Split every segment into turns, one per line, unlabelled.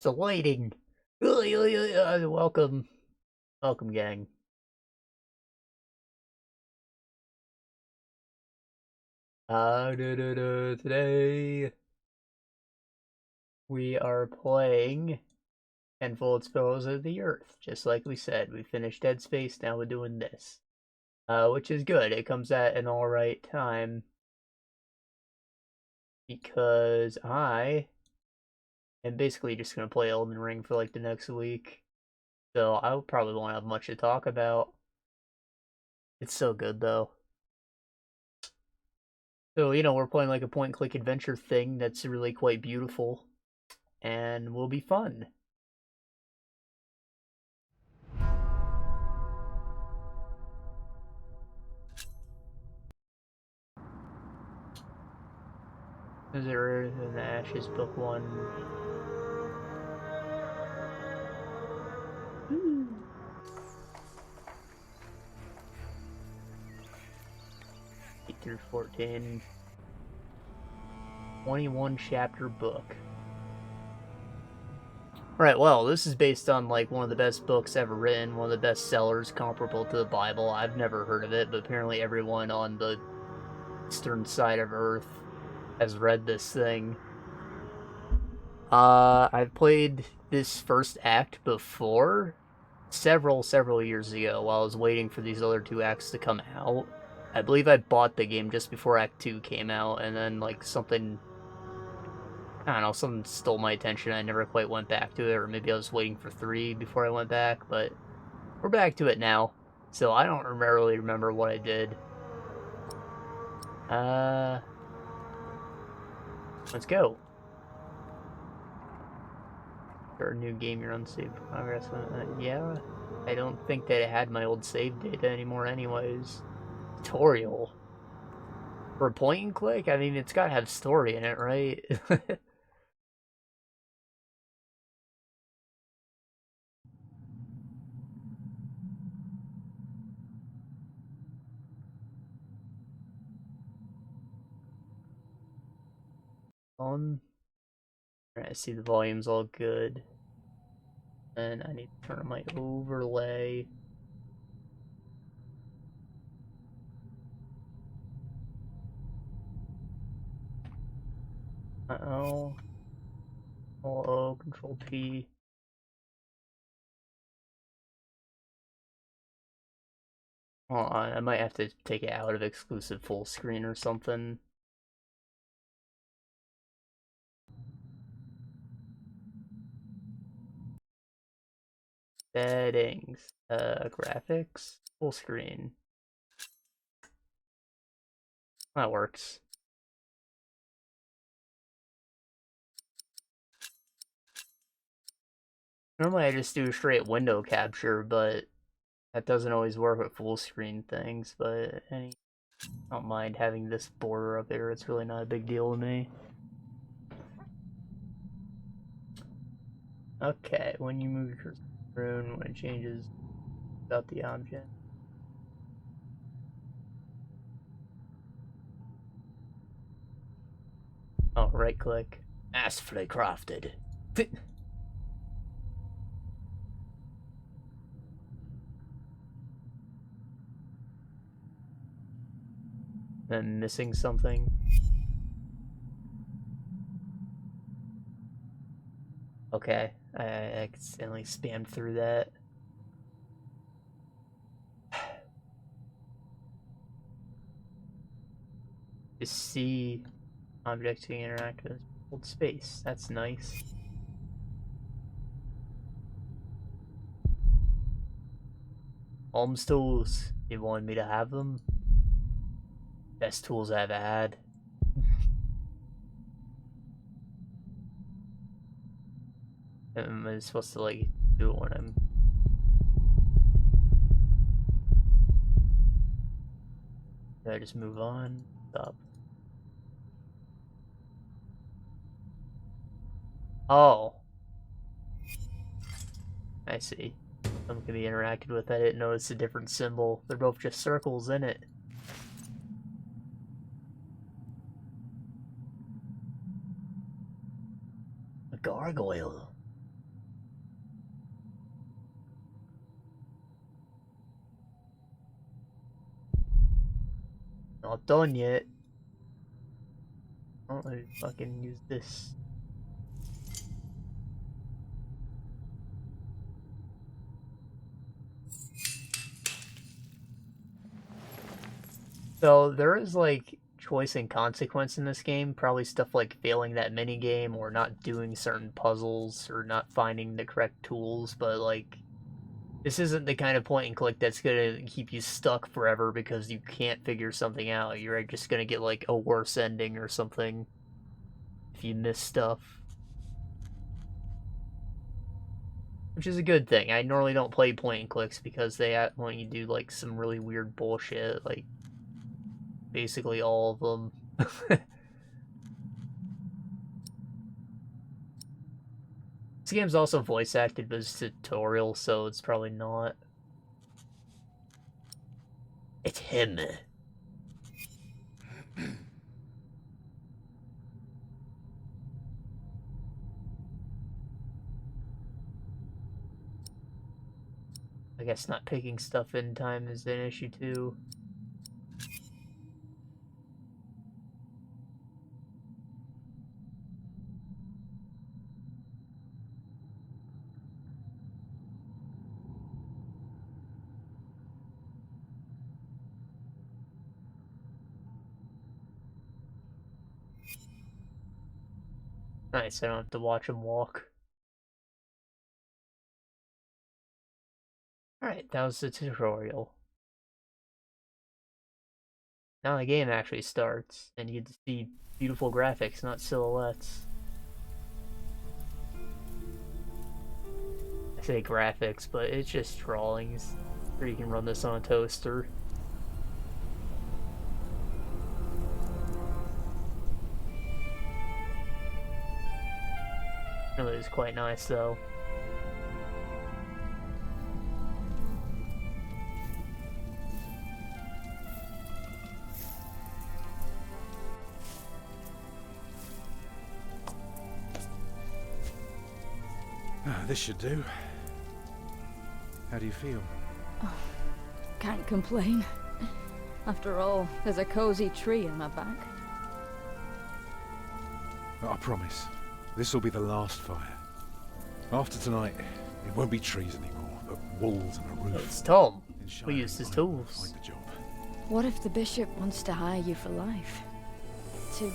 It's a lighting. Welcome. Welcome, gang. Today we are playing Tenfold Spells of the Earth. Just like we said, we finished Dead Space, now we're doing this. Which is good. It comes at an alright time. Because I am basically just going to play Elden Ring for like the next week. So I probably won't have much to talk about. It's so good though. So, we're playing like a point-and-click adventure thing that's really quite beautiful and will be fun. Is it Earth and the Ashes, Book 1? Eight through 14. 21 chapter book. Right, well, this is based on like one of the best books ever written, one of the best sellers comparable to the Bible. I've never heard of it, but apparently everyone on the eastern side of Earth has read this thing. I've played this first act before, several years ago, while I was waiting for these other two acts to come out. I believe I bought the game just before Act 2 came out, and then, like, something stole my attention. I never quite went back to it, or maybe I was waiting for 3 before I went back, but we're back to it now. So I don't really remember what I did. Let's go. Or a new game, your unsaved progress. Yeah, I don't think that it had my old save data anymore anyways. Tutorial. For a point and click? I mean, it's gotta have story in it, right? Alright, I see the volume's all good. And I need to turn on my overlay. Uh-oh. Control-O, Control-P. Hold on, I might have to take it out of exclusive full screen or something. Settings. Graphics. Full screen. That works. Normally I just do straight window capture, but that doesn't always work with full screen things, but I don't mind having this border up here. It's really not a big deal to me. Okay, when you move your rune, when it changes about the object. Oh, right click. Masterfully crafted. I'm missing something. Okay, I accidentally spammed through that. Just see objects being interacted with. Hold space. That's nice. Alms tools. You wanted me to have them? Best tools I've had. Am I supposed to like do it when I'm... Did I just move on? Stop. Oh. I see. Some can be interacted with. I didn't notice a different symbol. They're both just circles in it. A gargoyle. Not done yet. Oh, let me fucking use this. So there is like choice and consequence in this game. Probably stuff like failing that mini game or not doing certain puzzles or not finding the correct tools. But like, this isn't the kind of point and click that's gonna keep you stuck forever because you can't figure something out. You're just gonna get like a worse ending or something if you miss stuff. Which is a good thing. I normally don't play point and clicks because they want you to do like some really weird bullshit, like basically all of them. This game's also voice acted, but it's tutorial, so it's probably not. It's him. I guess not picking stuff in time is an issue too. Nice, I don't have to watch him walk. Alright, that was the tutorial. Now the game actually starts, and you get to see beautiful graphics, not silhouettes. I say graphics, but it's just drawings. Or you can run this on a toaster. It was quite nice though.
This should do. How do you feel?
Oh, can't complain. After all, there's a cozy tree in my back.
I promise, this will be the last fire. After tonight, it won't be trees anymore, but walls and a roof.
It's Tom. We used his tools.
Find the job.
What if the bishop wants to hire you for life? To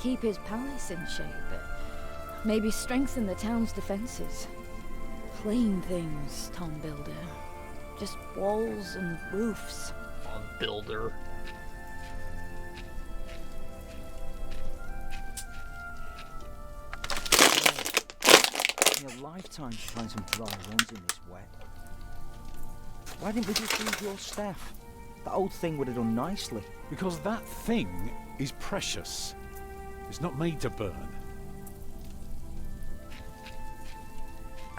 keep his palace in shape, maybe strengthen the town's defenses. Plain things, Tom Builder. Just walls and roofs.
Tom Builder.
In a lifetime to find some dry runs in this wet. Why didn't we just use your staff? That old thing would have done nicely.
Because that thing is precious. It's not made to burn.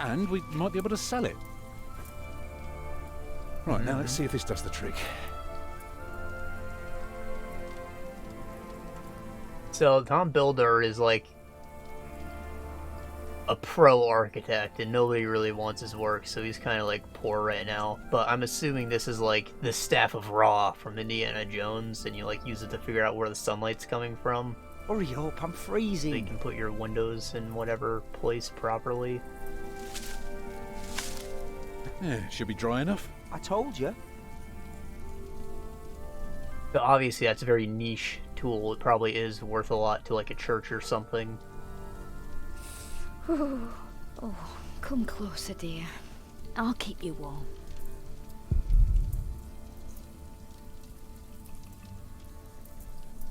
And we might be able to sell it. Right, now let's see if this does the trick.
So Tom Builder is like a pro architect and nobody really wants his work, so he's kind of like poor right now. But I'm assuming this is like the Staff of Ra from Indiana Jones, and you like use it to figure out where the sunlight's coming from.
Hurry up, I'm freezing.
So you can put your windows in whatever place properly.
Yeah, should be dry enough.
I told you.
But obviously that's a very niche tool. It probably is worth a lot to like a church or something.
Oh, come closer, dear. I'll keep you warm.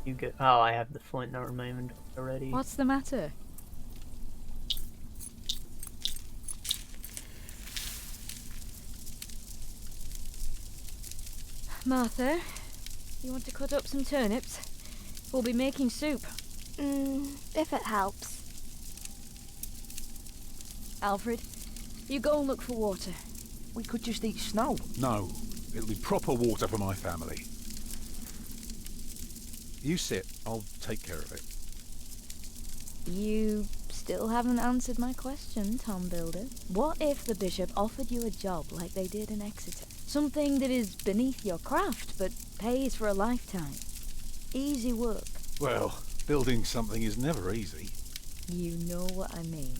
You get. Oh, I have the flint in my inventory already.
What's the matter? Martha, you want to cut up some turnips? We'll be making soup.
If it helps.
Alfred, you go and look for water.
We could just eat snow.
No, it'll be proper water for my family. You sit, I'll take care of it.
You still haven't answered my question, Tom Builder. What if the bishop offered you a job like they did in Exeter? Something that is beneath your craft, but pays for a lifetime. easy work.
Well, building something is never easy.
You know what I mean.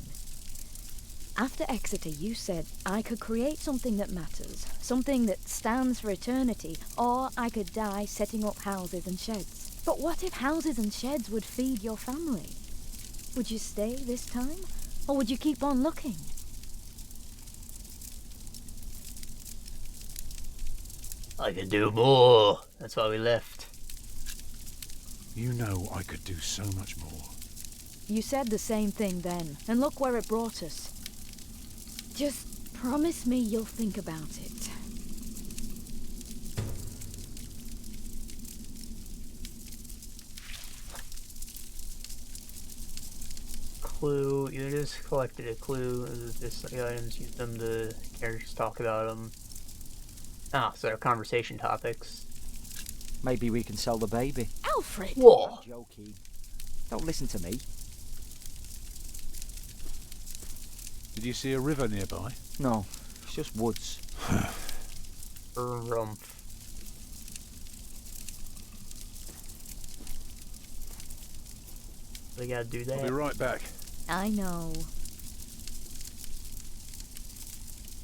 After Exeter, you said I could create something that matters, something that stands for eternity, or I could die setting up houses and sheds. But what if houses and sheds would feed your family? Would you stay this time, or would you keep on looking?
I can do more. That's why we left.
You know I could do so much more.
You said the same thing then, and look where it brought us. Just promise me you'll think about it.
Clue. You just collected a clue. Just like items, use them to characters talk about them. Ah, so they're conversation topics.
Maybe we can sell the baby.
Alfred!
Whoa!
I'm joking. Don't listen to me.
Did you see a river nearby?
No, it's just woods.
Rumph. We gotta do that.
I'll be right back.
I know.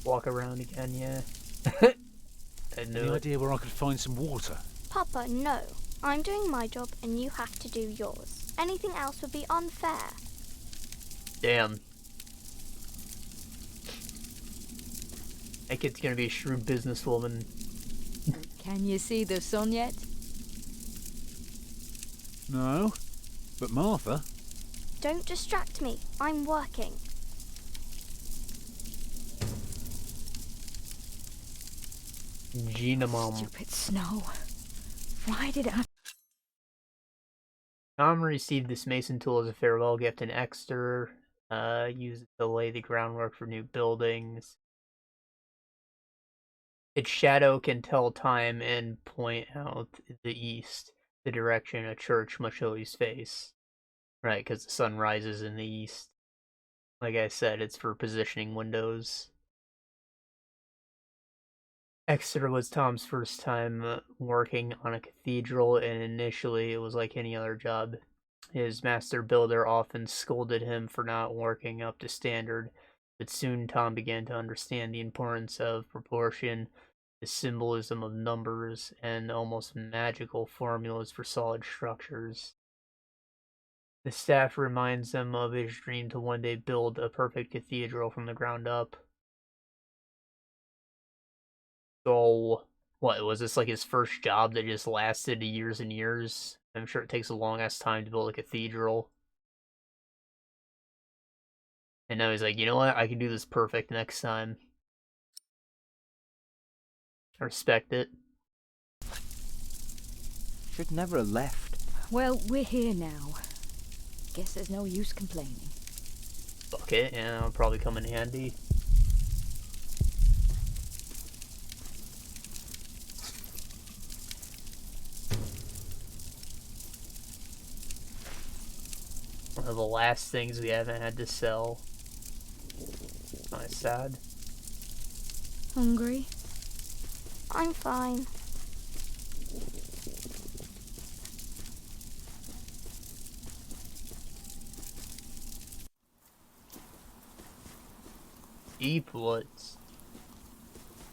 Walk around again, yeah. I knew
Any
it.
idea where I could find some water?
Papa, no. I'm doing my job and you have to do yours. Anything else would be unfair.
Damn. That kid's gonna be a shrewd businesswoman.
Can you see the sun yet?
No. But Martha?
Don't distract me. I'm working.
Gina Mom.
Stupid snow. Why did I...
Tom received this mason tool as a farewell gift in Exeter. Used it to lay the groundwork for new buildings. Its shadow can tell time and point out the east, the direction a church must always face. Right, because the sun rises in the east. Like I said, it's for positioning windows. Exeter was Tom's first time working on a cathedral, and initially it was like any other job. His master builder often scolded him for not working up to standard, but soon Tom began to understand the importance of proportion, the symbolism of numbers, and almost magical formulas for solid structures. The staff reminds him of his dream to one day build a perfect cathedral from the ground up. So, what, was this like his first job that just lasted years and years? I'm sure it takes a long ass time to build a cathedral. And now he's like, you know what, I can do this perfect next time. I respect it.
Should never have left.
Well, we're here now. Guess there's no use complaining.
Fuck it, yeah, it'll probably come in handy. One of the last things we haven't had to sell. Kinda sad.
Hungry?
I'm fine.
Deep woods.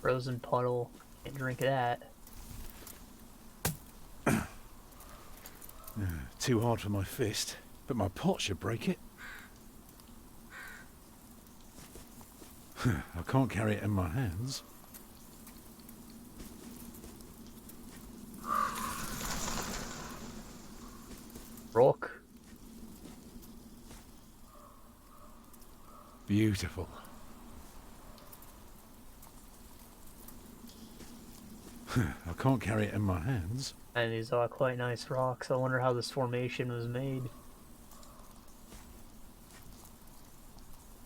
Frozen puddle. Can't drink that.
Too hard for my fist, but my pot should break it. I can't carry it in my hands.
Rock.
Beautiful. I can't carry it in my hands.
And these are quite nice rocks. I wonder how this formation was made.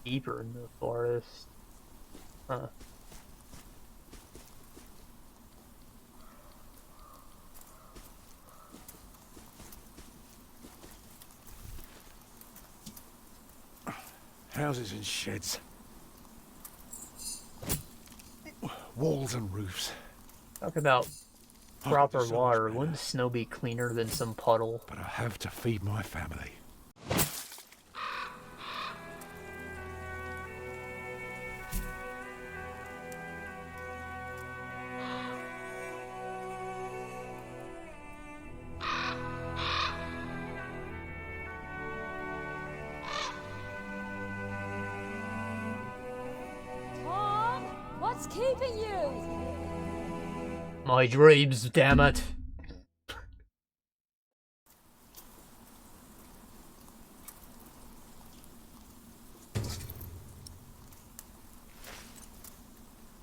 Deeper in the forest. Huh.
Houses and sheds. Walls and roofs.
Talk about
I could do
proper
so much
water.
better,
Wouldn't snow be cleaner than some puddle?
but I have to feed my family.
Tom, what's keeping you?
My dreams, damn it.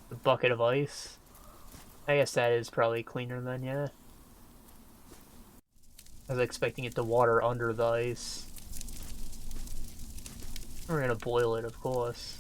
The bucket of ice. I guess that is probably cleaner then, yeah. I was expecting it to water under the ice. We're gonna boil it, of course.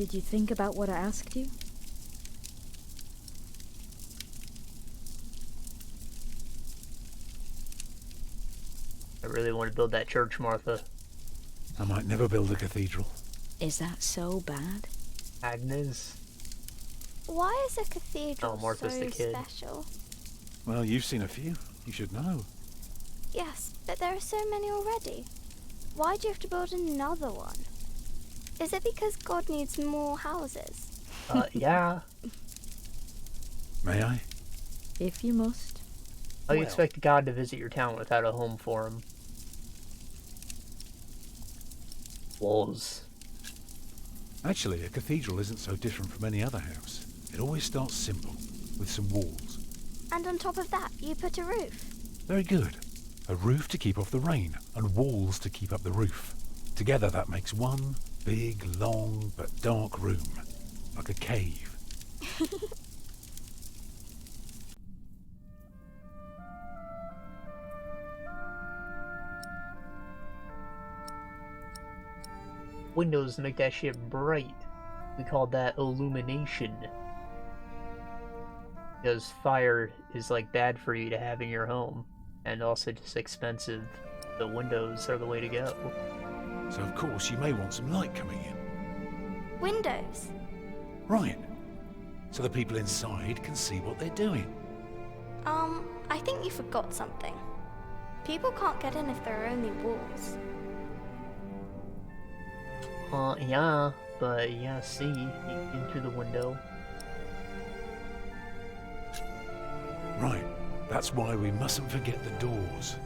Did you think about what I asked you?
I really want to build that church, Martha.
I might never build a cathedral.
Is that so bad?
Agnes?
Why is a cathedral
Oh, Martha's
so
the kid.
special?
Well, you've seen a few. You should know.
Yes, but there are so many already. Why do you have to build another one? Is it because God needs more houses?
Yeah.
May I?
If you must.
How do you
Well.
expect God to visit your town without a home for him? Walls.
Actually, a cathedral isn't so different from any other house. It always starts simple, with some walls.
And on top of that, you put a roof.
Very good. A roof to keep off the rain, and walls to keep up the roof. Together that makes one big, long, but dark room. Like a cave.
Windows to make that shit bright. We call that illumination. Because fire is like bad for you to have in your home. And also just expensive. The windows are the way to go.
So of course you may want some light coming in.
Windows.
Right. So the people inside can see what they're doing.
I think you forgot something. People can't get in if there are only walls.
Yeah, but yeah, see, in through the window.
Right. That's why we mustn't forget the doors.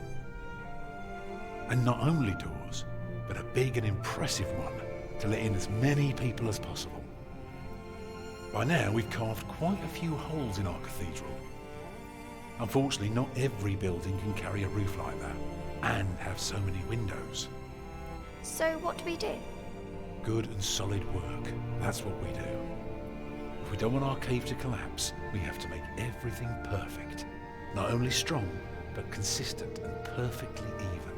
And not only doors, but a big and impressive one to let in as many people as possible. By now, we've carved quite a few holes in our cathedral. Unfortunately, not every building can carry a roof like that, and have so many windows.
So what do we do?
Good and solid work, that's what we do. If we don't want our cave to collapse, we have to make everything perfect. Not only strong, but consistent and perfectly even.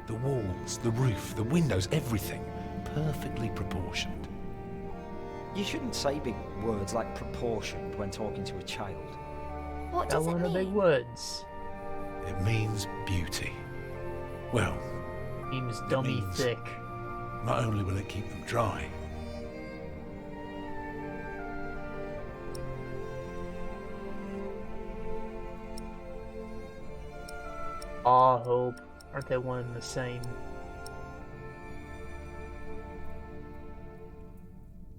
The walls, the roof, the windows, everything perfectly proportioned.
You shouldn't say big words like proportion when talking to a child.
What
Got
does it
one of the big
mean?
woods.
It means beauty. Well,
Seems dummy
means-
thick.
not only will it keep them dry,
Aw, hope. Aren't they one and the same?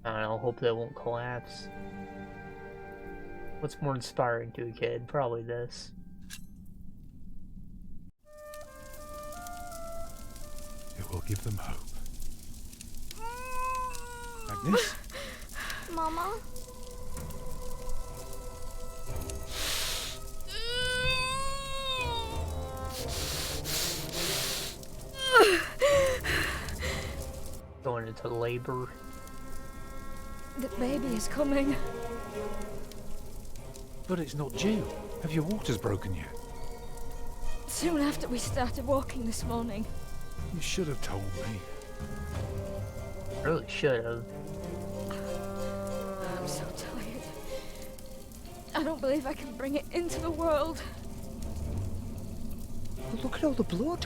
I don't know, hope they won't collapse. What's more inspiring to a kid? Probably this.
it will give them hope. Agnes?
Mama?
Going into labor.
The baby is coming.
But it's not due. Have your waters broken yet?
soon after we started walking this morning.
You should have told me.
Really should have.
I'm so tired. I don't believe I can bring it into the world.
Well, look at all the blood.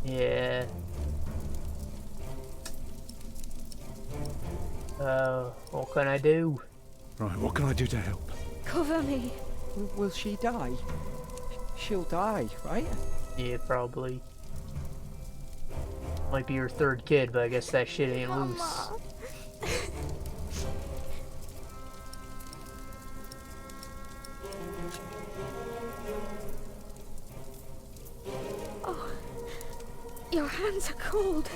Yeah. What can I do?
Right, what can I do to help?
Cover me.
Will she die? She'll die, right?
Yeah, probably. Might be your third kid, but I guess that shit ain't loose.
Mama.
Oh, your hands are cold.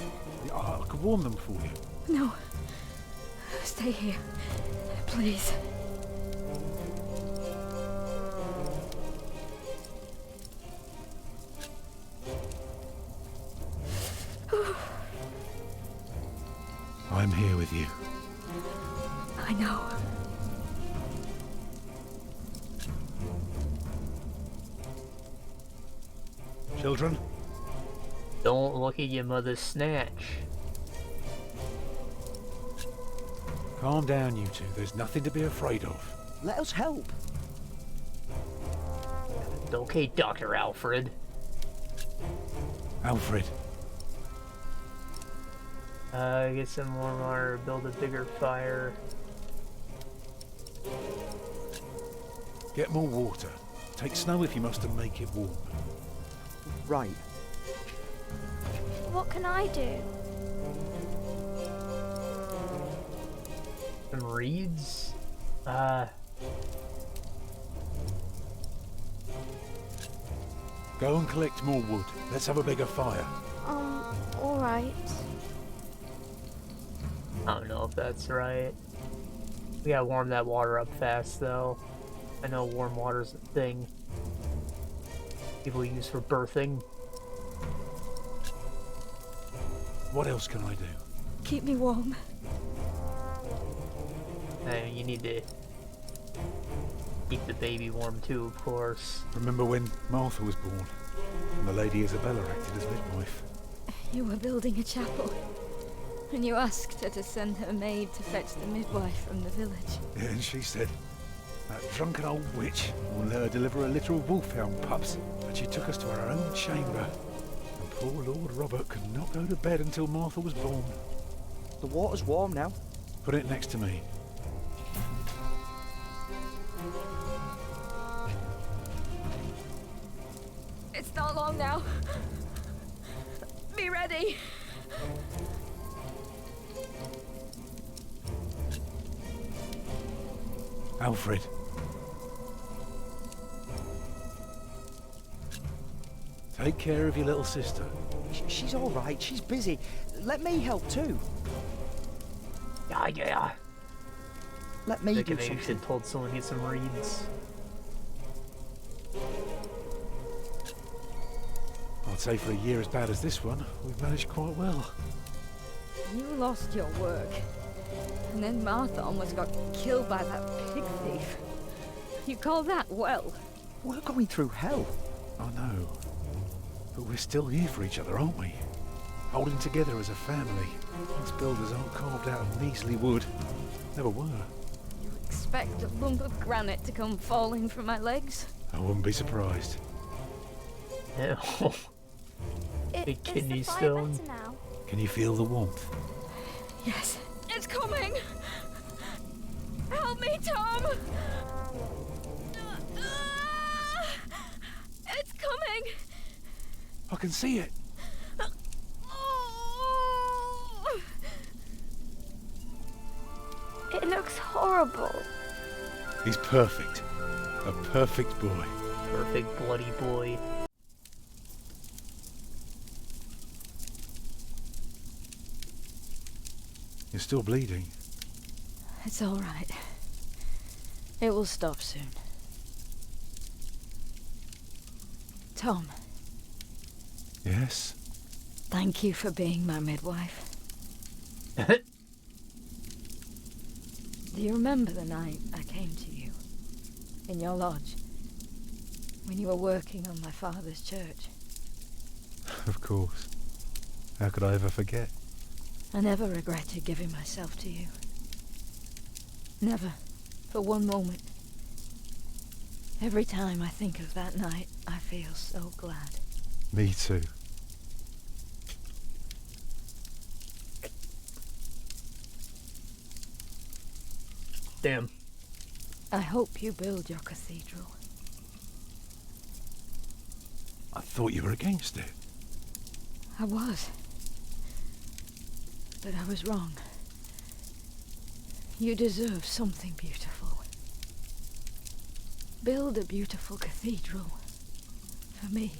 Yeah, I could warm them for you.
No. Stay here. Please.
I'm here with you.
I know.
Children?
Don't look at your mother's snatch.
Calm down, you two. There's nothing to be afraid of.
Let us help.
Okay, Dr. Alfred.
Alfred,
Get some more water, build a bigger fire.
get more water. Take snow if you must and make it warm.
Right.
What can I do?
Some reeds?
Go and collect more wood. Let's have a bigger fire.
Alright.
I don't know if that's right. We gotta warm that water up fast, though. I know warm water's a thing people use for birthing.
What else can I do?
Keep me warm.
And you need to keep the baby warm too, of course.
Remember when Martha was born? And the Lady Isabella acted as midwife.
You were building a chapel. And you asked her to send her maid to fetch the midwife from the village.
Yeah, and she said, that drunken old witch will let her deliver a litter of wolfhound pups. But she took us to our own chamber. And poor Lord Robert could not go to bed until Martha was born.
The water's warm now.
Put it next to me.
It's not long now. Be ready.
Alfred. Take care of your little sister.
She's all right. She's busy. Let me help too.
Yeah.
Let me
Think
do
maybe you
something.
should told someone to get some reeds.
I'd say for a year as bad as this one, we've managed quite well.
You lost your work. And then Martha almost got killed by that pig thief. You call that well?
We're going through hell.
I know. But we're still here for each other, aren't we? Holding together as a family. Us builders aren't carved out of measly wood. Never were.
You expect a lump of granite to come falling from my legs?
I wouldn't be surprised.
Ew. Big
Is
kidney
the fire
stone.
better now?
Can you feel the warmth?
Yes. It's coming! Help me, Tom! It's coming!
I can see it.
It looks horrible.
He's perfect. A perfect boy.
Perfect bloody boy.
You're still bleeding.
It's all right. It will stop soon. Tom,
Yes?
thank you for being my midwife. Do you remember the night I came to you? In your lodge? When you were working on my father's church?
Of course. How could I ever forget?
I never regretted giving myself to you. Never. For one moment. Every time I think of that night, I feel so glad.
Me too.
Damn.
I hope you build your cathedral.
I thought you were against it.
I was. But I was wrong. You deserve something beautiful. Build a beautiful cathedral. For me.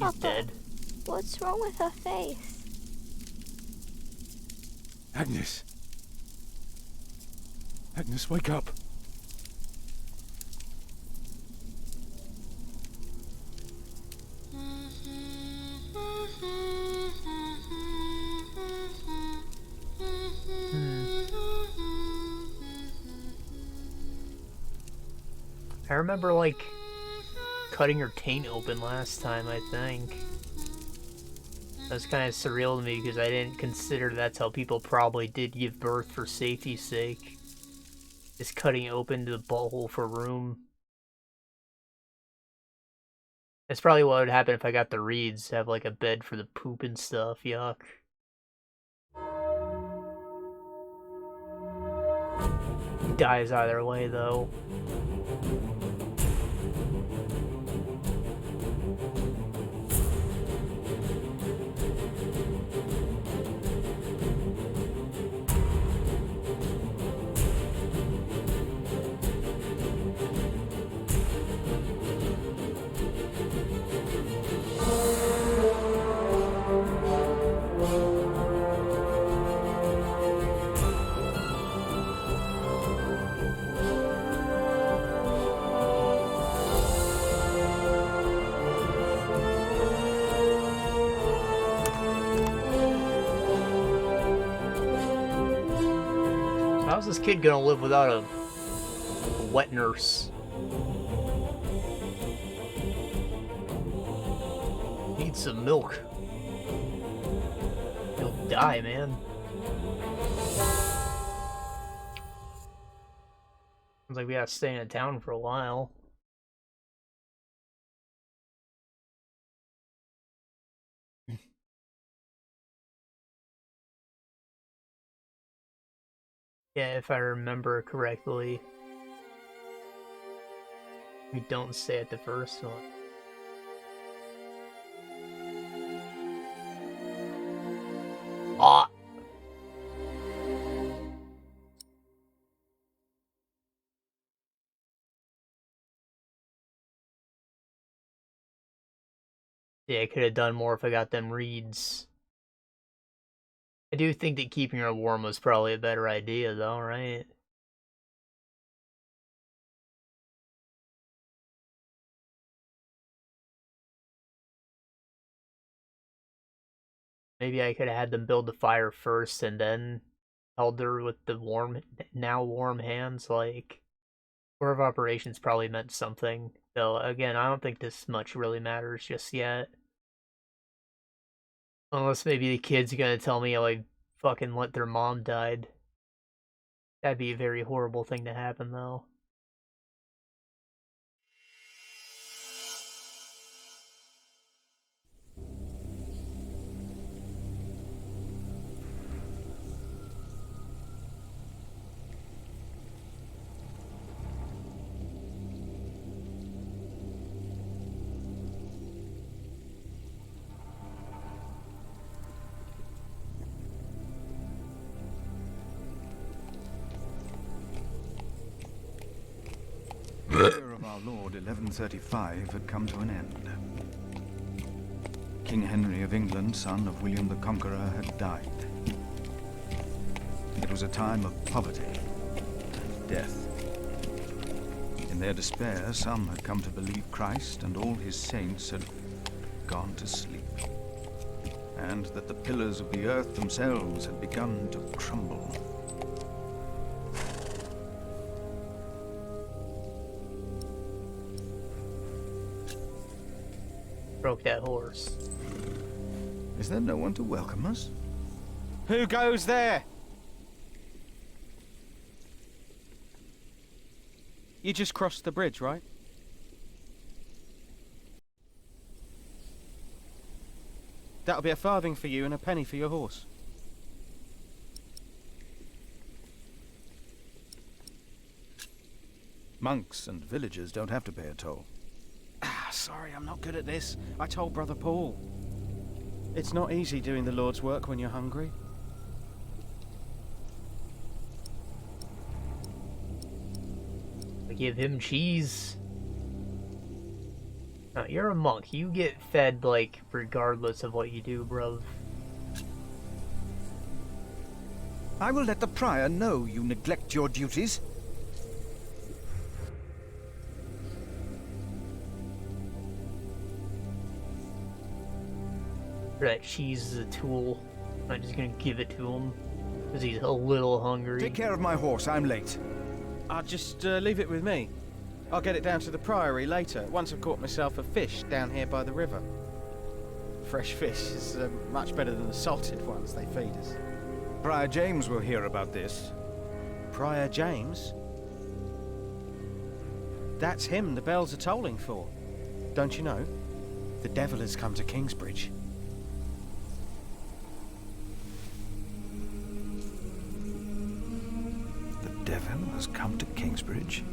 He's
Papa,
dead.
what's wrong with her face?
Agnes. Agnes, wake up.
I remember, like, cutting her taint open last time, I think. That was kind of surreal to me because I didn't consider that's how people probably did give birth for safety's sake. Just cutting open the butthole for room. That's probably what would happen if I got the reeds. Have, like, a bed for the poop and stuff. Yuck. He dies either way, though. How's this kid gonna live without a wet nurse? Need some milk. He'll die, man. Sounds like we gotta stay in town for a while. Yeah, if I remember correctly. We don't stay at the first one. Ah! Yeah, I could have done more if I got them reeds. I do think that keeping her warm was probably a better idea, though, right? Maybe I could have had them build the fire first and then held her with the now warm hands. Like, order of operations probably meant something. Though, again, I don't think this much really matters just yet. Unless maybe the kid's gonna tell me how I fucking let their mom died. That'd be a very horrible thing to happen, though.
The year of our Lord 1135 had come to an end. King Henry of England, son of William the Conqueror, had died. It was a time of poverty and death. In their despair, some had come to believe Christ and all his saints had gone to sleep, and that the pillars of the earth themselves had begun to crumble.
Broke that horse.
Is there no one to welcome us?
Who goes there? You just crossed the bridge, right? That'll be a farthing for you and a penny for your horse.
Monks and villagers don't have to pay a toll.
Sorry, I'm not good at this. I told Brother Paul. It's not easy doing the Lord's work when you're hungry.
I give him cheese. No, you're a monk. You get fed, like, regardless of what you do, bruv.
I will let the prior know you neglect your duties.
That cheese is a tool. I'm just gonna give it to him because he's a little hungry.
Take care of my horse, I'm late.
I'll just leave it with me. I'll get it down to the priory later, once I've caught myself a fish down here by the river. Fresh fish is much better than the salted ones they feed us.
Prior James will hear about this.
Prior James? That's him the bells are tolling for. Don't you know? The devil has come to Kingsbridge.
The devil has come to Kingsbridge?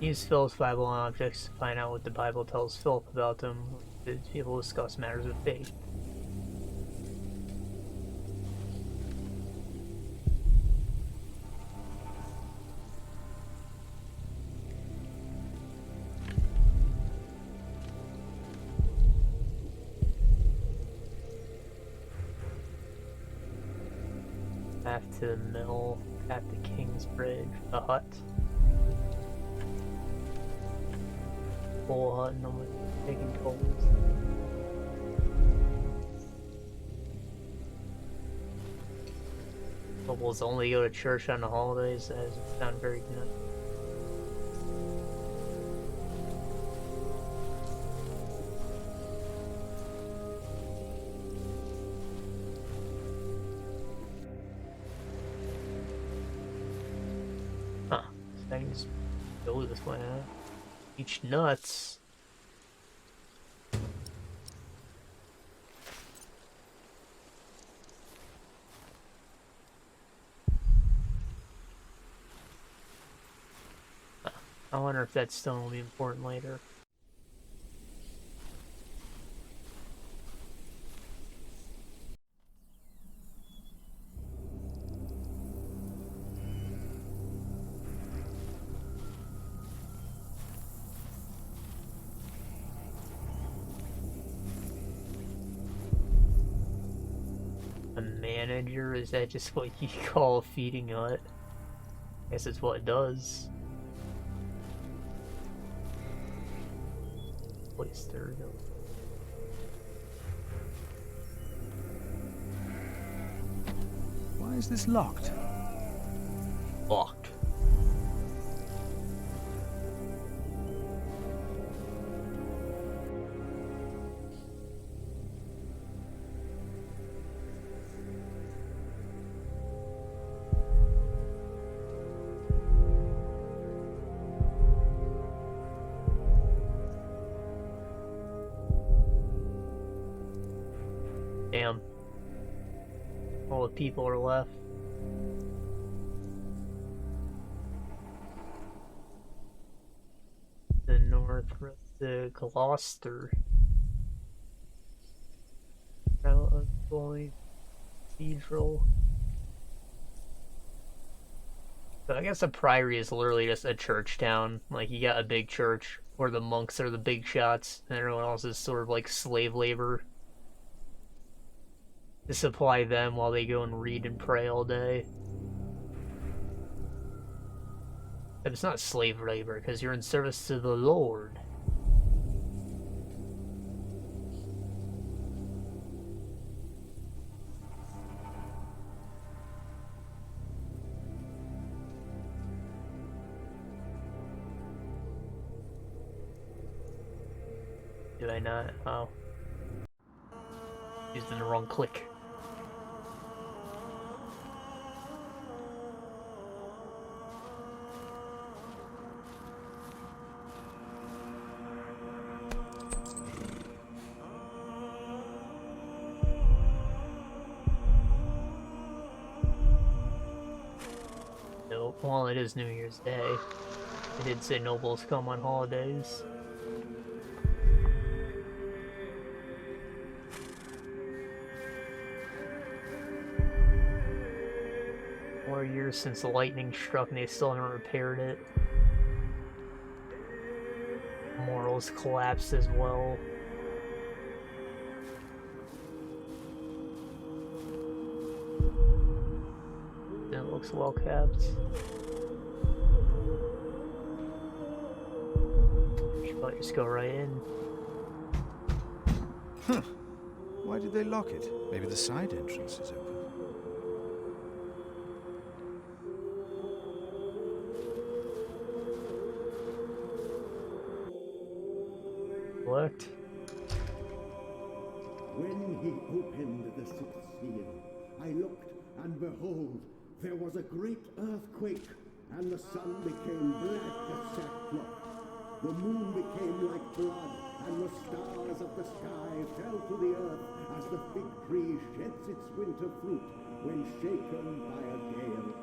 Use Phil's Bible on objects to find out what the Bible tells Philip about them. People discuss matters of faith. Back to the mill, at the Kingsbridge, the hut. Full hut, and I'm taking tolls. Couples only go to church on the holidays. That doesn't sound very good. Huh. So I can just go this way, huh? Each nuts. I wonder if that stone will be important later. A manager? Is that just what you call a feeding hut? I guess it's what it does. Place there we go.
Why is this locked?
Locked. Damn. All the people are left. The north, the Gloucester. Cathedral. So I guess a priory is literally just a church town. Like, you got a big church where the monks are the big shots, and everyone else is sort of like slave labor to supply them while they go and read and pray all day. But it's not slave labor, because you're in service to the Lord. Did I not? Oh. Using the wrong click. Nope. Well, it is New Year's Day. It did say nobles come on holidays. 4 years since the lightning struck and they still haven't repaired it. Morals collapsed as well. It looks well kept. Should probably just go right in.
Huh. Why did they lock it? Maybe the side entrance is open.
What?
When he opened the sixth seal, I looked, and behold, there was a great earthquake, and the sun became black as sackcloth. The moon became like blood, and the stars of the sky fell to the earth as the fig tree sheds its winter fruit when shaken by a gale.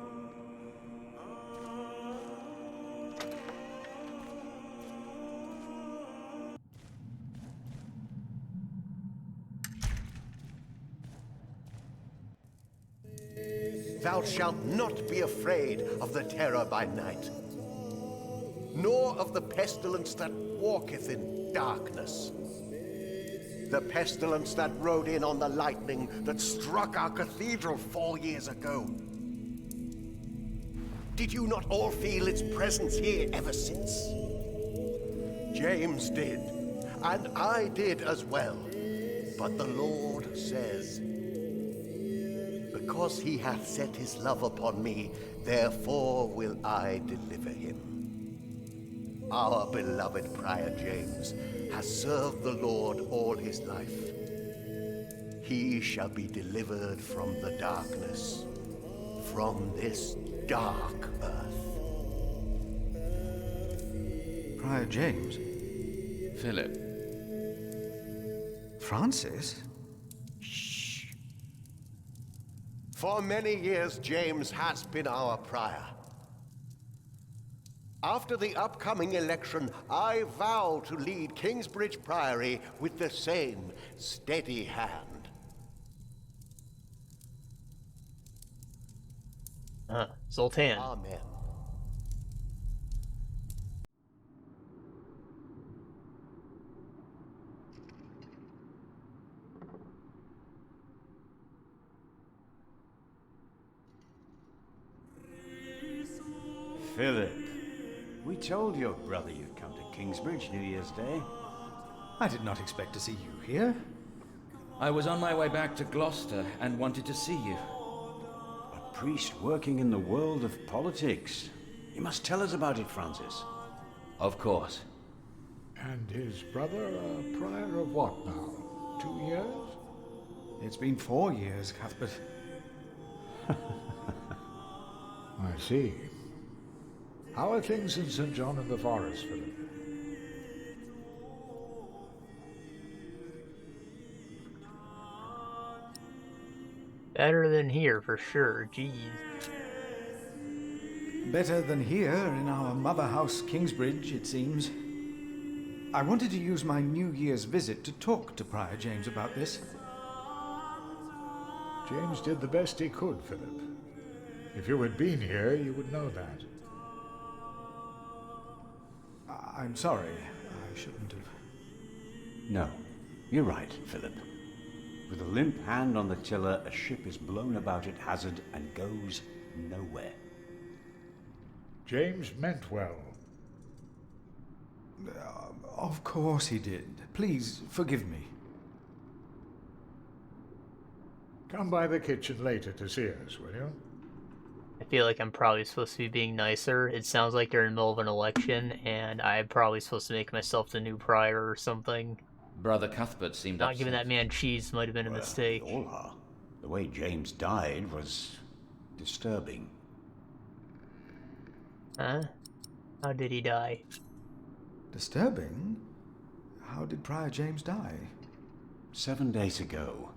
Thou shalt not be afraid of the terror by night, nor of the pestilence that walketh in darkness. The pestilence that rode in on the lightning that struck our cathedral 4 years ago. Did you not all feel its presence here ever since? James did, and I did as well. But the Lord says, because he hath set his love upon me, therefore will I deliver him. Our beloved Prior James has served the Lord all his life. He shall be delivered from the darkness, from this dark earth.
Prior James?
Philip.
Francis?
For many years, James has been our prior. After the upcoming election, I vow to lead Kingsbridge Priory with the same steady hand.
Zoltan.
Amen.
Philip, we told your brother you'd come to Kingsbridge New Year's Day.
I did not expect to see you here.
I was on my way back to Gloucester and wanted to see you.
A priest working in the world of politics. You must tell us about it, Francis.
Of course.
And his brother a prior of what now? 2 years?
It's been 4 years, Cuthbert.
I see. How are things in St. John of the Forest, Philip?
Better than here, for sure. Jeez.
Better than here in our mother house, Kingsbridge, it seems. I wanted to use my New Year's visit to talk to Prior James about this.
James did the best he could, Philip. If you had been here, you would know that.
I'm sorry. I shouldn't have.
No, you're right, Philip. With a limp hand on the tiller, a ship is blown about at hazard and goes nowhere.
James meant well.
Of course he did. Please, forgive me.
Come by the kitchen later to see us, will you?
I feel like I'm probably supposed to be being nicer. It sounds like they're in the middle of an election, and I'm probably supposed to make myself the new prior or something.
Brother Cuthbert seemed
Not
upset.
giving that man cheese might have been a mistake.
They all are. The way James died was disturbing.
Huh? How did he die?
Disturbing? How did Prior James die?
7 days ago,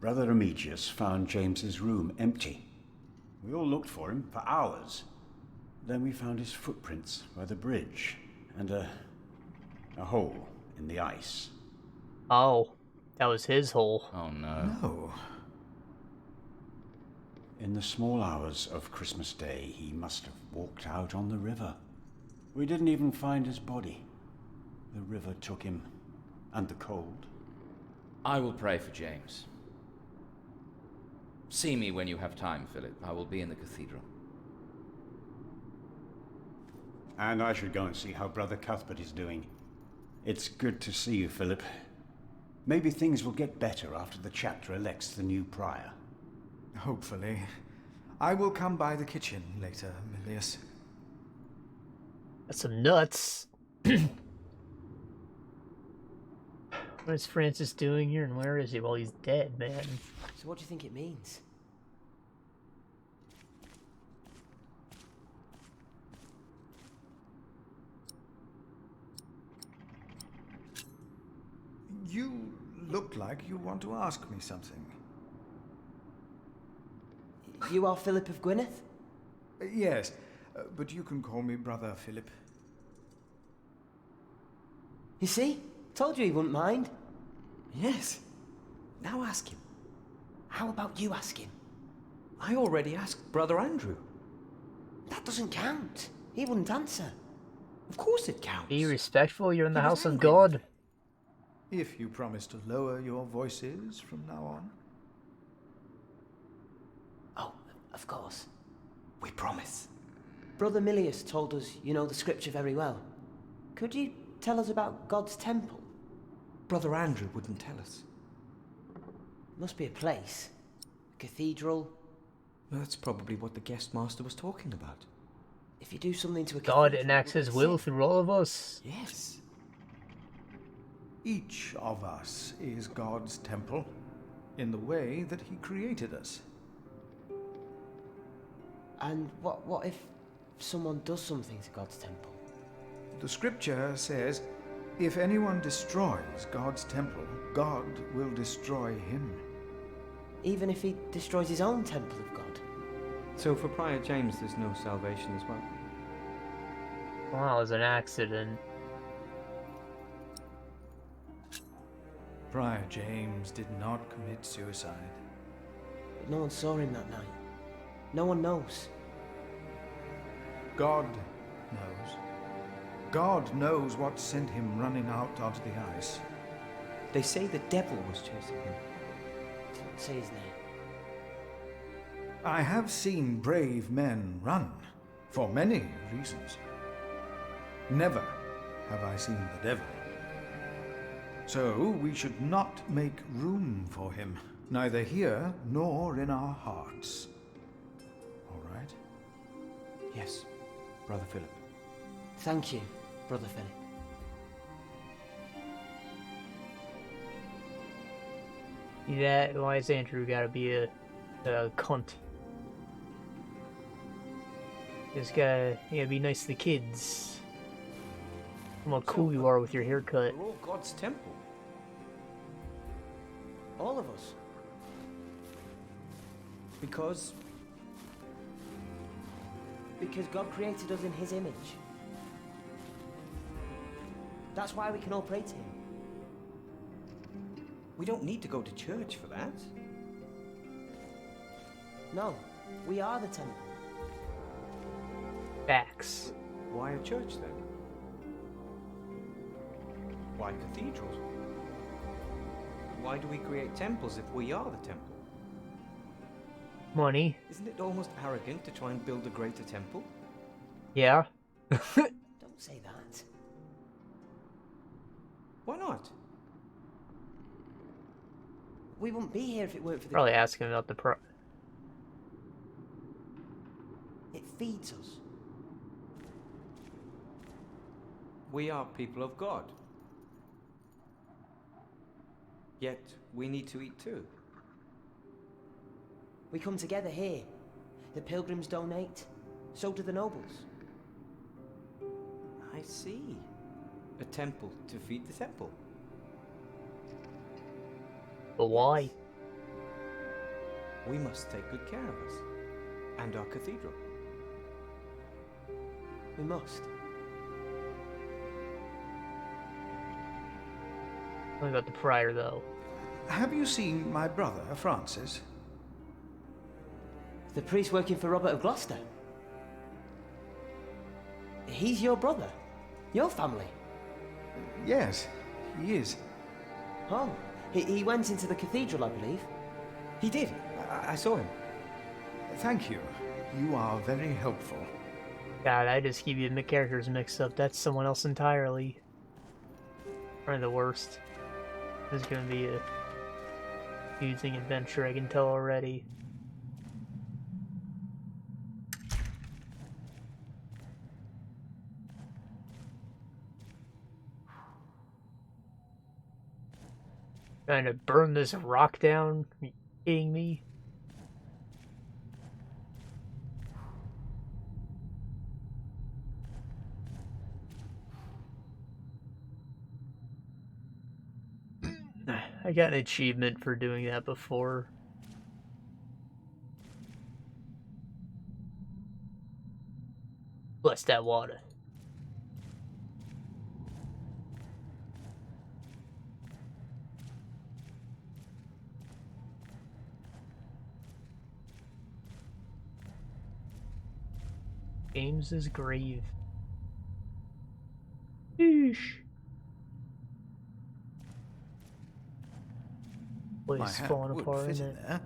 Brother Remigius found James's room empty. We all looked for him for hours. Then we found his footprints by the bridge and a hole in the ice.
Oh, that was his hole.
Oh no.
No.
In the small hours of Christmas Day, he must have walked out on the river. We didn't even find his body. The river took him, and the cold.
I will pray for James. See me when you have time, Philip. I will be in the cathedral.
And I should go and see how Brother Cuthbert is doing. It's good to see you, Philip. Maybe things will get better after the chapter elects the new prior.
Hopefully. I will come by the kitchen later, Milius.
That's some nuts. What is Francis doing here, and where is he? Well, he's dead, man.
So what do you think it means?
You look like you want to ask me something.
You are Philip of Gwynedd?
Yes, but you can call me Brother Philip.
You see? Told you he wouldn't mind. Yes. Now ask him. How about you ask him?
I already asked Brother Andrew.
That doesn't count. He wouldn't answer.
Of course it counts.
Be respectful, you're in the
He was
house of
angry.
God.
If you promise to lower your voices from now on.
Oh, of course.
We promise.
Brother Milius told us you know the scripture very well. Could you tell us about God's temple?
Brother Andrew wouldn't tell us.
Must be a place. A cathedral.
That's probably what the guest master was talking about.
If you do something to a
God
cathedral,
enacts
will
his
it
will
sing?
through all of us.
Yes.
Each of us is God's temple in the way that he created us.
And what if someone does something to God's temple?
The scripture says, if anyone destroys God's temple, God will destroy him.
Even if he destroys his own temple of God?
So for Prior James, there's no salvation as well?
Wow, it was an accident.
Prior James did not commit suicide.
But no one saw him that night. No one knows.
God knows. God knows what sent him running out onto the ice.
They say the devil was chasing him.
Don't say his name.
I have seen brave men run, for many reasons. Never have I seen the devil. So we should not make room for him, neither here nor in our hearts. All right?
Yes, Brother Philip.
Thank you, Brother Philip.
Yeah, why is Andrew gotta be a cunt? You gotta be nice to the kids. Look how cool you are with your haircut.
We're all God's temple.
All of us.
Because
God created us in his image. That's why we can all pray to him.
we don't need to go to church for that.
No, we are the temple.
Facts.
Why a church then? Why cathedrals? Why do we create temples if we are the temple?
Money.
Isn't it almost arrogant to try and build a greater temple?
Yeah?
Don't say that.
Why not?
We wouldn't be here if it weren't for the...
Probably asking about the
It feeds us.
We are people of God. Yet, we need to eat too.
We come together here. The pilgrims donate. So do the nobles.
I see. A temple to feed the temple.
But why?
We must take good care of us. And our cathedral.
We must.
What about the prior, though?
Have you seen my brother, Francis?
The priest working for Robert of Gloucester. He's your brother. Your family.
Yes, he is.
Oh, he went into the cathedral, I believe.
He did. I saw him.
Thank you. You are very helpful.
God, I just keep getting the characters mixed up. That's someone else entirely. Probably the worst. This is gonna be a confusing adventure, I can tell already. Trying to burn this rock down? Are you kidding me? I got an achievement for doing that before. Bless that water. James's grave. Eesh.
My
Place
hat
falling
would
apart
fit
in
in
it.
there.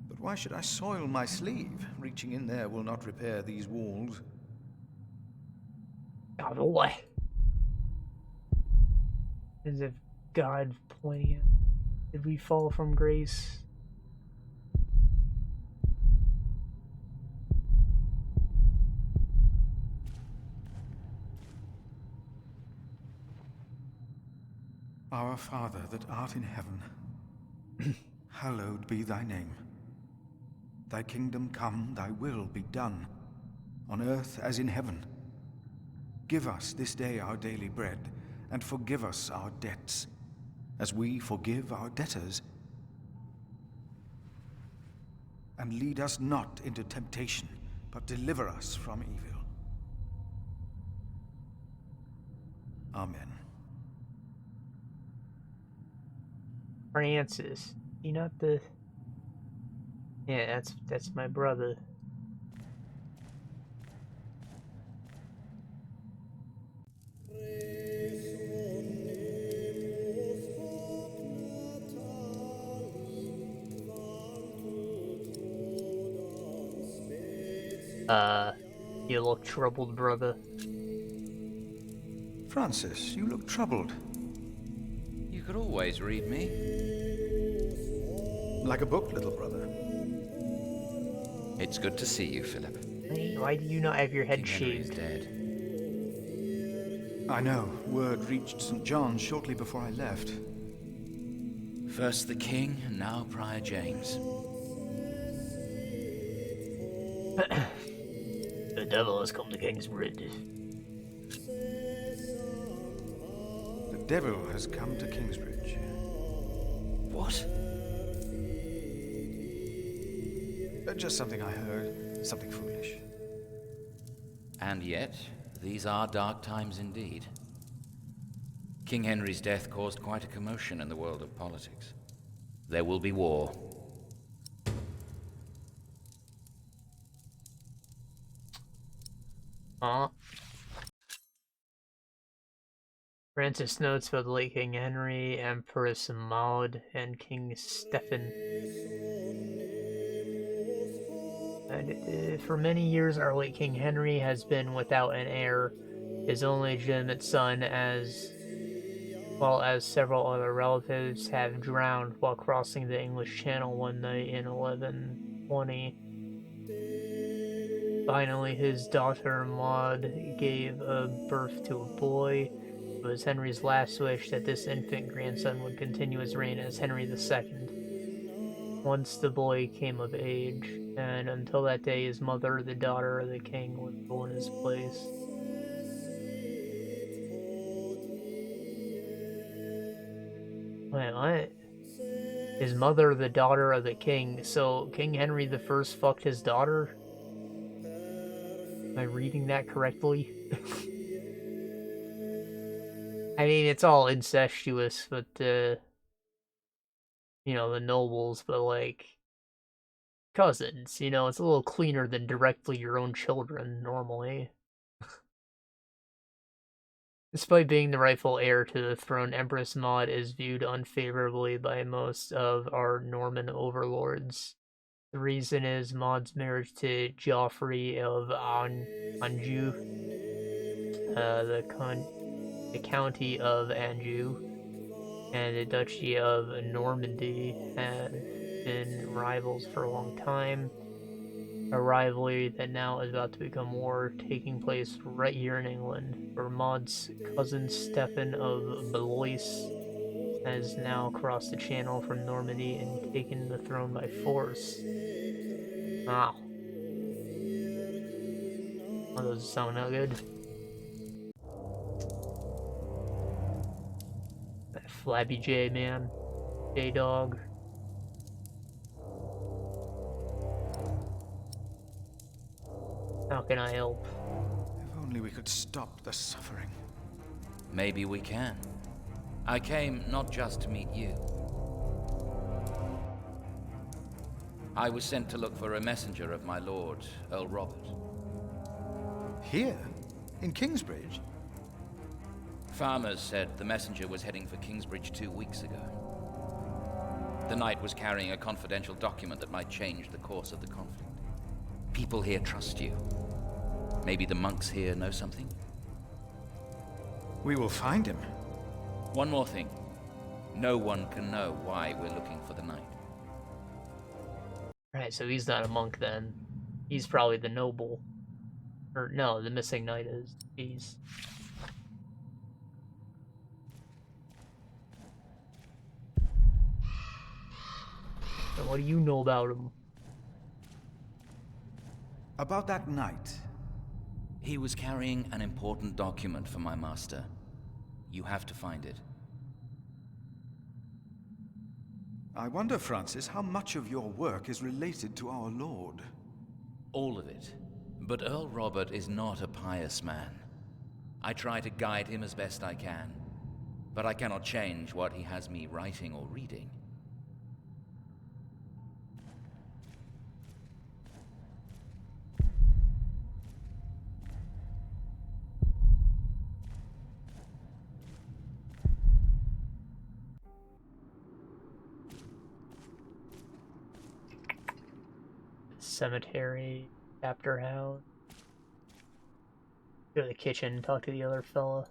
But why should I soil my sleeve? Reaching in there will not repair these walls.
Out of the way. As if God pointing at. Did we fall from grace?
Our Father that art in heaven, hallowed be thy name. Thy kingdom come, thy will be done, on earth as in heaven. Give us this day our daily bread, and forgive us our debts, as we forgive our debtors. And lead us not into temptation, but deliver us from evil. Amen.
Francis. You not the... Yeah, that's my brother. You look troubled, brother.
Francis, you look troubled.
You could always read me.
Like a book, little brother.
It's good to see you, Philip.
Why do you not have your head
King Henry's
shaved?
dead.
I know. Word reached St. John's shortly before I left.
First the king, and now Prior James.
The devil has come to Kingsbridge.
The devil has come to Kingsbridge.
What?
Just something I heard. Something foolish.
And yet, these are dark times indeed. King Henry's death caused quite a commotion in the world of politics. There will be war.
Francis notes about the late King Henry, Empress Maud, and King Stephen. find it. For many years, our late King Henry has been without an heir. His only legitimate son, as well as several other relatives, have drowned while crossing the English Channel one night in 1120. Finally, his daughter Maud gave birth to a boy. It was Henry's last wish that this infant grandson would continue his reign as Henry II. Once the boy came of age, and until that day his mother, the daughter of the king, would rule in his place. Wait, what? His mother, the daughter of the king. So King Henry the First fucked his daughter? Am I reading that correctly? I mean, it's all incestuous, but you know, the nobles, but like cousins, you know, it's a little cleaner than directly your own children normally. Despite being the rightful heir to the throne, Empress Maud is viewed unfavorably by most of our Norman overlords. The reason is Maud's marriage to Geoffrey of Anjou, the county of Anjou, and the Duchy of Normandy have been rivals for a long time. A rivalry that now is about to become war, taking place right here in England, where Maud's cousin Stephen of Blois has now crossed the channel from Normandy and taken the throne by force. Wow. That doesn't sound that good. That Flabby J, man. J-Dog. How can I help?
If only we could stop the suffering.
Maybe we can. I came not just to meet you. I was sent to look for a messenger of my lord, Earl Robert.
Here? In Kingsbridge?
Farmers said the messenger was heading for Kingsbridge 2 weeks ago. The knight was carrying a confidential document that might change the course of the conflict. People here trust you. Maybe the monks here know something?
We will find him.
One more thing. No one can know why we're looking for the knight.
Right, so he's not a monk then. He's probably the noble. Or no, the missing knight is. Jeez. So what do you know about him?
About that knight.
He was carrying an important document for my master. You have to find it.
I wonder, Francis, how much of your work is related to our Lord?
All of it. But Earl Robert is not a pious man. I try to guide him as best I can, but I cannot change what he has me writing or reading.
Cemetery, chapter house. Go to the kitchen, talk to the other fella.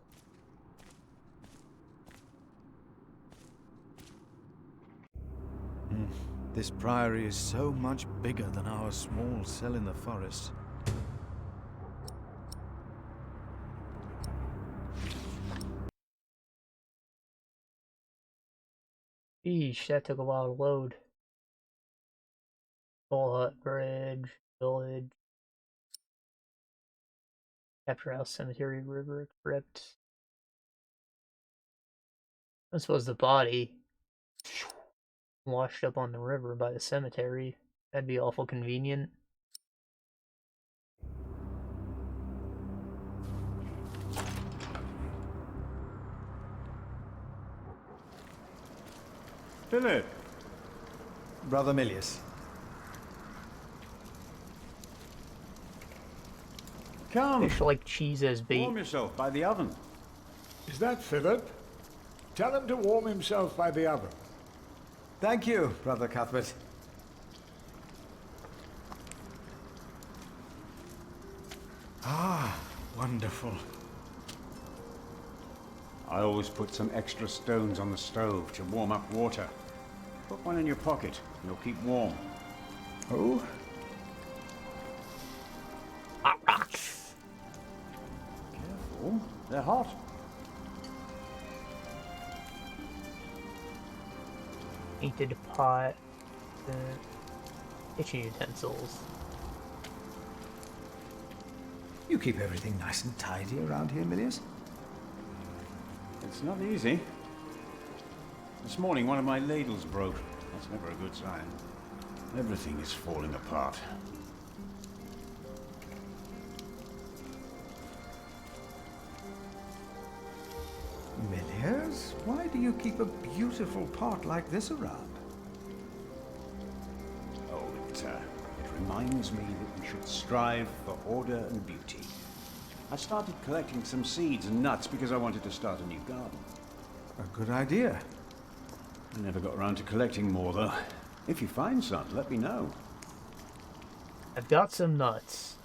This priory is so much bigger than our small cell in the forest.
Eesh, that took a while to load. Full Hut Bridge, Village. Chapter house, cemetery, river, crypt. I suppose the body washed up on the river by the cemetery. That'd be awful convenient.
Philip!
Brother Milius.
Come!
Fish like cheese as bait.
Warm yourself by the oven.
Is that Philip? Tell him to warm himself by the oven.
Thank you, Brother Cuthbert. Ah, wonderful.
I always put some extra stones on the stove to warm up water. Put one in your pocket, and you'll keep warm.
Oh?
Hot rocks.
Careful, they're hot.
Painted pot. Kitchen utensils.
You keep everything nice and tidy around here, Milius?
It's not easy. This morning one of my ladles broke. That's never a good sign. Everything is falling apart.
Milius, why do you keep a beautiful pot like this around?
Oh, it reminds me that we should strive for order and beauty. I started collecting some seeds and nuts because I wanted to start a new garden.
A good idea.
I never got around to collecting more, though. If you find some, let me know.
I've got some nuts.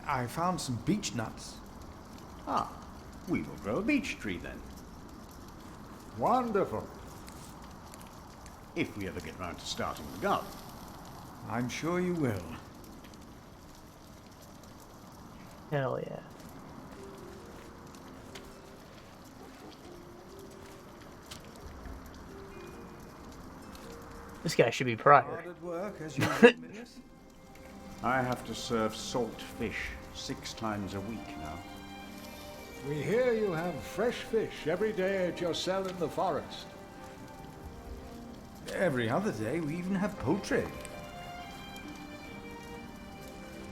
I found some beech nuts.
Ah, we will grow a beech tree then.
Wonderful.
If we ever get round to starting the garden.
I'm sure you will.
Hell yeah. This guy should be prior.
Hard at work, as usual, Milius?
I have to serve salt fish 6 times a week now.
We hear you have fresh fish every day at your cell in the forest.
Every other day, we even have poultry.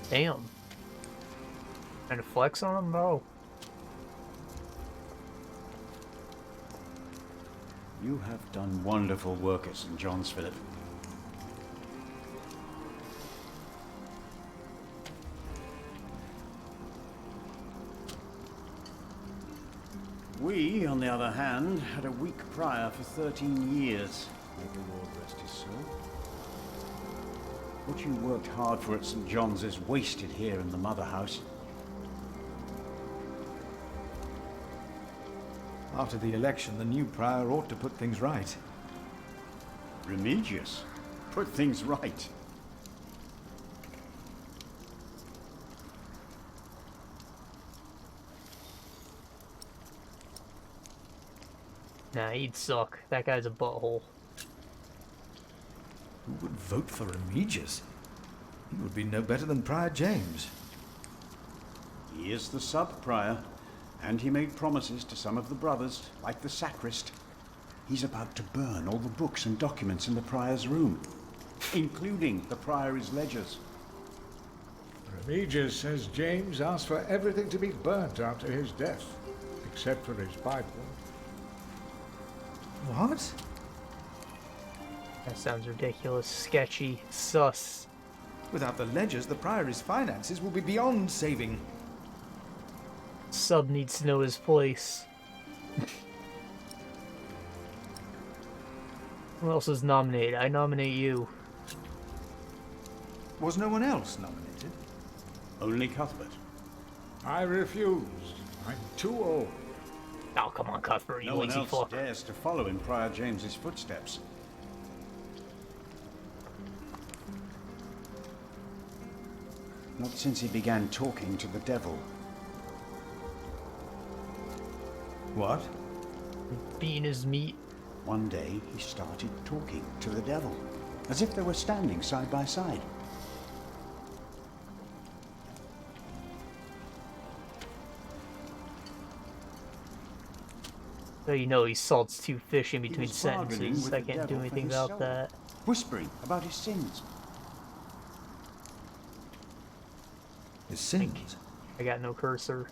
Damn. Trying to flex on him, bro.
You have done wonderful work at St. John's, Philip. We, on the other hand, had a weak prior for 13 years. May the Lord rest his soul. What you worked hard for at St. John's is wasted here in the mother house.
After the election, the new prior ought to put things right.
Remigius, put things right.
Nah, he'd suck. That guy's a butthole.
Who would vote for Remigius? He would be no better than Prior James.
He is the sub-prior, and he made promises to some of the brothers, like the sacrist. He's about to burn all the books and documents in the prior's room, including the priory's ledgers.
Remigius says James asked for everything to be burnt after his death, except for his Bible.
What?
That sounds ridiculous, sketchy, sus.
Without the ledgers, the priory's finances will be beyond saving.
Sub needs to know his place. Who else is nominated? I nominate you.
Was no one else nominated?
Only Cuthbert.
I refused. I'm too old.
Oh, come on, Cuthbert, you
No one
lazy
else
fuck.
dares to follow in Prior James's footsteps. Not since he began talking to the devil.
What?
Beating his meat.
One day, he started talking to the devil, as if they were standing side by side.
So you know he salts 2 fish in
He
between
was bargaining
sentences.
with
I
the
can't do
devil for
anything
his
about
soul,
that.
whispering about his sins.
His sins?
I got no cursor.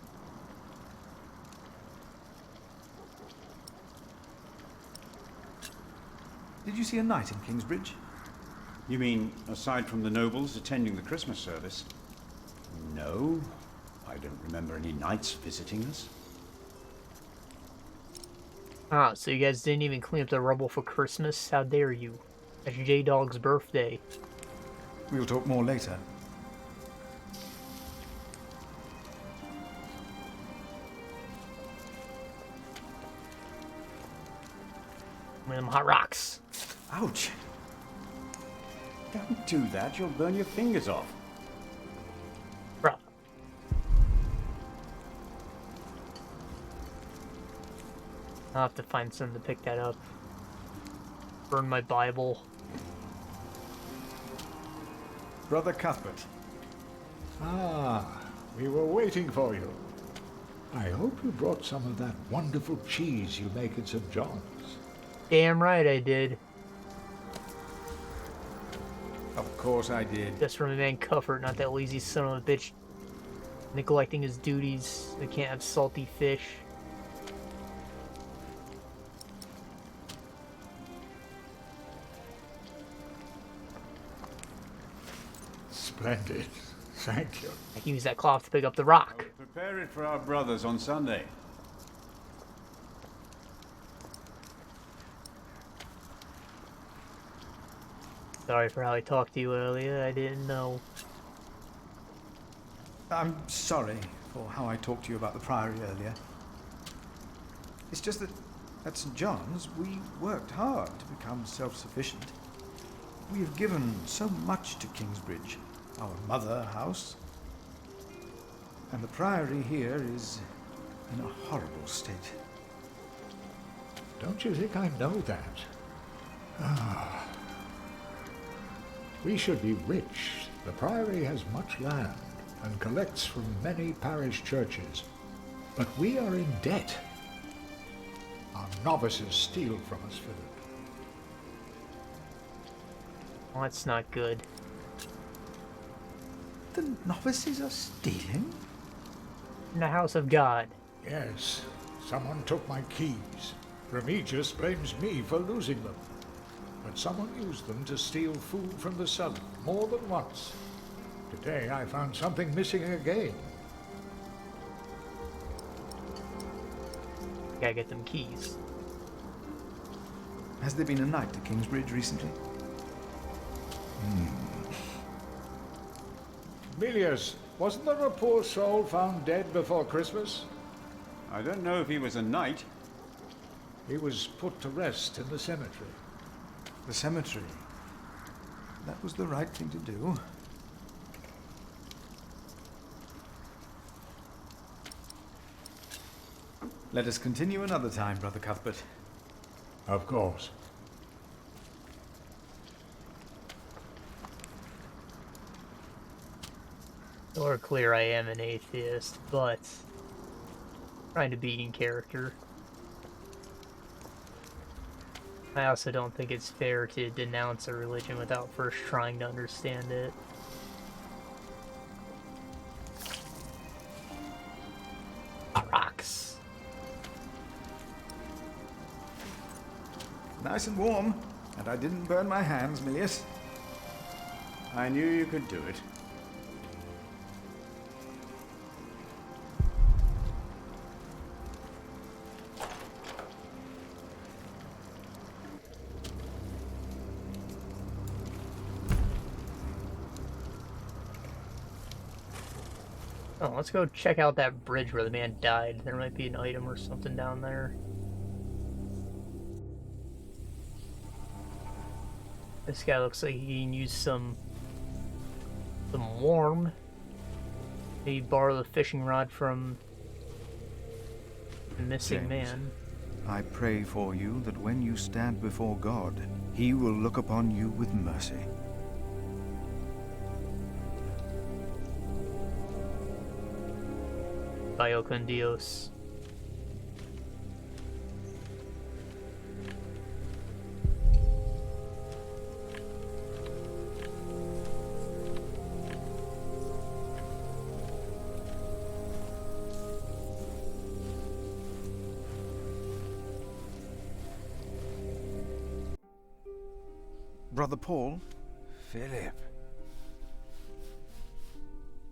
Did you see a knight in Kingsbridge?
You mean, aside from the nobles attending the Christmas service? No, I don't remember any knights visiting us.
Ah, so you guys didn't even clean up the rubble for Christmas? How dare you? That's J-Dog's birthday.
We'll talk more later.
One of them hot rocks.
Ouch! Don't do that, you'll burn your fingers off.
Bro. I'll have to find something to pick that up. Burn my Bible.
Brother Cuthbert.
Ah, we were waiting for you. I hope you brought some of that wonderful cheese you make at St. John's.
Damn right I did.
Of course I did.
Just from a man Cuthbert, not that lazy son of a bitch neglecting his duties. They can't have salty fish.
Splendid. Thank you.
I can use that cloth to pick up the rock.
Prepare it for our brothers on Sunday.
Sorry for how I talked to you earlier. I didn't know.
I'm sorry for how I talked to you about the Priory earlier. It's just that at St. John's, we worked hard to become self-sufficient. We have given so much to Kingsbridge, our mother house. And the Priory here is in a horrible state.
Don't you think I know that? Ah. We should be rich. The Priory has much land and collects from many parish churches. But we are in debt. Our novices steal from us for it.
Well, that's not good.
The novices are stealing?
In the house of God.
Yes, someone took my keys. Remigius blames me for losing them. But someone used them to steal food from the cellar more than once. Today I found something missing again.
Gotta get them keys.
Has there been a night to Kingsbridge recently?
Milius, wasn't there a poor soul found dead before Christmas?
I don't know if he was a knight.
He was put to rest in the cemetery.
The cemetery? That was the right thing to do. Let us continue another time, Brother Cuthbert.
Of course.
Or clear I am an atheist, but trying to be in character. I also don't think it's fair to denounce a religion without first trying to understand it. Rocks.
Nice and warm, and I didn't burn my hands, Milius.
I knew you could do it.
Oh, let's go check out that bridge where the man died. There might be an item or something down there. This guy looks like he can use some warm. Maybe borrow the fishing rod from the missing man.
I pray for you that when you stand before God, he will look upon you with mercy.
Vaya con Dios.
Brother Paul?
Philip.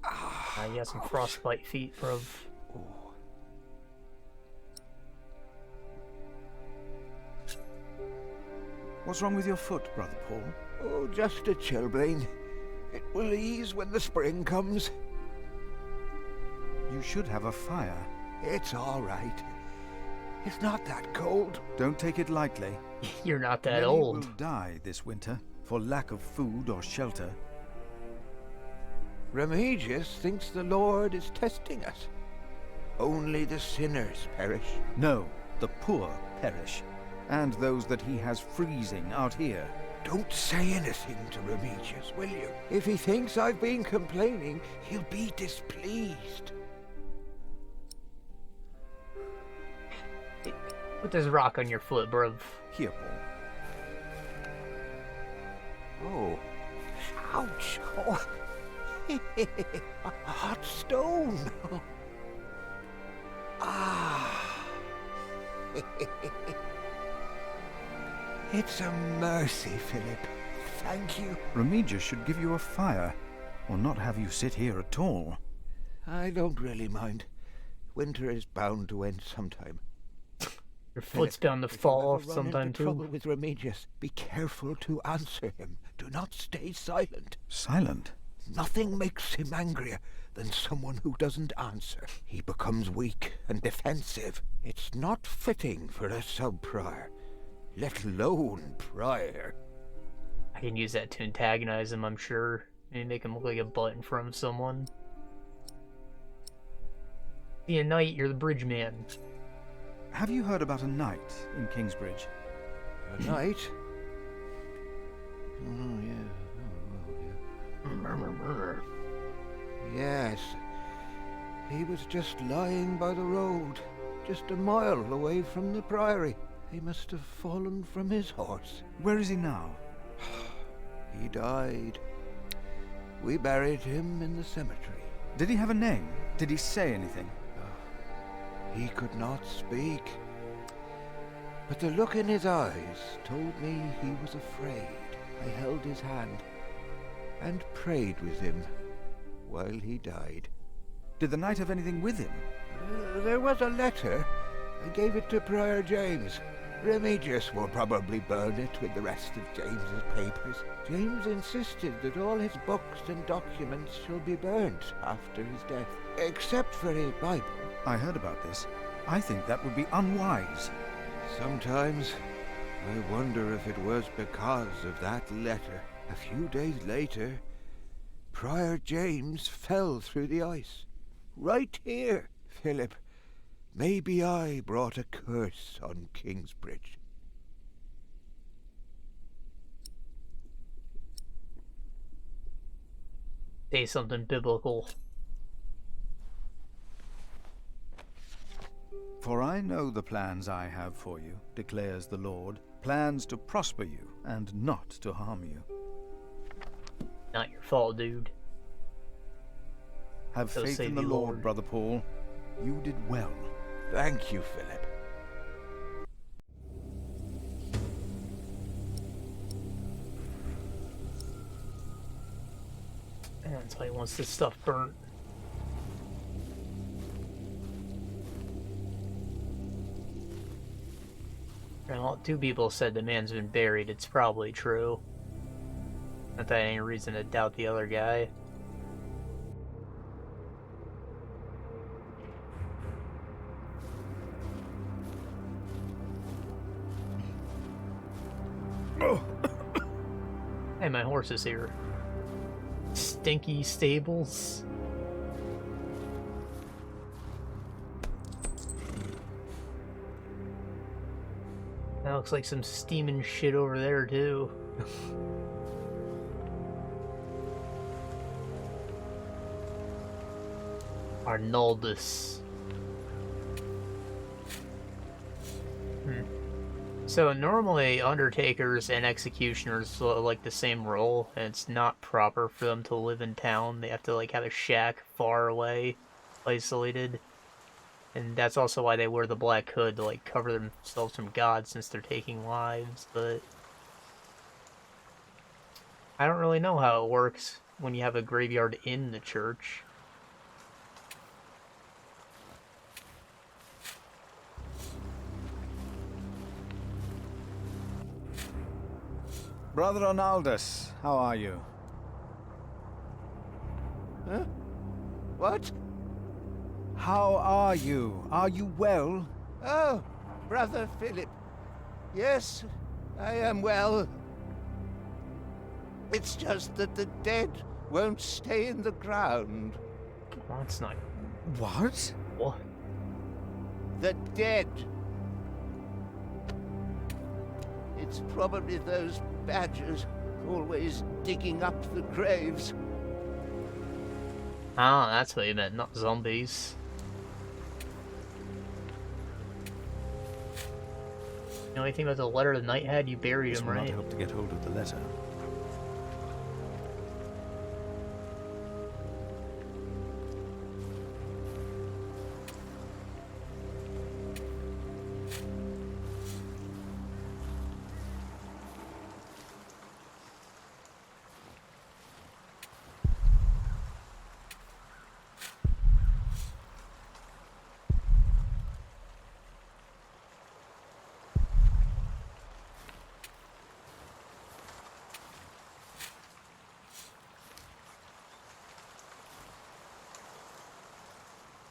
You got some frostbite feet, bro.
What's wrong with your foot, Brother Paul?
Oh, just a chilblain. It will ease when the spring comes.
You should have a fire.
It's all right.
It's not that cold.
Don't take it lightly.
You're not that
Many
old.
will die this winter for lack of food or shelter.
Remigius thinks the Lord is testing us. Only the sinners perish.
No, the poor perish. And those that he has freezing out here.
Don't say anything to Remigius, will you? If he thinks I've been complaining, he'll be displeased.
Put this rock on your foot, bruv.
Here, Paul.
Oh. Ouch. Oh. A hot stone. Ah. It's a mercy, Philip. Thank you.
Remigius should give you a fire, or not have you sit here at all.
I don't really mind. Winter is bound to end sometime.
Your foot's bound to fall off sometime too.
Trouble with Remigius. Be careful to answer him. Do not stay silent.
Silent?
Nothing makes him angrier than someone who doesn't answer. He becomes weak and defensive. It's not fitting for a sub-prior, let alone prior.
I can use that to antagonize him, I'm sure. Maybe make him look like a butt in front of someone. Be a knight, you're the bridge man.
Have you heard about a knight in Kingsbridge?
A knight? Oh, yeah. Yes. He was just lying by the road, just a mile away from the priory. He must have fallen from his horse.
Where is he now?
He died. We buried him in the cemetery.
Did he have a name? Did he say anything?
He could not speak. But the look in his eyes told me he was afraid. I held his hand and prayed with him while he died.
Did the knight have anything with him?
There was a letter. I gave it to Prior James. Remigius will probably burn it with the rest of James's papers. James insisted that all his books and documents shall be burnt after his death, except for his Bible.
I heard about this. I think that would be unwise.
Sometimes I wonder if it was because of that letter. A few days later, Prior James fell through the ice. Right here, Philip. Maybe I brought a curse on Kingsbridge.
Say something biblical.
For I know the plans I have for you, declares the Lord. Plans to prosper you and not to harm you.
Not your fault, dude.
Have
So
faith
say
in the
the
Lord,
Lord.
Brother Paul. You did well.
Thank you, Philip.
That's why he wants this stuff burnt. Well, two people said the man's been buried. It's probably true. Not that any reason to doubt the other guy. Hey, my horse is here. Stinky stables. That looks like some steaming shit over there, too. Arnoldus. So normally undertakers and executioners like the same role, and it's not proper for them to live in town. They have to like have a shack far away, isolated. And that's also why they wear the black hood, to like cover themselves from God since they're taking lives, but I don't really know how it works when you have a graveyard in the church.
Brother Arnoldus, how are you?
Huh? What?
How are you? Are you well?
Oh,
Brother Philip. Yes, I am well. It's just that the dead won't stay in the ground.
That's not...
What?
What?
The dead. It's probably those badgers always digging up the graves.
Ah, that's what you meant, not zombies. You know anything about the letter the knight had? You buried
This
him,
will not
right?
help to get hold of the letter.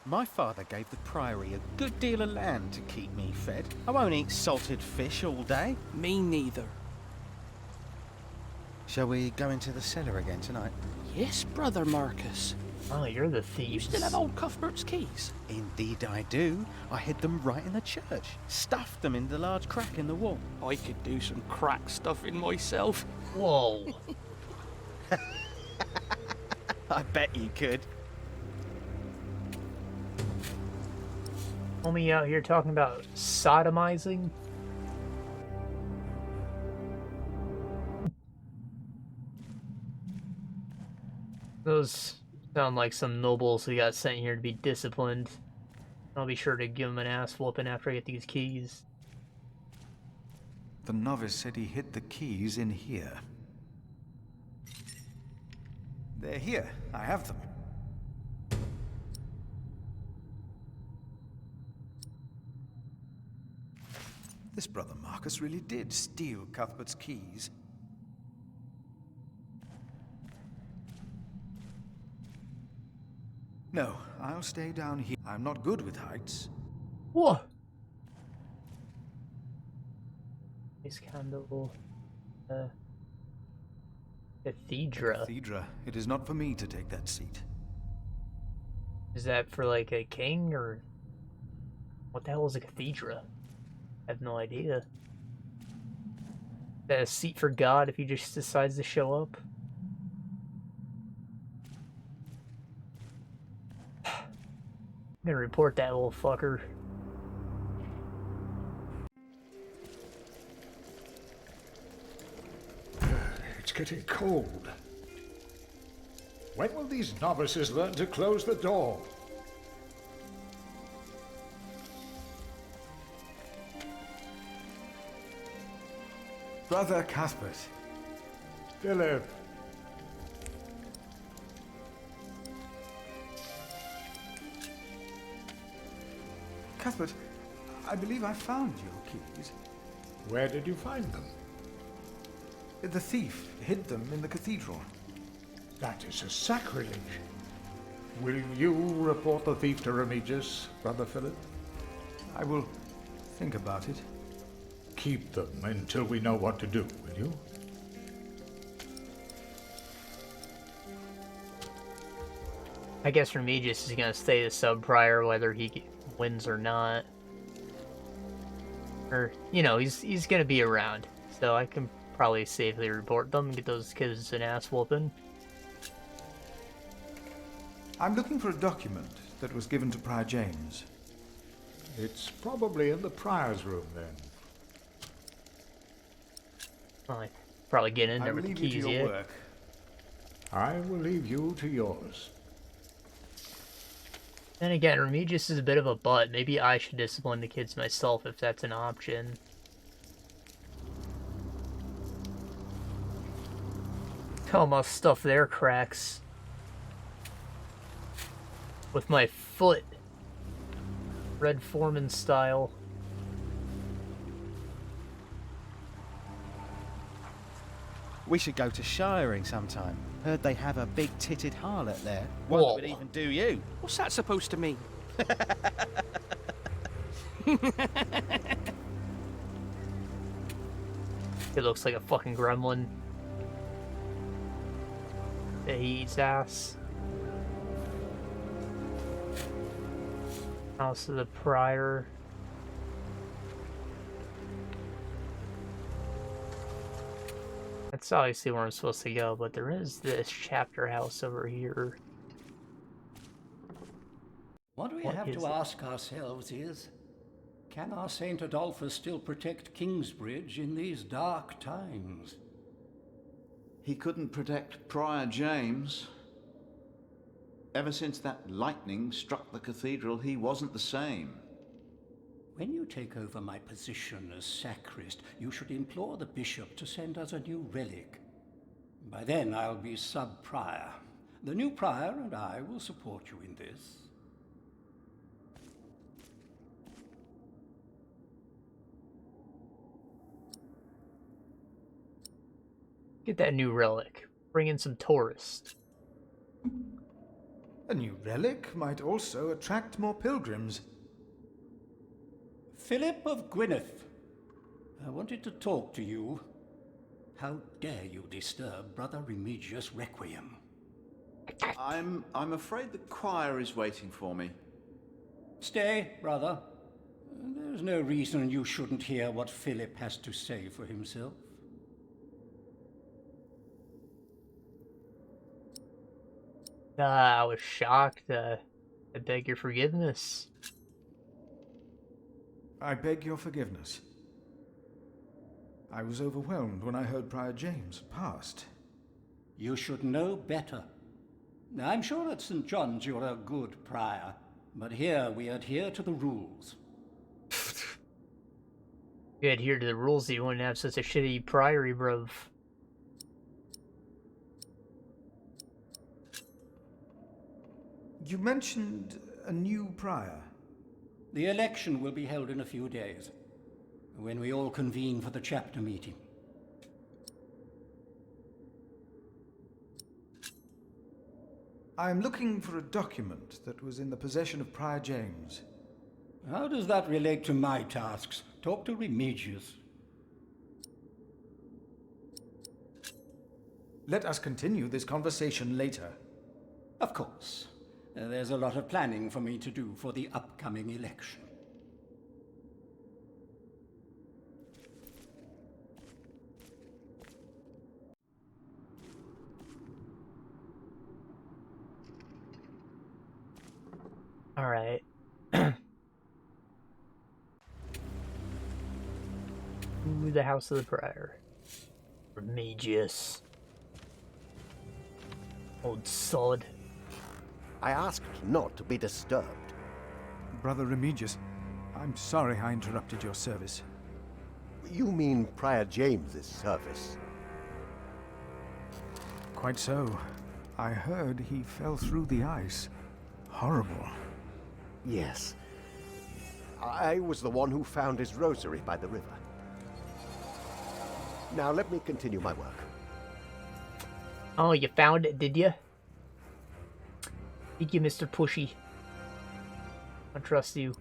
My father gave the Priory a good deal of land to keep me fed. I won't eat salted fish all day.
Me neither.
Shall we go into the cellar again tonight?
Yes, Brother Marcus.
Oh, you're the thief.
You still have old Cuthbert's keys?
Indeed I do. I hid them right in the church. Stuffed them in the large crack in the wall.
I could do some crack stuffing myself.
Whoa.
I bet you could.
Homie out here talking about sodomizing? Those sound like some nobles who got sent here to be disciplined. I'll be sure to give them an ass whooping after I get these keys.
The novice said he hid the keys in here. They're here. I have them. This brother Marcus really did steal Cuthbert's keys. No, I'll stay down here. I'm not good with heights.
What? This candle. Cathedra.
Cathedra. It is not for me to take that seat.
Is that for like a king or what the hell is a cathedra? I have no idea. Is that a seat for God if he just decides to show up? I'm gonna report that little fucker.
It's getting cold. When will these novices learn to close the door?
Brother Cuthbert.
Philip.
Cuthbert, I believe I found your keys.
Where did you find them?
The thief hid them in the cathedral.
That is a sacrilege. Will you report the thief to Remigius, Brother Philip?
I will think about it.
Keep them until we know what to do, will you?
I guess Remigius is gonna stay the sub-prior whether he wins or not. Or, you know, he's gonna be around. So I can probably safely report them and get those kids an ass whooping.
I'm looking for a document that was given to Prior James.
It's probably in the prior's room, then.
Well, I probably get in there with the
leave you
keys
to your
yet.
work.
I will leave you to yours.
Then again, Remigius is a bit of a butt. Maybe I should discipline the kids myself if that's an option. All my stuff there cracks. With my foot. Red Foreman style.
We should go to shiring sometime. Heard they have a big-titted harlot there. One that would even do you.
What's that supposed to mean?
It looks like a fucking gremlin. That he eats ass. House of the Prior. That's obviously where I'm supposed to go, but there is this chapter house over here.
What we have to ask ourselves is, can our Saint Adolphus still protect Kingsbridge in these dark times?
He couldn't protect Prior James. Ever since that lightning struck the cathedral, he wasn't the same.
When you take over my position as sacrist, you should implore the bishop to send us a new relic. By then I'll be sub-prior. The new prior and I will support you in this.
Get that new relic. Bring in some tourists.
A new relic might also attract more pilgrims.
Philip of Gwynedd, I wanted to talk to you. How dare you disturb Brother Remigius' requiem?
I'm afraid the choir is waiting for me.
Stay, brother. There's no reason you shouldn't hear what Philip has to say for himself.
I was shocked. I beg your forgiveness.
I beg your forgiveness. I was overwhelmed when I heard Prior James passed.
You should know better. I'm sure at St. John's you're a good prior, but here we adhere to the rules.
If you adhere to the rules, you wouldn't have such a shitty priory, bruv.
You mentioned a new prior.
The election will be held in a few days, when we all convene for the chapter meeting.
I am looking for a document that was in the possession of Prior James.
How does that relate to my tasks? Talk to Remigius.
Let us continue this conversation later.
Of course. There's a lot of planning for me to do for the upcoming election.
All right. Ooh, the House of the Prior. Remigius. Old sod.
I asked not to be disturbed.
Brother Remigius, I'm sorry I interrupted your service.
You mean Prior James's service?
Quite so. I heard he fell through the ice. Horrible.
Yes. I was the one who found his rosary by the river. Now let me continue my work.
Oh, you found it, did you? Thank you, Mr. Pushy. I trust you.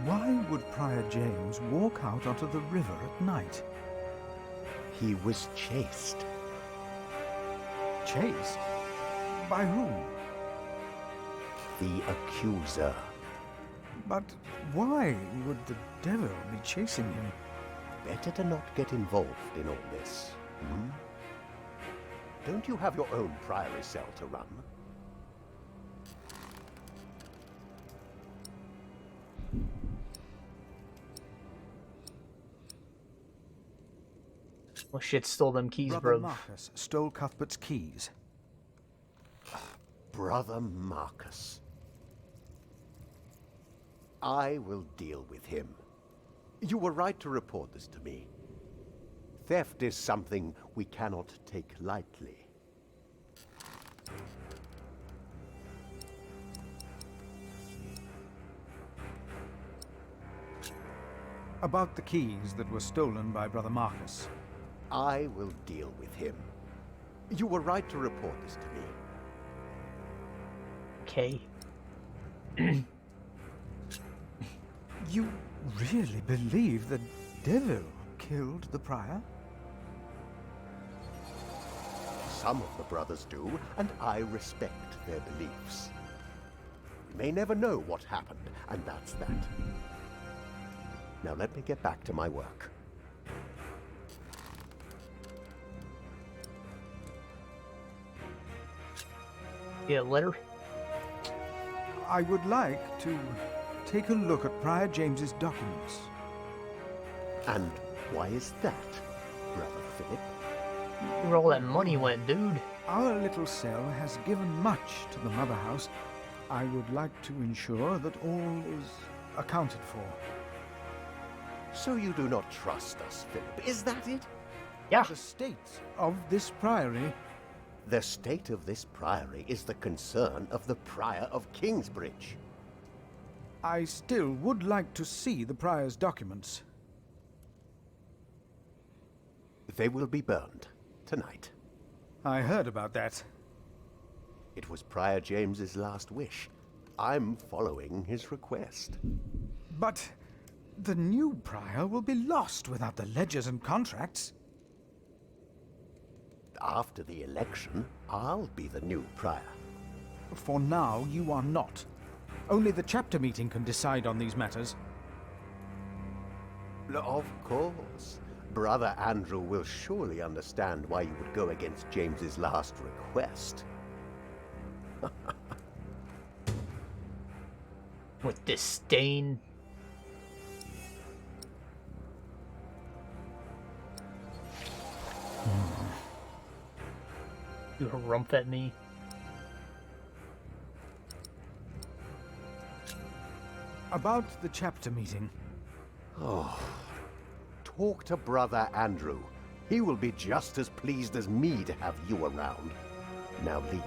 Why would Prior James walk out onto the river at night?
He was chased.
Chased? By whom?
The accuser.
But why would the devil be chasing him?
Better to not get involved in all this. Hmm? Don't you have your own priory cell to run?
Well, shit stole them keys,
Brother
bruv.
Marcus stole Cuthbert's keys.
Brother Marcus. I will deal with him. You were right to report this to me. Theft is something we cannot take lightly.
About the keys that were stolen by Brother Marcus.
I will deal with him. You were right to report this to me.
Okay.
You really believe the devil killed the prior?
Some of the brothers do, and I respect their beliefs. We may never know what happened, and that's that. Now let me get back to my work.
Yeah, letter?
I would like to take a look at Prior James's documents.
And why is that, Brother Philip?
Where all that money went, dude.
Our little cell has given much to the Mother House. I would like to ensure that all is accounted for.
So you do not trust us, Philip, is that it?
Yeah.
The state of this priory...
The state of this priory is the concern of the Prior of Kingsbridge.
I still would like to see the prior's documents.
They will be burned tonight.
I heard about that.
It was Prior James's last wish. I'm following his request.
But the new prior will be lost without the ledgers and contracts.
After the election, I'll be the new prior.
For now, you are not. Only the chapter meeting can decide on these matters.
Of course. Brother Andrew will surely understand why you would go against James's last request.
With disdain. You harumph at me.
About the chapter meeting.
Oh, talk to Brother Andrew. He will be just as pleased as me to have you around. Now leave.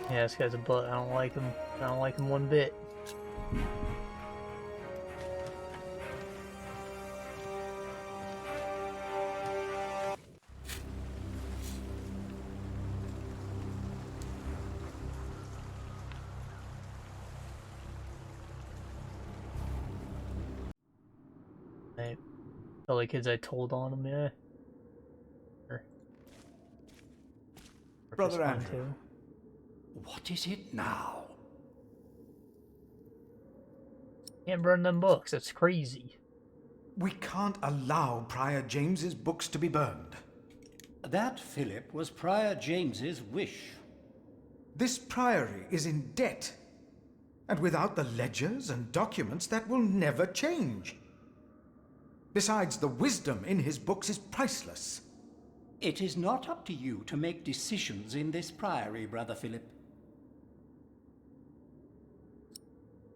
Yeah, this guy's a butt. I don't like him. I don't like him one bit. All the kids I told on him, yeah.
Brother Andrew,
what is it now?
Can't burn them books, that's crazy.
We can't allow Prior James's books to be burned.
That, Philip, was Prior James's wish.
This priory is in debt. And without the ledgers and documents, that will never change. Besides, the wisdom in his books is priceless.
It is not up to you to make decisions in this priory, Brother Philip.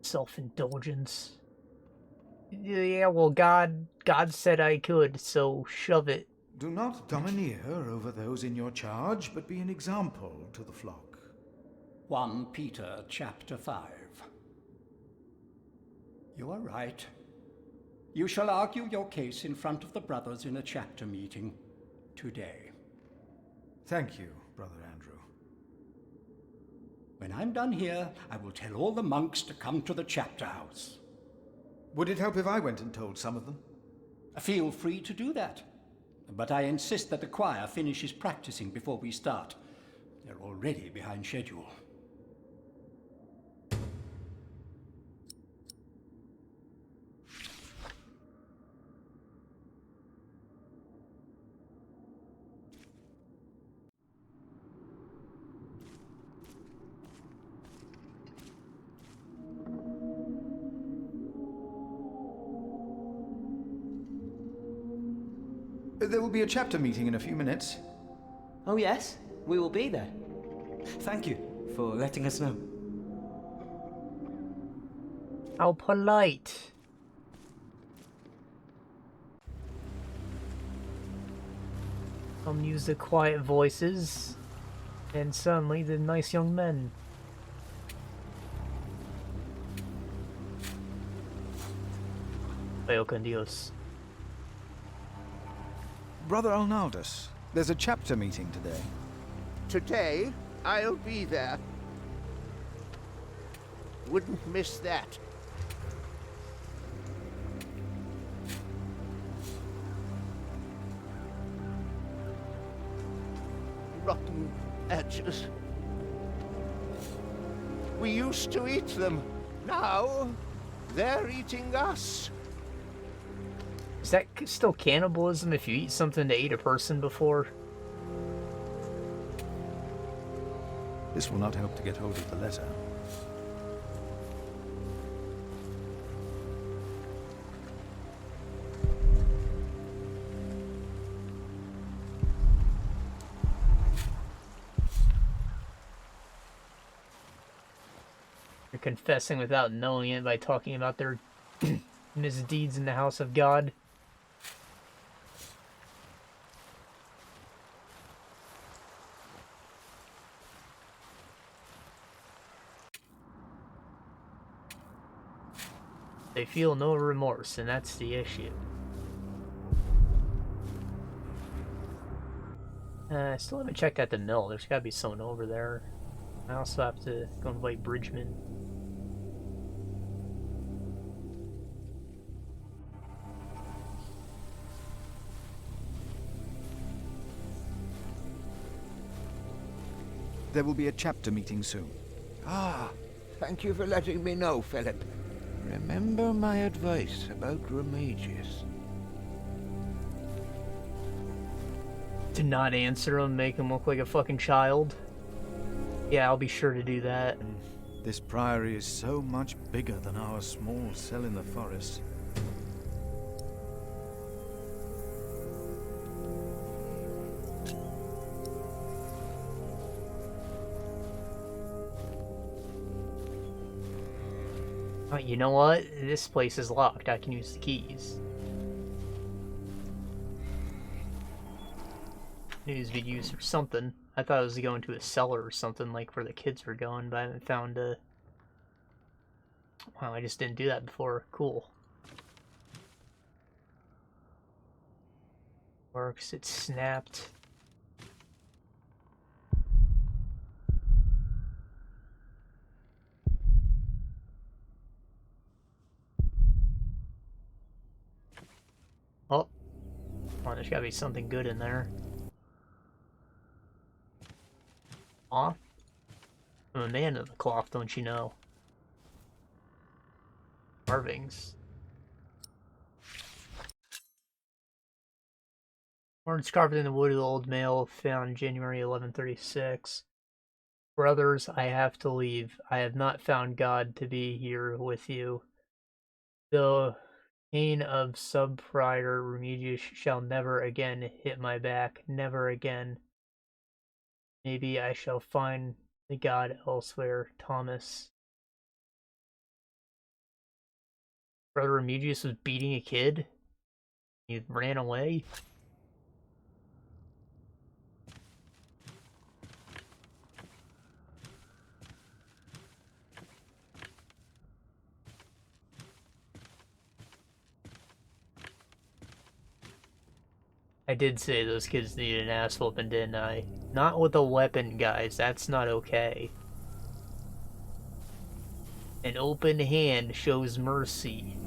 Self-indulgence. Yeah, well, God said I could, so shove it.
Do not domineer over those in your charge, but be an example to the flock.
1 Peter chapter 5. You are right. You shall argue your case in front of the brothers in a chapter meeting today.
Thank you, Brother Andrew.
When I'm done here, I will tell all the monks to come to the chapter house.
Would it help if I went and told some of them?
Feel free to do that. But I insist that the choir finishes practicing before we start. They're already behind schedule.
There will be a chapter meeting in a few minutes.
Oh yes, we will be there. Thank you for letting us know.
How polite. Some use the quiet voices, and suddenly the nice young men. Veo con Dios.
Brother Arnaldus, there's a chapter meeting today.
Today, I'll be there. Wouldn't miss that. Rotten edges. We used to eat them. Now, they're eating us.
Is that still cannibalism if you eat something that ate a person before?
This will not help to get hold of the letter.
They're confessing without knowing it by talking about their misdeeds in the house of God. They feel no remorse, and that's the issue. I still haven't checked out the mill. There's gotta be someone over there. I also have to go invite Bridgman.
There will be a chapter meeting soon.
Ah, thank you for letting me know, Philip. Remember my advice about Remigius.
To not answer him, make him look like a fucking child. Yeah, I'll be sure to do that.
This priory is so much bigger than our small cell in the forest.
Oh, you know what? This place is locked. I can use the keys. These would be used for something. I thought I was going to a cellar or something, like where the kids were going, but I haven't found a... Wow, I just didn't do that before. Cool. Works. It's snapped. Oh. Oh, there's gotta be something good in there. Aw. I'm a man of the cloth, don't you know? Carvings. Words carved in the wood of the old mail, found January 1136. Brothers, I have to leave. I have not found God to be here with you. The pain of sub-prior Remigius shall never again hit my back. Never again. Maybe I shall find the God elsewhere. Thomas. Brother Remigius was beating a kid? He ran away? I did say those kids needed an ass whooping, didn't I? Not with a weapon, guys. That's not okay. An open hand shows mercy.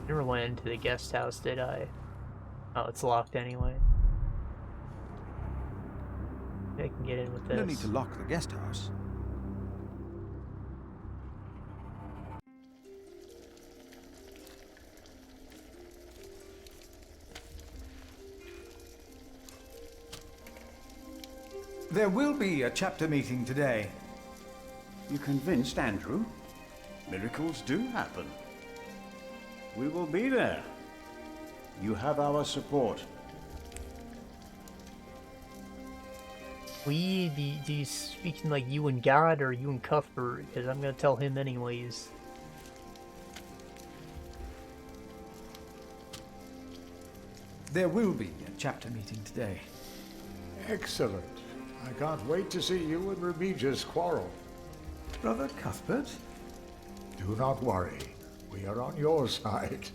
Never went into the guest house, did I? Oh, it's locked anyway. I can get in with this.
No need to lock the guest house. There will be a chapter meeting today.
You convinced Andrew? Miracles do happen. We will be there. You have our support.
We, do you speaking like you and God or you and Cuthbert? Because I'm gonna tell him anyways.
There will be a chapter meeting today.
Excellent. I can't wait to see you and Remigius quarrel.
Brother Cuthbert?
Do not worry. We are on your side.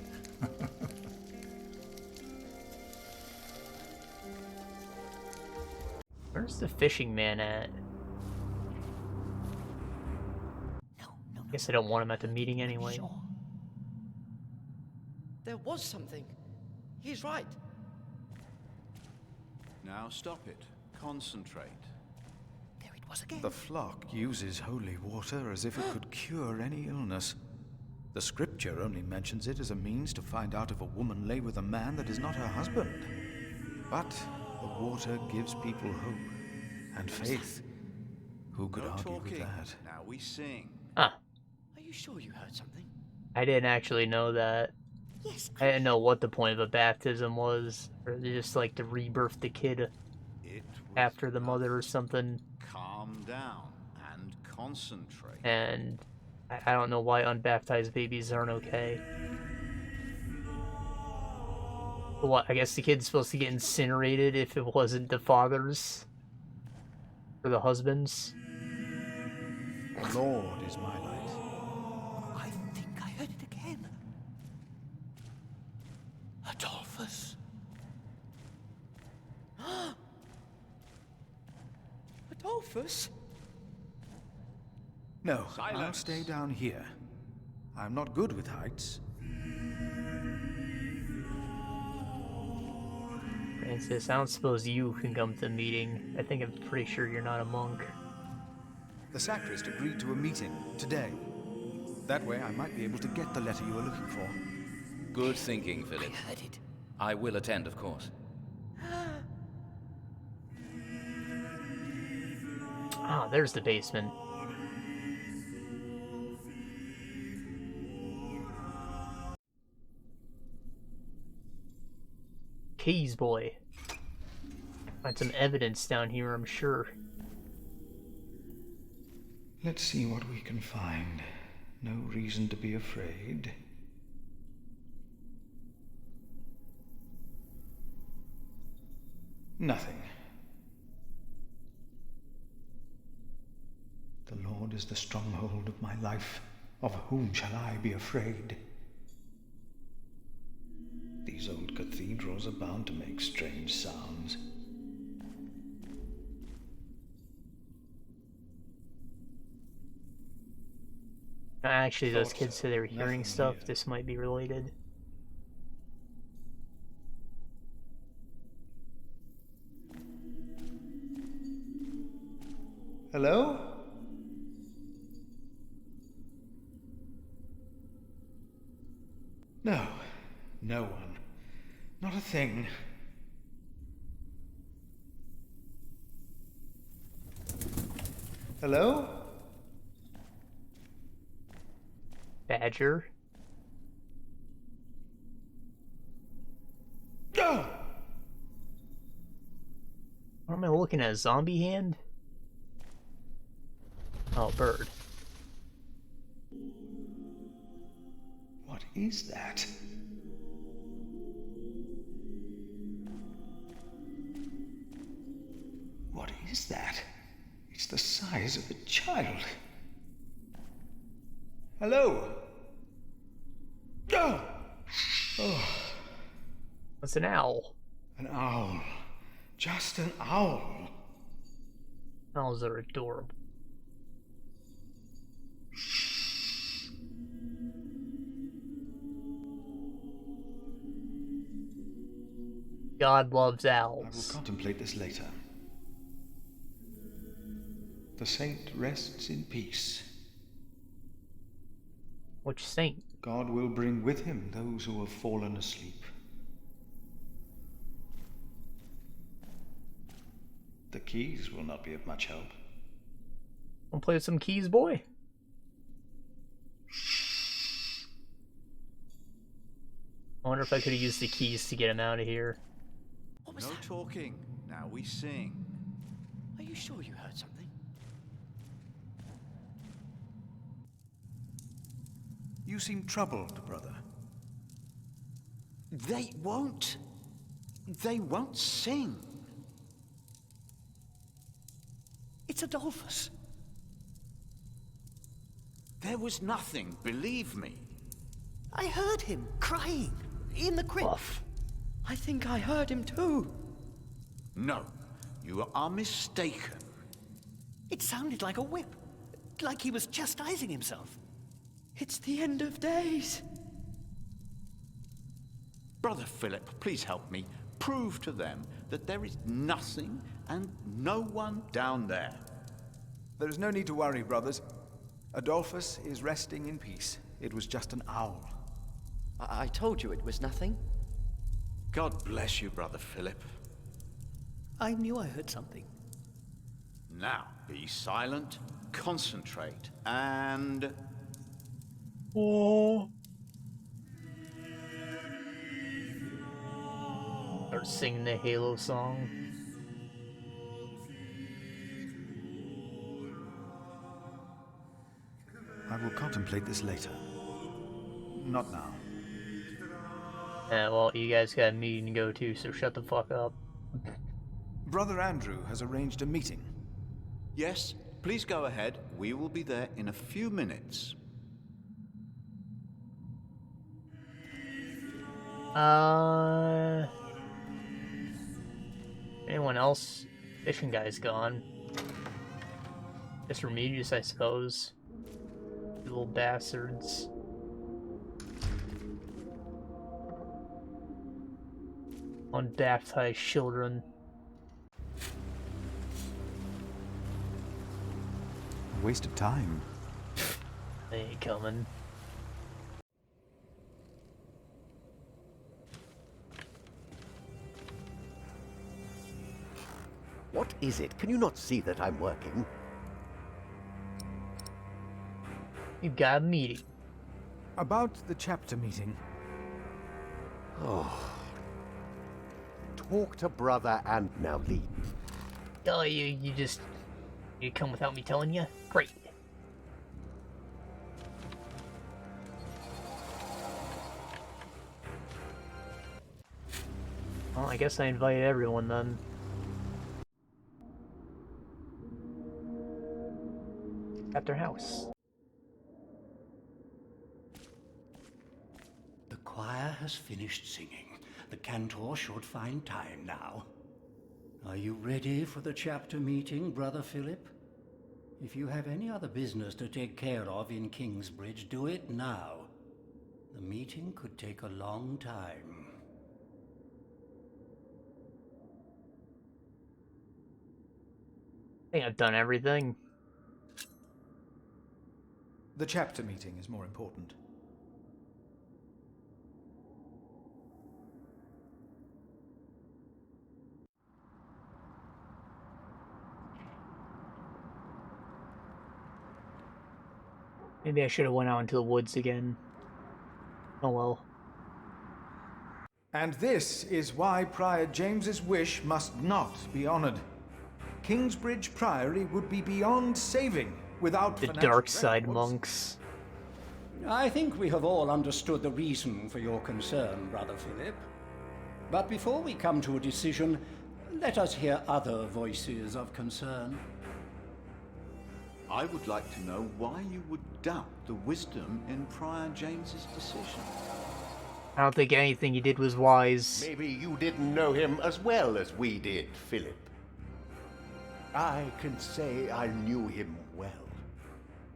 Where's the fishing man at? Guess I don't want him at the meeting anyway.
Sure. There was something. He's right.
Now stop it. Concentrate.
There it was again.
The flock uses holy water as if it could cure any illness. The scripture only mentions it as a means to find out if a woman lay with a man that is not her husband. But the water gives people hope and faith. Who could argue with that?
Now we sing.
Huh.
Are you sure you heard something?
I didn't actually know that.
Yes.
I didn't know what the point of a baptism was. Or just like to rebirth the kid after the mother or something.
Calm down and concentrate.
And I don't know why unbaptized babies aren't okay. What, I guess the kid's supposed to get incinerated if it wasn't the father's? Or the husband's?
The Lord is my light.
I think I heard it again. Adolphus. Adolphus?
No, I'll
Silence.
stay down here. I'm not good with heights.
Francis, I don't suppose you can come to the meeting. I think I'm pretty sure you're not a monk.
The sacrist agreed to a meeting today. That way I might be able to get the letter you were looking for.
Good thinking, Philip.
I heard it.
I will attend, of course.
Ah, there's the basement. Keys, boy. Find some evidence down here, I'm sure.
Let's see what we can find. No reason to be afraid. Nothing. The Lord is the stronghold of my life. Of whom shall I be afraid? These old cathedrals are bound to make strange sounds.
Actually, those kids say they were hearing stuff. This might be related.
Hello? No. No one. Not a thing. Hello?
Badger?
No!
What am I looking at? A zombie hand? Oh, bird.
What is that? What is that? It's the size of a child. Hello? Oh! Oh.
What's an owl?
An owl. Just an owl.
Owls are adorable. God loves owls.
I will contemplate this later. The saint rests in peace.
Which saint?
God will bring with him those who have fallen asleep. The keys will not be of much help.
Wanna play with some keys, boy? I wonder if I could have used the keys to get him out of here.
No talking. Now we sing.
Are you sure you heard something?
You seem troubled, brother.
They won't sing.
It's Adolphus.
There was nothing, believe me.
I heard him crying in the crypt.
I think I heard him too.
No, you are mistaken.
It sounded like a whip, like he was chastising himself.
It's the end of days.
Brother Philip, please help me. Prove to them that there is nothing and no one down there.
There is no need to worry, brothers. Adolphus is resting in peace. It was just an owl.
I told you it was nothing.
God bless you, Brother Philip.
I knew I heard something.
Now, be silent, concentrate, and...
Oh. Start singing the Halo song.
I will contemplate this later. Not now.
Yeah, well, you guys got a meeting to go to, so shut the fuck up.
Brother Andrew has arranged a meeting.
Yes, please go ahead. We will be there in a few minutes.
Anyone else? Fishing guy's gone. Just Remedius, I suppose. You little bastards. Unbaptized children.
A waste of time.
They ain't coming.
What is it? Can you not see that I'm working?
You got a meeting.
About the chapter meeting.
Oh. Talk to brother and now leave.
Oh, you come without me telling you? Great. Well, I guess I invited everyone then. At their house.
The choir has finished singing. The cantor should find time now. Are you ready for the chapter meeting, Brother Philip? If you have any other business to take care of in Kingsbridge, do it now. The meeting could take a long time.
I think I've done everything.
The chapter meeting is more important.
Maybe I should have went out into the woods again. Oh well.
And this is why Prior James's wish must not be honored. Kingsbridge Priory would be beyond saving without
The
financial
dark side
records.
monks.
I think we have all understood the reason for your concern, Brother Philip. But before we come to a decision, let us hear other voices of concern.
I would like to know why you would doubt the wisdom in Prior James's decision.
I don't think anything he did was wise.
Maybe you didn't know him as well as we did, Philip. I can say I knew him well.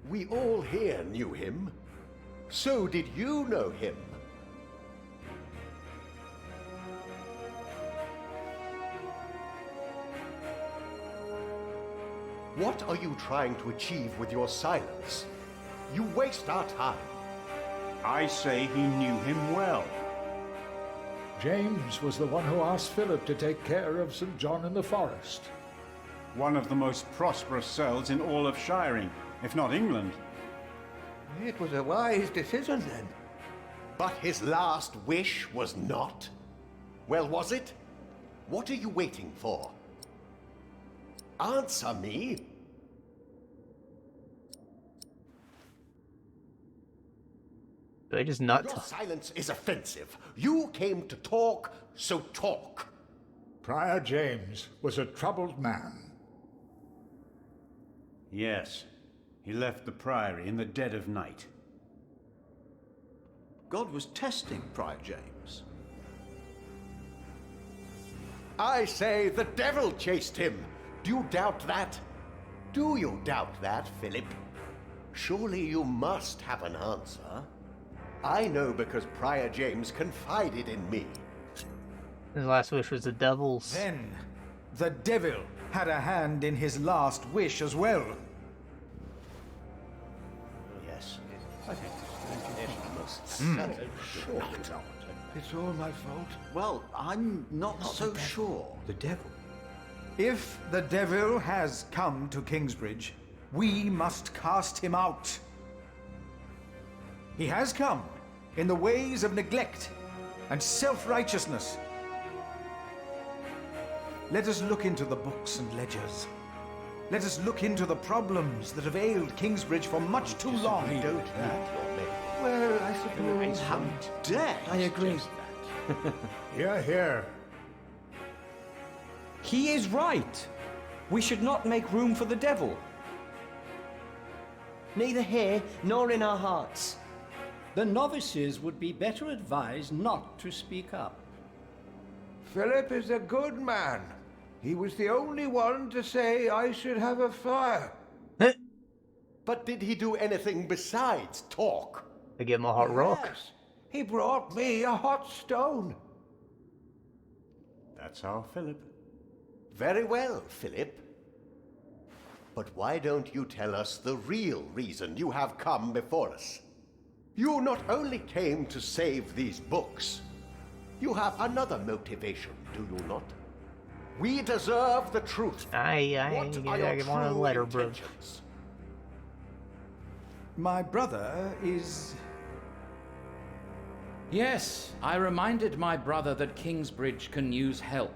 We all here knew him. So did you know him. What are you trying to achieve with your silence? You waste our time.
I say he knew him well.
James was the one who asked Philip to take care of St. John in the Forest.
One of the most prosperous cells in all of Shiring, if not England.
It was a wise decision then. But his last wish was not. Well, was it? What are you waiting for? answer me?
Do I just not
Your
talk?
silence is offensive. You came to talk, so talk.
Prior James was a troubled man.
Yes. He left the priory in the dead of night.
God was testing Prior James.
I say the devil chased him. Do you doubt that? Do you doubt that, Philip? Surely you must have an answer. I know because Prior James confided in me.
His last wish was the devil's.
Then, the devil had a hand in his last wish as well.
Yes.
It's all my fault.
Well, I'm not so sure.
The devil?
If the devil has come to Kingsbridge, we must cast him out. He has come in the ways of neglect and self-righteousness. Let us look into the books and ledgers. Let us look into the problems that have ailed Kingsbridge for much too long.
Don't that,
Well, I suppose...
How dare
I agree.
Hear, hear.
He is right. We should not make room for the devil.
Neither here nor in our hearts.
The novices would be better advised not to speak up.
Philip is a good man. He was the only one to say I should have a fire.
But did he do anything besides talk?
I give him a hot rock.
Yes, he brought me a hot stone.
That's our Philip.
Very well, Philip. But why don't you tell us the real reason you have come before us? You not only came to save these books, you have another motivation, do you not? We deserve the truth. What are your
want a
true
letter, bro.
intentions?
My brother is...
Yes, I reminded my brother that Kingsbridge can use help.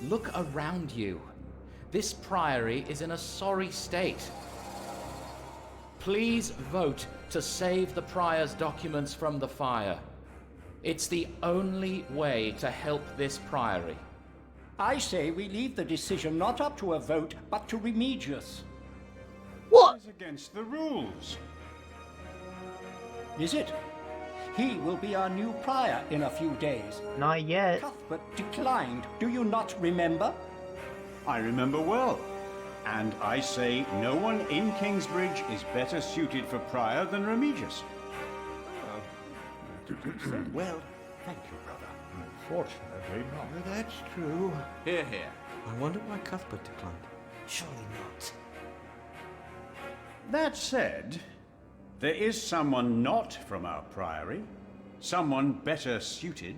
Look around you. This priory is in a sorry state. Please vote to save the prior's documents from the fire. It's the only way to help this priory.
I say we leave the decision not up to a vote, but to Remigius.
What?
It's against the rules.
Is it? He will be our new prior in a few days.
Not yet.
Cuthbert declined. Do you not remember?
I remember well. And I say no one in Kingsbridge is better suited for prior than Remigius.
Well, thank you, brother.
Unfortunately not.
That's true.
Hear, hear.
I wonder why Cuthbert declined.
Surely not.
That said, there is someone not from our priory, someone better suited.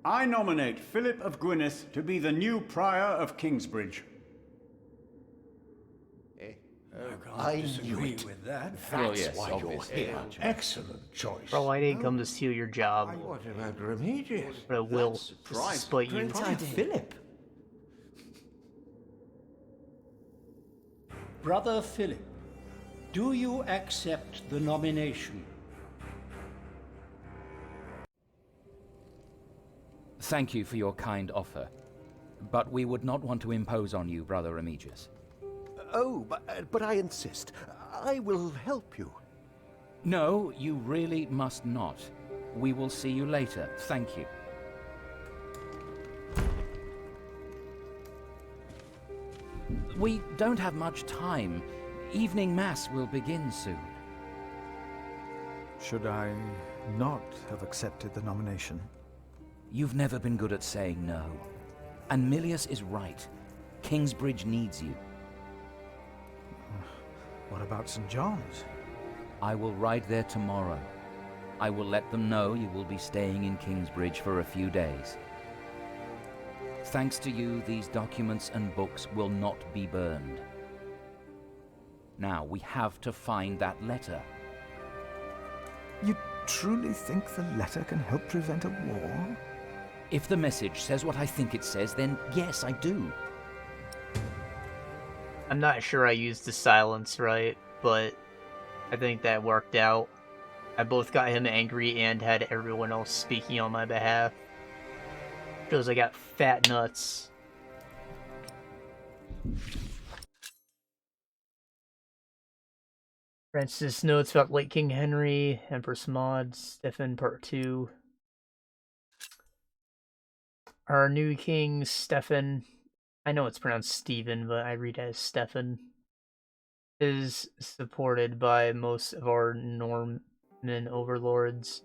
I nominate Philip of Gwynedd to be the new prior of Kingsbridge.
I
disagree
knew it.
with that.
That's
yes,
why you're
obviously.
here.
Excellent choice.
Bro, I didn't come to steal your job.
What about Remigius?
But I will
surprising.
spite you.
Prior Philip?
Brother Philip, do you accept the nomination?
Thank you for your kind offer, but we would not want to impose on you, Brother Remigius.
Oh, but I insist. I will help you.
No, you really must not. We will see you later. Thank you. We don't have much time. Evening Mass will begin soon.
Should I not have accepted the nomination?
You've never been good at saying no. And Milius is right. Kingsbridge needs you.
What about St. John's?
I will ride there tomorrow. I will let them know you will be staying in Kingsbridge for a few days. Thanks to you, these documents and books will not be burned. Now, we have to find that letter.
You truly think the letter can help prevent a war?
If the message says what I think it says, then yes, I do.
I'm not sure I used the silence right, but I think that worked out. I both got him angry and had everyone else speaking on my behalf. Shows I got fat nuts. Francis notes about late King Henry, Empress Maud, Stefan Part 2. Our new king, Stefan, I know it's pronounced Stephen, but I read it as Stefan, is supported by most of our Norman overlords,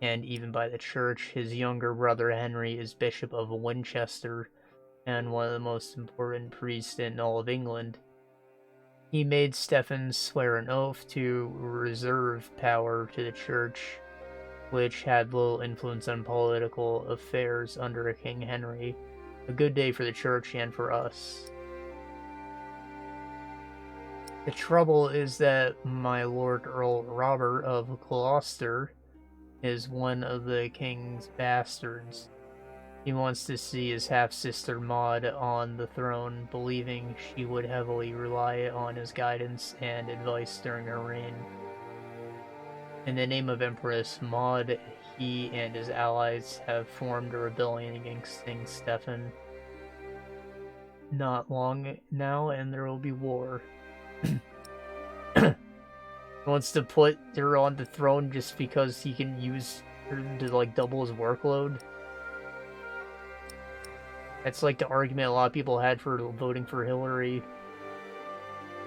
and even by the church. His younger brother Henry is Bishop of Winchester, and one of the most important priests in all of England. He made Stephen swear an oath to reserve power to the church, which had little influence on political affairs under King Henry. A good day for the church and for us. The trouble is that my Lord Earl Robert of Gloucester is one of the king's bastards. He wants to see his half-sister Maud on the throne, believing she would heavily rely on his guidance and advice during her reign. In the name of Empress Maud, he and his allies have formed a rebellion against King Stefan. Not long now, and there will be war. He wants to put her on the throne just because he can use her to, like, double his workload. That's like the argument a lot of people had for voting for Hillary.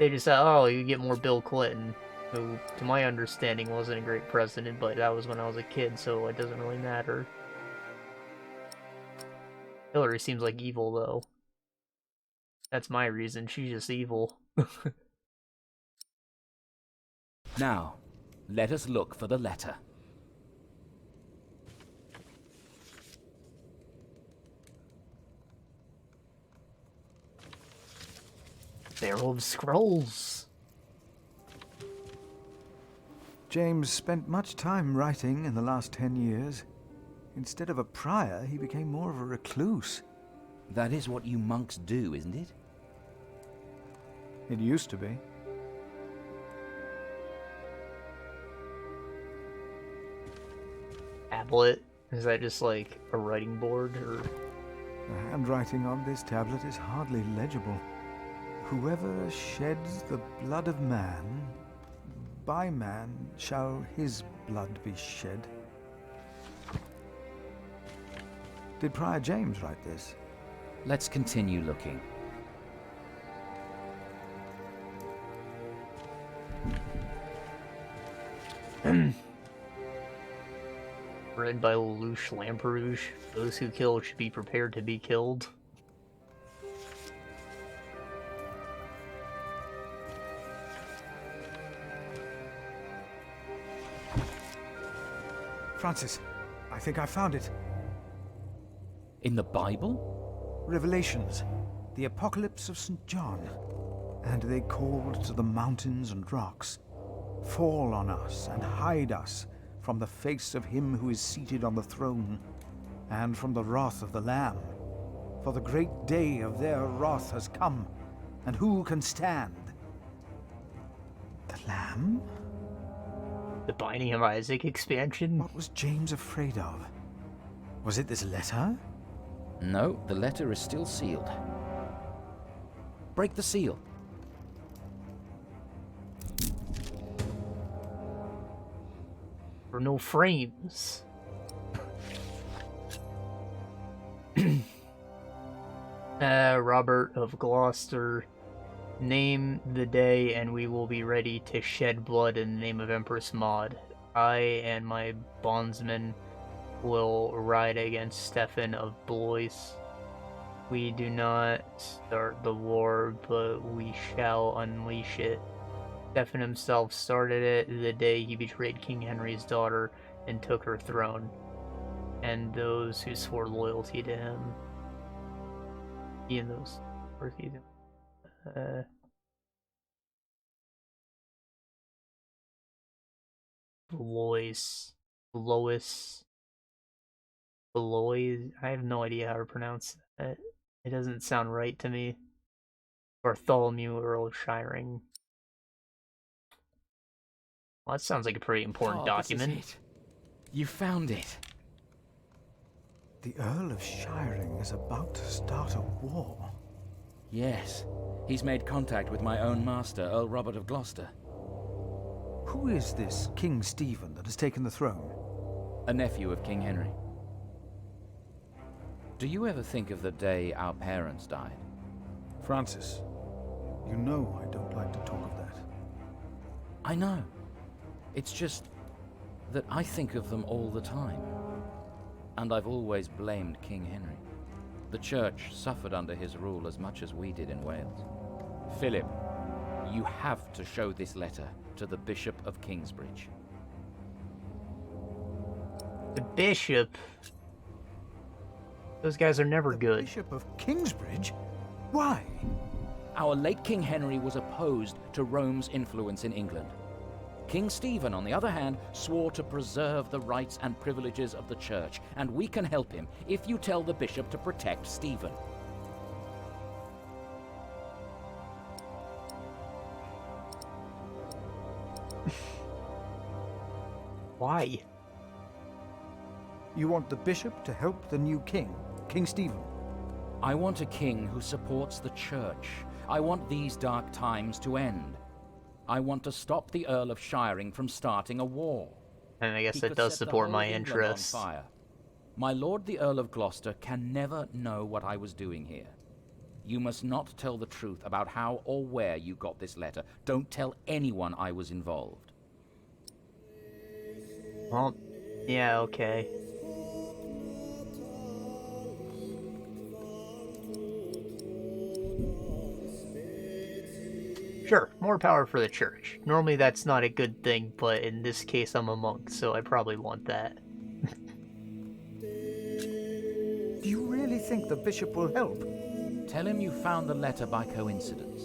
They just said, oh, you get more Bill Clinton, who, to my understanding, wasn't a great president, but that was when I was a kid, so it doesn't really matter. Hillary seems like evil, though. That's my reason. She's just evil.
Now, let us look for the letter.
Barrel of Scrolls.
James spent much time writing in the last 10 years. Instead of a prior, he became more of a recluse.
That is what you monks do, isn't it?
It used to be.
Tablet? Is that just like a writing board, or...?
The handwriting on this tablet is hardly legible. Whoever sheds the blood of man, by man shall his blood be shed. Did Prior James write this?
Let's continue looking.
Read by Lelouch Lamperouge. Those who kill should be prepared to be killed.
Francis, I think I found it.
In the Bible?
Revelations, the Apocalypse of St. John. And they called to the mountains and rocks, fall on us and hide us from the face of him who is seated on the throne, and from the wrath of the Lamb. For the great day of their wrath has come, and who can stand? The Lamb?
The Binding of Isaac expansion?
What was James afraid of? Was it this letter?
No, the letter is still sealed. Break the seal.
There are no frames. Robert of Gloucester, name the day and we will be ready to shed blood in the name of Empress Maud. I and my bondsmen will ride against Stefan of Blois. We do not start the war, but we shall unleash it. Stefan himself started it the day he betrayed King Henry's daughter and took her throne, and those who swore loyalty to him. He and those worthy. Lois. Beloy, I have no idea how to pronounce it. It doesn't sound right to me. Bartholomew Earl of Shiring. Well, that sounds like a pretty important document.
This is it. You found it.
The Earl of Shiring is about to start a war.
Yes. He's made contact with my own master, Earl Robert of Gloucester.
Who is this King Stephen that has taken the throne?
A nephew of King Henry. Do you ever think of the day our parents died?
Francis, you know I don't like to talk of that.
I know. It's just that I think of them all the time. And I've always blamed King Henry. The church suffered under his rule as much as we did in Wales. Philip, you have to show this letter to the Bishop of Kingsbridge.
The Bishop? Those guys are never good.
Bishop of Kingsbridge? Why?
Our late King Henry was opposed to Rome's influence in England. King Stephen, on the other hand, swore to preserve the rights and privileges of the church, and we can help him if you tell the bishop to protect Stephen.
Why?
You want the bishop to help the new king, King Stephen?
I want a king who supports the church. I want these dark times to end. I want to stop the Earl of Shiring from starting a war.
And I guess that does support my interests.
My lord the Earl of Gloucester can never know what I was doing here. You must not tell the truth about how or where you got this letter. Don't tell anyone I was involved.
Well, yeah, okay. Sure, more power for the church. Normally that's not a good thing, but in this case I'm a monk, so I probably want that.
Do you really think the bishop will help?
Tell him you found the letter by coincidence.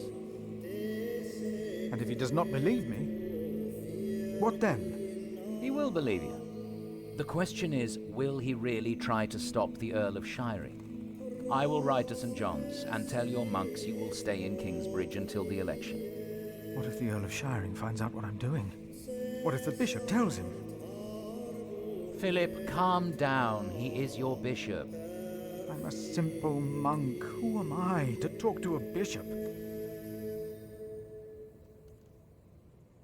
And if he does not believe me, what then?
He will believe you. The question is, will he really try to stop the Earl of Shiring? I will ride to St. John's and tell your monks you will stay in Kingsbridge until the election.
What if the Earl of Shiring finds out what I'm doing? What if the bishop tells him?
Philip, calm down. He is your bishop.
I'm a simple monk. Who am I to talk to a bishop?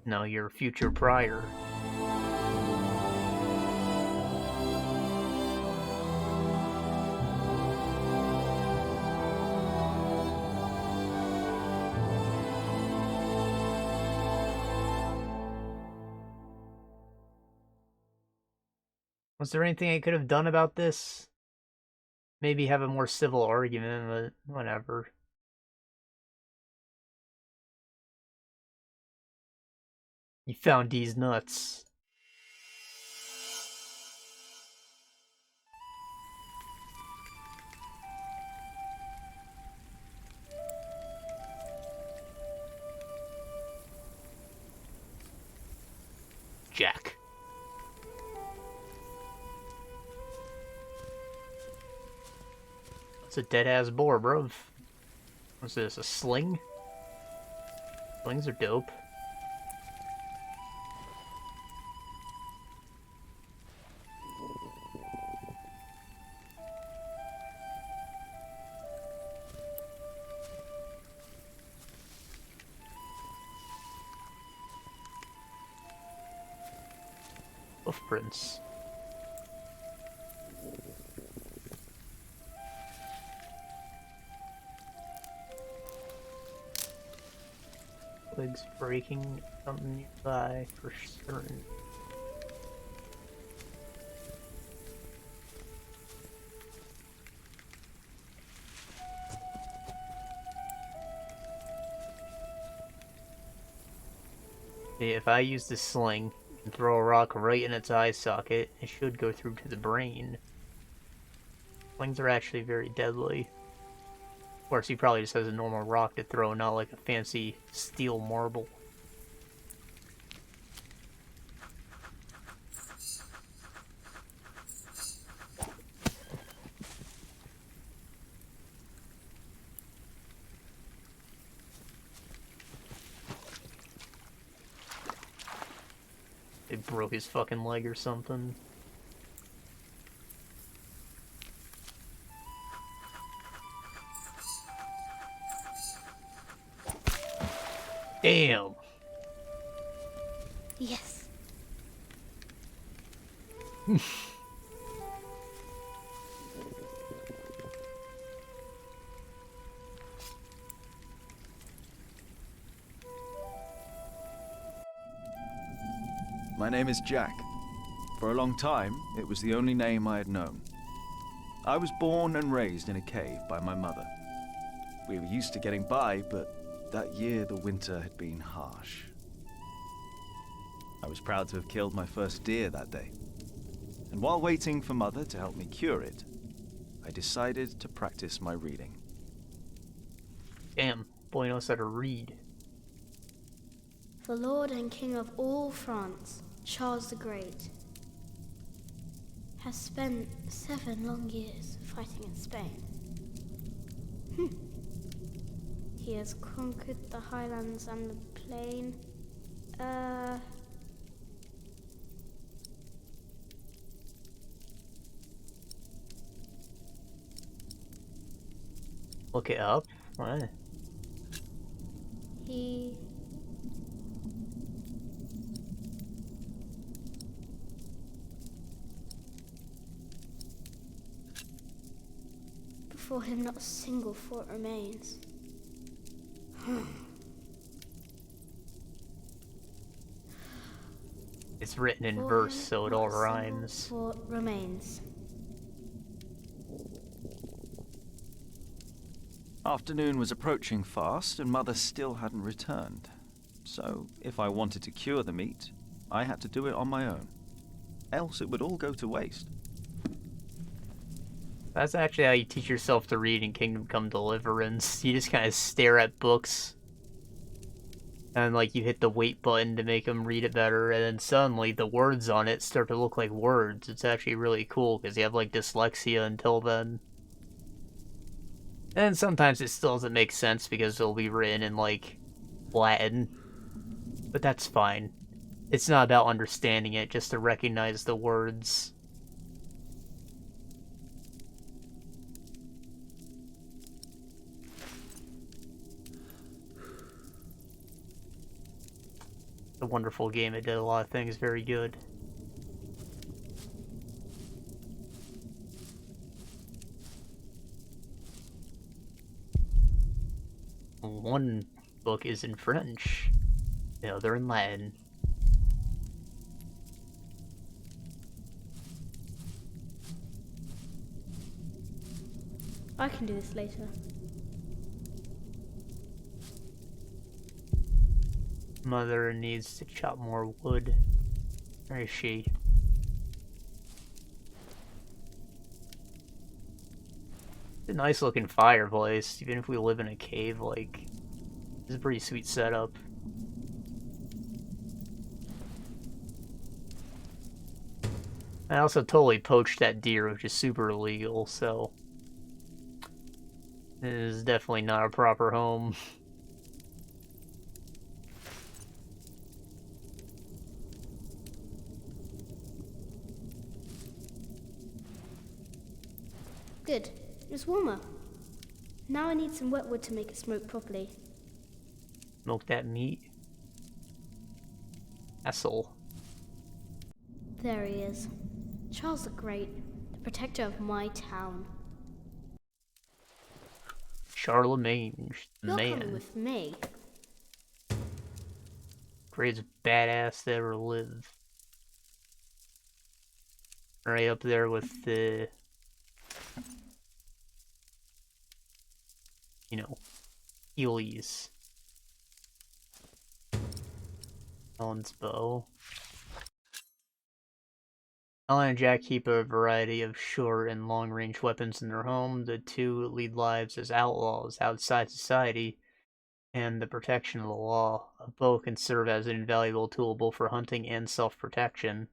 No, your future prior. Was there anything I could have done about this? Maybe have a more civil argument, but whatever. You found these nuts. Jack. It's a dead-ass boar, bro. What's this, a sling? Slings are dope. Hoofprints. Legs breaking something nearby for certain. Okay, if I use the sling and throw a rock right in its eye socket, it should go through to the brain. Slings are actually very deadly. Of course, he probably just has a normal rock to throw, not like a fancy steel marble. They broke his fucking leg or something. Damn.
Yes.
My name is Jack. For a long time, it was the only name I had known. I was born and raised in a cave by my mother. We were used to getting by, but that year the winter had been harsh. I was proud to have killed my first deer that day. And while waiting for Mother to help me cure it, I decided to practice my reading.
Damn, boy knows how to read.
The Lord and King of all France, Charles the Great, has spent 7 long years fighting in Spain. He has conquered the highlands and the plain.
Look it up. What?
He before him not a single fort remains.
It's written in
Before
verse,
him
so it
not
all
a single
rhymes.
fort remains.
Afternoon was approaching fast, and Mother still hadn't returned. So, if I wanted to cure the meat, I had to do it on my own. Else it would all go to waste.
That's actually how you teach yourself to read in Kingdom Come Deliverance. You just kind of stare at books. And, like, you hit the wait button to make them read it better, and then suddenly the words on it start to look like words. It's actually really cool, because you have, like, dyslexia until then. And sometimes it still doesn't make sense, because it'll be written in, like, Latin. But that's fine. It's not about understanding it, just to recognize the words. It's a wonderful game. It did a lot of things very good. One book is in French, the other in Latin.
I can do this later.
Mother needs to chop more wood. Where is she? It's a nice looking fireplace, even if we live in a cave, like, it's a pretty sweet setup. I also totally poached that deer, which is super illegal, so it is definitely not a proper home.
Good. It's warmer. Now I need some wet wood to make it smoke properly.
Smoke that meat. Asshole.
There he is. Charles the Great, the protector of my town.
Charlemagne, the
You're
man.
coming with me.
Greatest badass to ever live. Right up there with the, you know, Heelys. Ellen's bow. Ellen and Jack keep a variety of short and long-range weapons in their home. The two lead lives as outlaws outside society and the protection of the law. A bow can serve as an invaluable tool both for hunting and self-protection.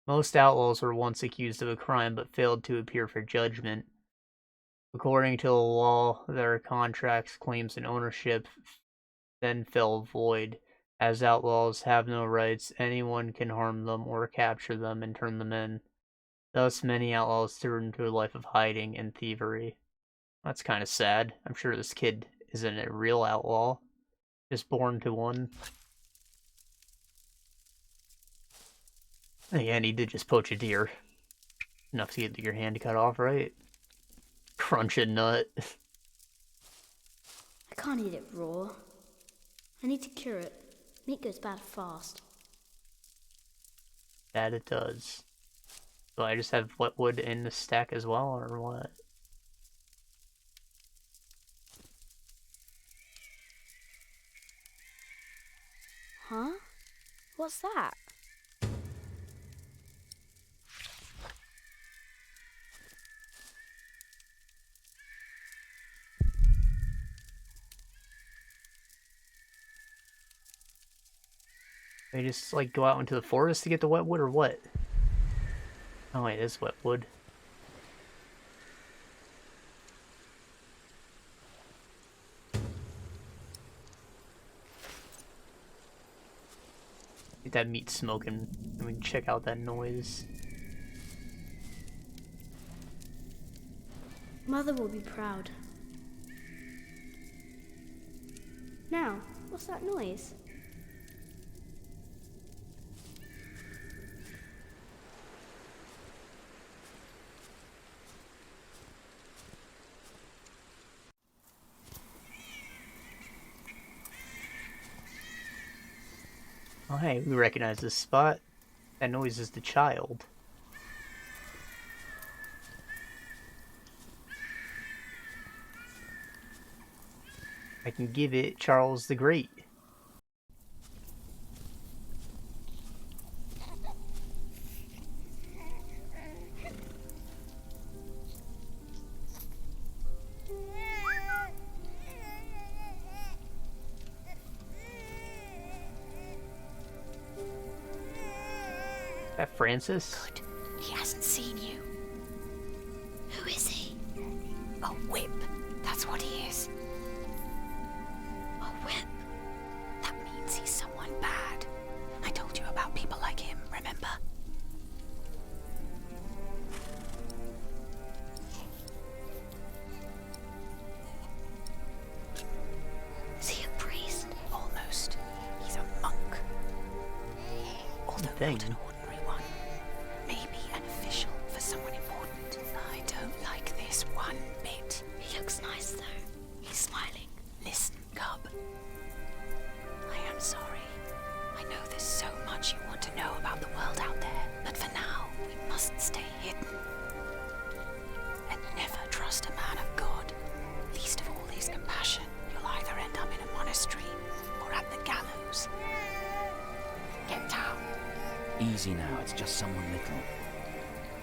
Most outlaws were once accused of a crime but failed to appear for judgment. According to the law, their contracts, claims, and ownership then fell void As outlaws have no rights, anyone can harm them or capture them and turn them in. Thus, many outlaws turn to a life of hiding and thievery. That's kind of sad. I'm sure this kid isn't a real outlaw, just born to one. Yeah, and he did just poach a deer. Enough to get your hand cut off, right? Crunch a nut.
I can't eat it raw. I need to cure it. Meat goes bad fast.
That it does. So I just have wet wood in the stack as well, or what?
Huh? What's that?
They just, like, go out into the forest to get the wet wood, or what? Oh wait, it is wet wood. Get that meat smoking. I mean, check out that noise.
Mother will be proud. Now, what's that noise?
Oh hey, we recognize this spot. That noise is the child. I can give it Charles the Great. Is that Francis?
Good. He hasn't seen you. Who is he? A whip. That's what he is. A whip. That means he's someone bad. I told you about people like him, remember? Is he a priest? Almost. He's a monk. Although not an ordinary one. Maybe an official for someone important. I don't like this one bit. He looks nice though. He's smiling. Listen, cub. I am sorry. I know there's so much you want to know about the world out there, but for now, we must stay hidden. And never trust a man of God. Least of all his compassion. You'll either end up in a monastery or at the gallows. Get down.
Easy now, it's just someone little.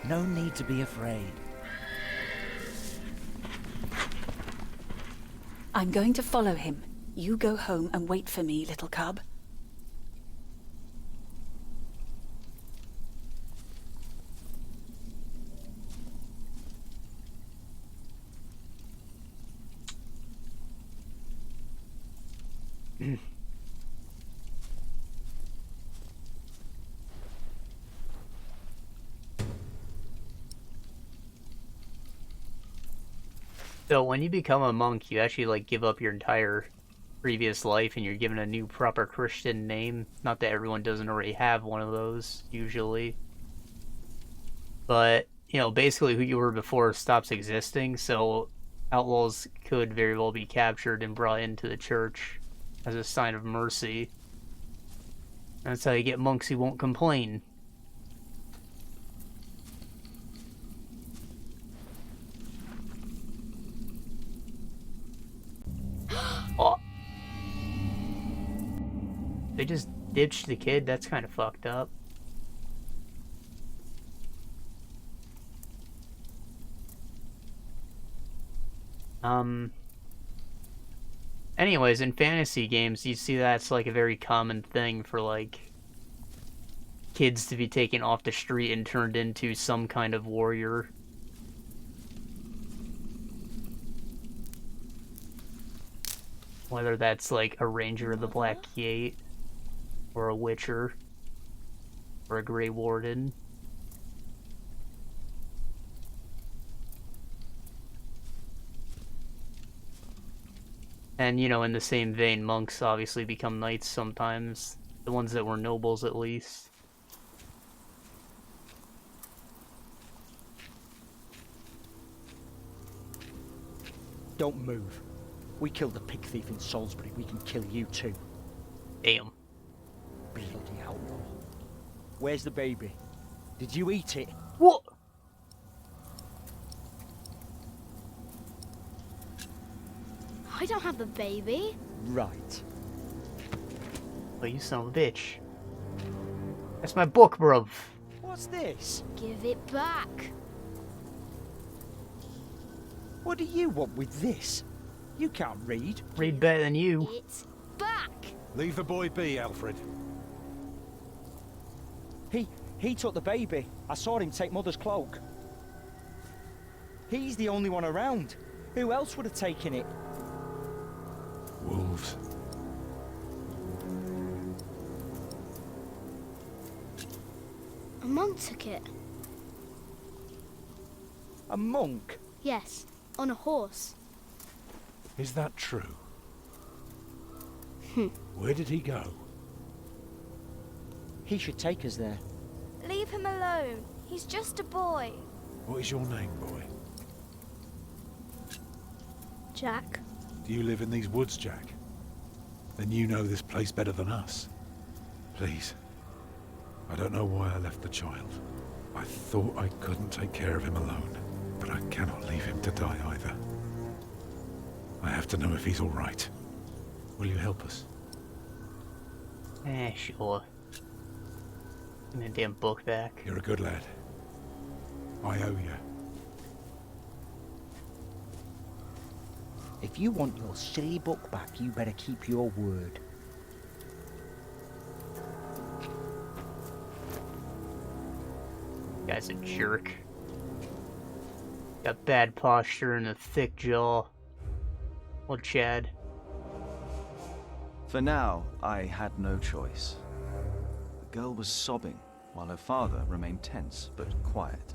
No need to be afraid.
I'm going to follow him. You go home and wait for me, little cub.
So when you become a monk, you actually like give up your entire previous life and you're given a new proper Christian name. Not that everyone doesn't already have one of those, usually. But, you know, basically who you were before stops existing, so outlaws could very well be captured and brought into the church as a sign of mercy. That's how you get monks who won't complain. Oh. They just ditched the kid? That's kind of fucked up. Anyways, in fantasy games, you see that's like a very common thing for like kids to be taken off the street and turned into some kind of warrior. Whether that's like a Ranger of the Black Gate or a Witcher, or a Grey Warden. And, you know, in the same vein, monks obviously become knights sometimes. The ones that were nobles, at least.
Don't move. We killed the pig thief in Salisbury. We can kill you too.
Damn.
Bloody outlaw. Where's the baby? Did you eat it?
What?
I don't have the baby.
Right.
Oh, you son of a bitch. That's my book, bruv.
What's this?
Give it back.
What do you want with this? You can't read.
Read better than you.
It's back.
Leave the boy be, Alfred.
He took the baby. I saw him take Mother's cloak. He's the only one around. Who else would have taken it?
Wolves.
A monk took it.
A monk?
Yes, on a horse.
Is that true? Where did he go?
He should take us there.
Leave him alone. He's just a boy.
What is your name, boy?
Jack.
Do you live in these woods, Jack? Then you know this place better than us. Please. I don't know why I left the child. I thought I couldn't take care of him alone, but I cannot leave him to die either. I have to know if he's all right. Will you help us?
Sure. Give me the damn book back.
You're a good lad. I owe you.
If you want your silly book back, you better keep your word.
Guy's a jerk. Got bad posture and a thick jaw. Well, Chad.
For now, I had no choice. The girl was sobbing, while her father remained tense but quiet.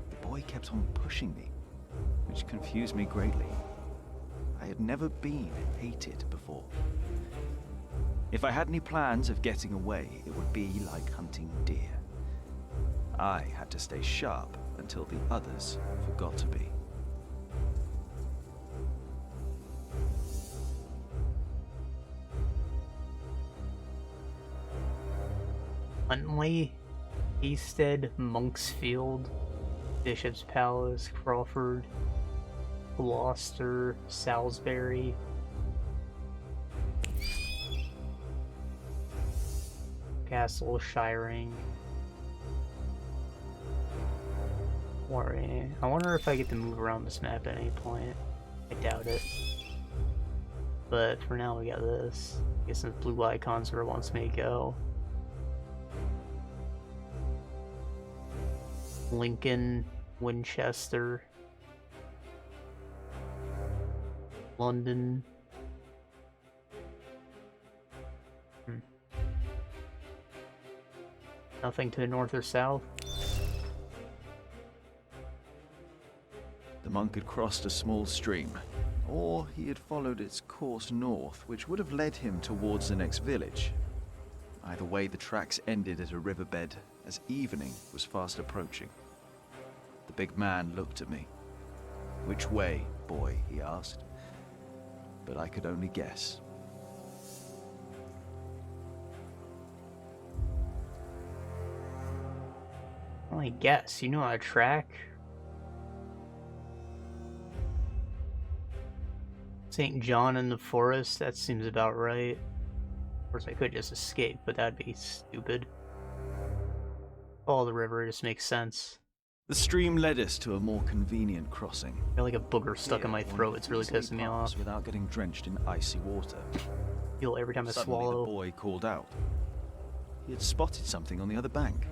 The boy kept on pushing me, which confused me greatly. I had never been hated before. If I had any plans of getting away, it would be like hunting deer. I had to stay sharp until the others forgot to be.
Huntley, Easted, Monksfield, Bishop's Palace, Crawford, Gloucester, Salisbury. Castle, Shiring. Warrior. I wonder if I get to move around this map at any point. I doubt it. But for now we got this. I guess the blue icon's where it wants me to go. Lincoln, Winchester, London. Nothing to the north or south.
The monk had crossed a small stream, or he had followed its course north, which would have led him towards the next village. Either way, the tracks ended at a riverbed as evening was fast approaching. The big man looked at me. "Which way, boy?" he asked. But I could only guess.
I guess. You know how to track? St. John in the forest? That seems about right. Of course, I could just escape, but that'd be stupid. Follow the river, it just makes sense.
The stream led us to a more convenient crossing.
I feel like a booger stuck in my throat. It's really pissing me off.
Without getting drenched in icy water.
Feel every time I
Suddenly,
swallow.
the boy called out. He had spotted something on the other bank.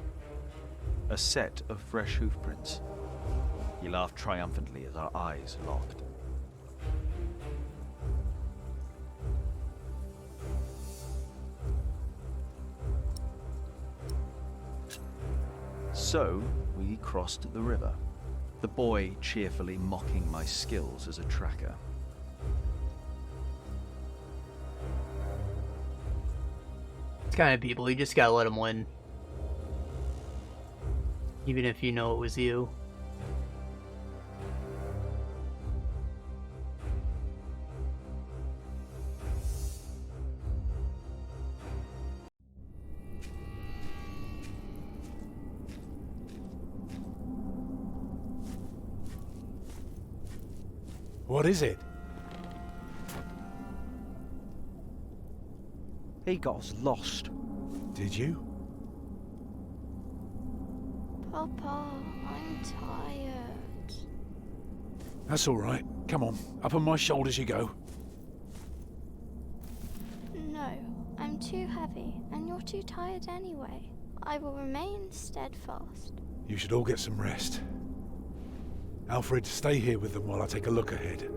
A set of fresh hoofprints. He laughed triumphantly as our eyes locked. So, we crossed the river, the boy cheerfully mocking my skills as a tracker.
It's kind of people, you just gotta let them win. Even if you know it was you.
What is it?
He got us lost.
Did you?
Papa, I'm tired.
That's all right. Come on, up on my shoulders you go.
No, I'm too heavy, and you're too tired anyway. I will remain steadfast.
You should all get some rest. Alfred, stay here with them while I take a look ahead.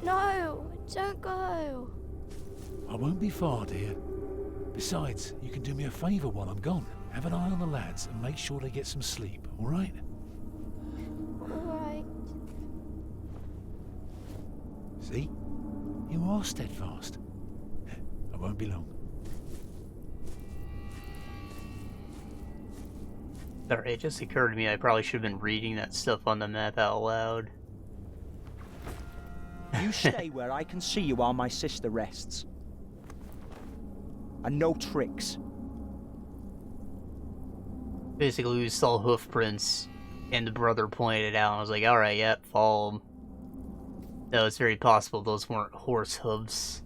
No, don't go.
I won't be far, dear. Besides, you can do me a favour while I'm gone. Have an eye on the lads and make sure they get some sleep, all right?
Alright.
See? You are steadfast. I won't be long.
Sorry, it just occurred to me I probably should have been reading that stuff on the map out loud.
You stay where I can see you while my sister rests. And no tricks.
Basically, we saw hoof prints, and the brother pointed it out, and I was like, alright, yep, follow them. No, it's very possible those weren't horse hooves.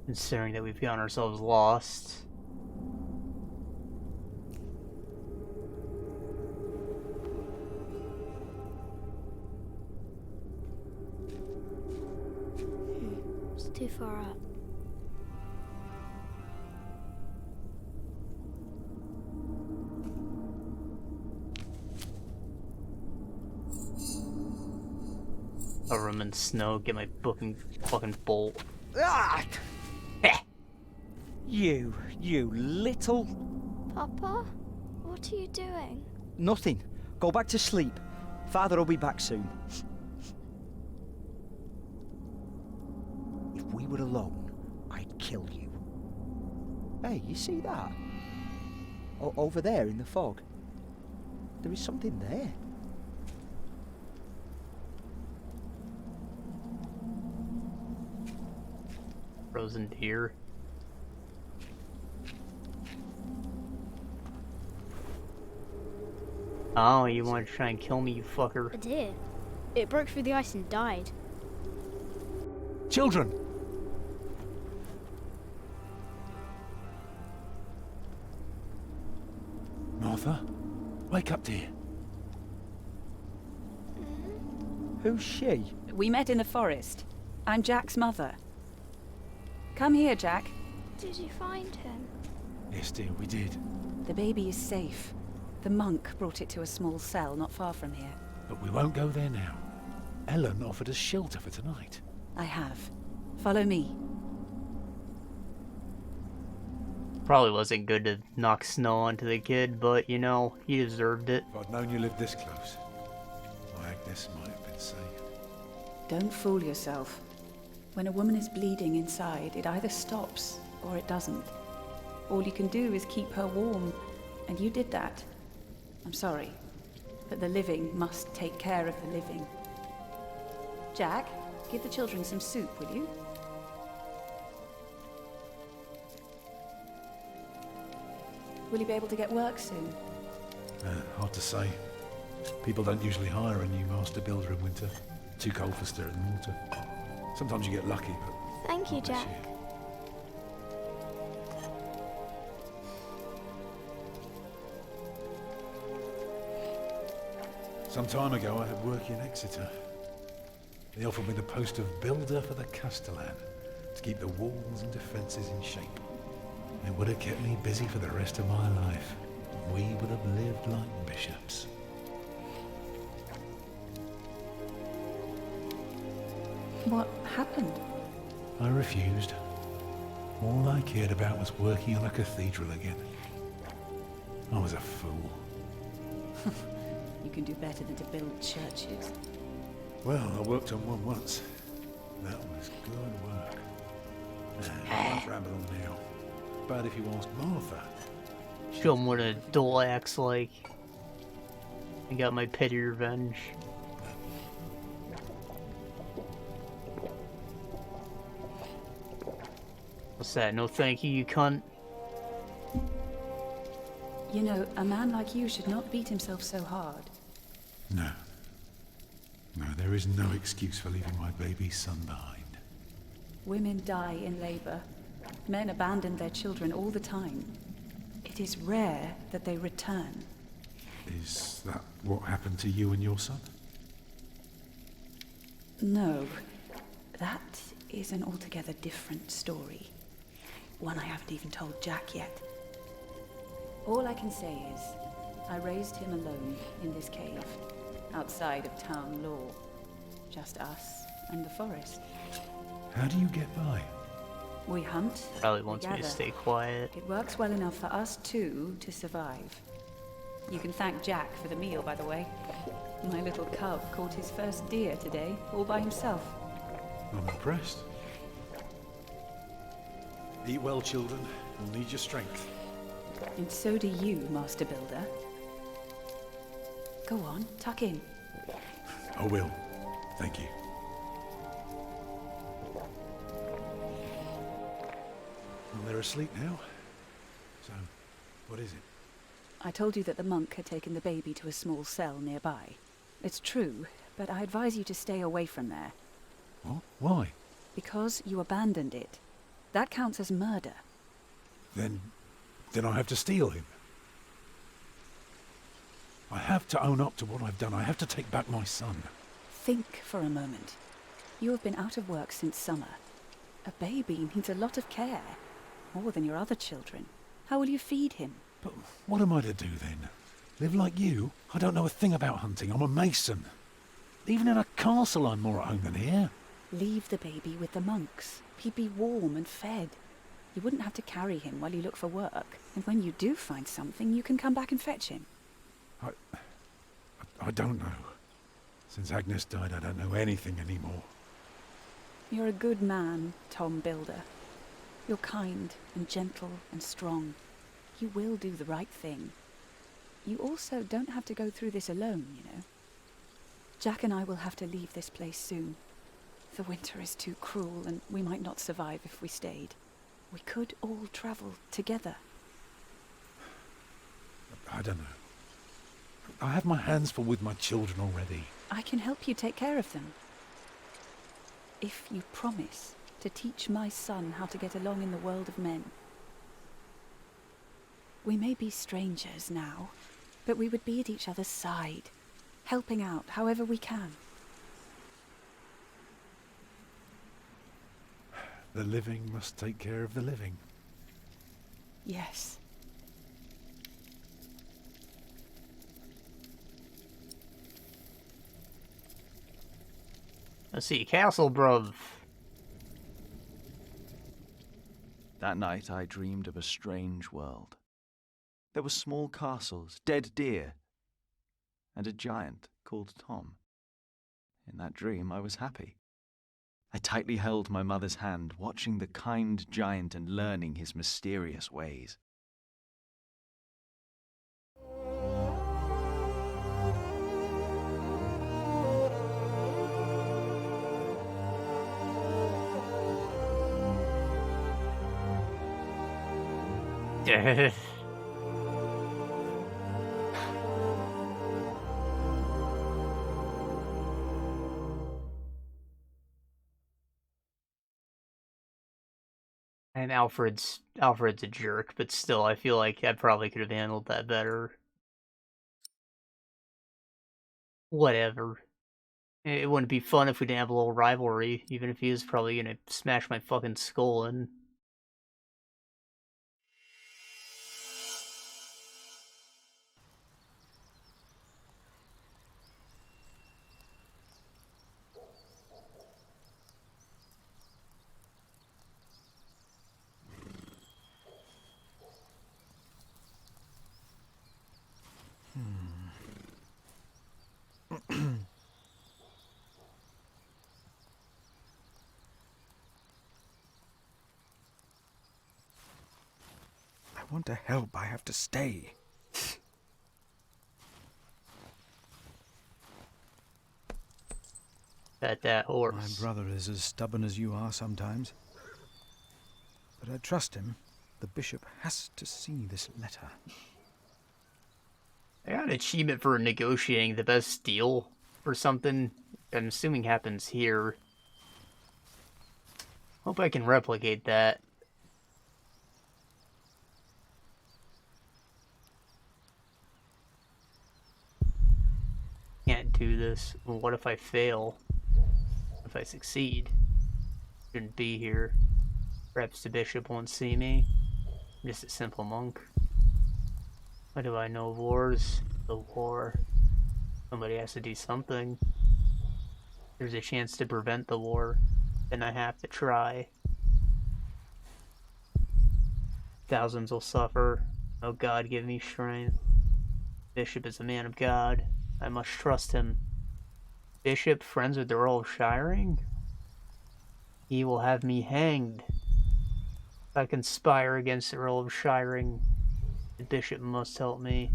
Considering that we've gotten ourselves lost.
It's too far up.
Cover them in snow, get my fucking bolt.
Ah! You little...
Papa, what are you doing?
Nothing. Go back to sleep. Father will be back soon. If we were alone, I'd kill you. Hey, you see that? Over there in the fog. There is something there.
Frozen deer. Oh, you want to try and kill me, you fucker.
A deer. It broke through the ice and died.
Children! Martha, wake up, dear.
Who's she?
We met in the forest. I'm Jack's mother. Come here, Jack.
Did you find him?
Yes, dear, we did.
The baby is safe. The monk brought it to a small cell not far from here.
But we won't go there now. Ellen offered us shelter for tonight.
I have. Follow me.
Probably wasn't good to knock snow onto the kid, but, you know, he deserved it.
If I'd known you lived this close, my Agnes might have been saved.
Don't fool yourself. When a woman is bleeding inside, it either stops or it doesn't. All you can do is keep her warm, and you did that. I'm sorry, but the living must take care of the living. Jack, give the children some soup, will you? Will you be able to get work soon?
Hard to say. People don't usually hire a new master builder in winter. Too cold for stirring water. Sometimes you get lucky, but...
Thank you, Jack.
Some time ago I had work in Exeter. They offered me the post of builder for the Castellan, to keep the walls and defences in shape. It would have kept me busy for the rest of my life. We would have lived like bishops.
What happened?
I refused. All I cared about was working on a cathedral again. I was a fool.
You can do better than to build churches.
Well, I worked on one once. That was good work. I won't ramble on now. But if you ask Martha...
Show him what an adult acts like. I got my petty revenge. What's that? No thank you, you cunt.
You know, a man like you should not beat himself so hard.
No. No, there is no excuse for leaving my baby son behind.
Women die in labor. Men abandon their children all the time. It is rare that they return.
Is that what happened to you and your son?
No. That is an altogether different story. One I haven't even told Jack yet. All I can say is, I raised him alone in this cave, outside of town law. Just us and the forest.
How do you get by?
We hunt.
Probably wants me to stay quiet.
It works well enough for us two to survive. You can thank Jack for the meal, by the way. My little cub caught his first deer today, all by himself.
I'm impressed. Eat well, children. You'll need your strength.
And so do you, Master Builder. Go on, tuck in.
I will. Thank you. Well, they're asleep now. So, what is it?
I told you that the monk had taken the baby to a small cell nearby. It's true, but I advise you to stay away from there.
What? Why?
Because you abandoned it. That counts as murder.
Then I have to steal him. I have to own up to what I've done. I have to take back my son.
Think for a moment. You have been out of work since summer. A baby needs a lot of care. More than your other children. How will you feed him?
But what am I to do then? Live like you? I don't know a thing about hunting. I'm a mason. Even in a castle I'm more at home than here.
Leave the baby with the monks. He'd be warm and fed. You wouldn't have to carry him while you look for work. And when you do find something, you can come back and fetch him.
I don't know. Since Agnes died, I don't know anything anymore.
You're a good man, Tom Builder. You're kind and gentle and strong. You will do the right thing. You also don't have to go through this alone, you know. Jack and I will have to leave this place soon. The winter is too cruel, and we might not survive if we stayed. We could all travel together.
I don't know. I have my hands full with my children already.
I can help you take care of them. If you promise to teach my son how to get along in the world of men. We may be strangers now, but we would be at each other's side, helping out however we can.
The living must take care of the living.
Yes.
Let's see, Castle Bruv.
That night I dreamed of a strange world. There were small castles, dead deer, and a giant called Tom. In that dream I was happy. I tightly held my mother's hand, watching the kind giant and learning his mysterious ways.
And Alfred's a jerk, but still, I feel like I probably could have handled that better. Whatever. It wouldn't be fun if we didn't have a little rivalry, even if he is probably gonna smash my fucking skull in.
I want to help. I have to stay.
That horse.
My brother is as stubborn as you are sometimes. But I trust him. The bishop has to see this letter.
I got an achievement for negotiating the best deal for something. I'm assuming happens here. Hope I can replicate that. Can't do this. Well, what if I fail? If I succeed? Shouldn't be here. Perhaps the bishop won't see me. I'm just a simple monk. What do I know of wars? The war. Somebody has to do something. There's a chance to prevent the war. Then I have to try. Thousands will suffer. Oh God, give me strength. Bishop is a man of God. I must trust him. Bishop, friends with the Earl of Shiring? He will have me hanged. If I conspire against the Earl of Shiring, the bishop must help me.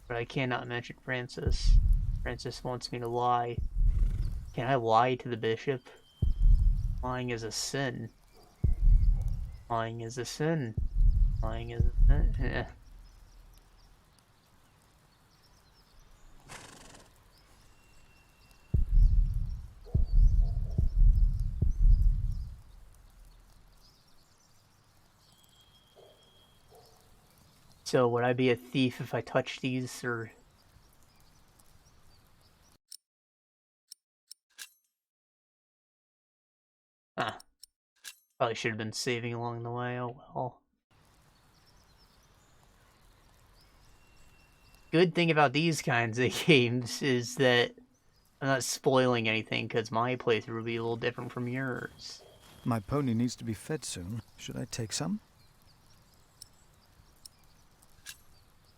But I cannot mention Francis. Francis wants me to lie. Can I lie to the bishop? Lying is a sin. Lying is a sin. Lying is a sin. So would I be a thief if I touched these, or... Ah. Probably should have been saving along the way, oh well. Good thing about these kinds of games is that I'm not spoiling anything, because my playthrough will be a little different from yours.
My pony needs to be fed soon. Should I take some?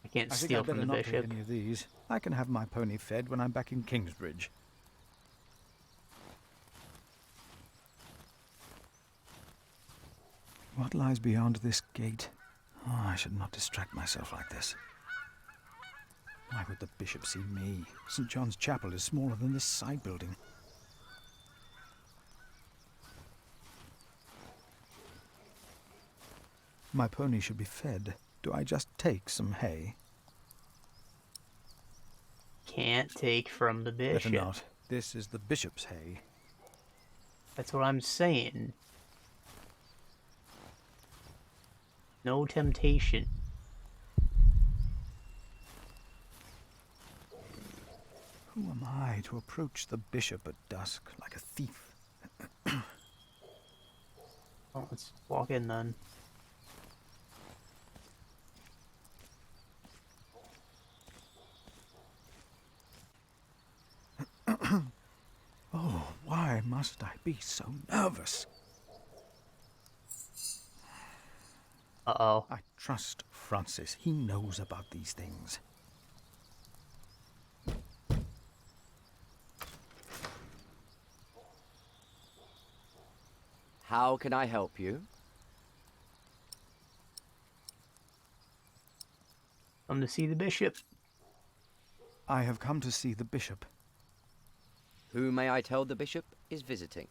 I can't steal from the bishop.
I think I'd better not take any of these. I can have my pony fed when I'm back in Kingsbridge. What lies beyond this gate? Oh, I should not distract myself like this. Why would the bishop see me? St. John's Chapel is smaller than this side building. My pony should be fed. Do I just take some hay?
Can't take from the bishop.
Better not. This is the bishop's hay.
That's what I'm saying. No temptation.
Who am I to approach the bishop at dusk like a thief?
Well, let's walk in then.
Oh, why must I be so nervous?
Uh-oh.
I trust Francis. He knows about these things.
How can I help you?
Come to see the bishop.
I have come to see the bishop.
Who may I tell the bishop is visiting?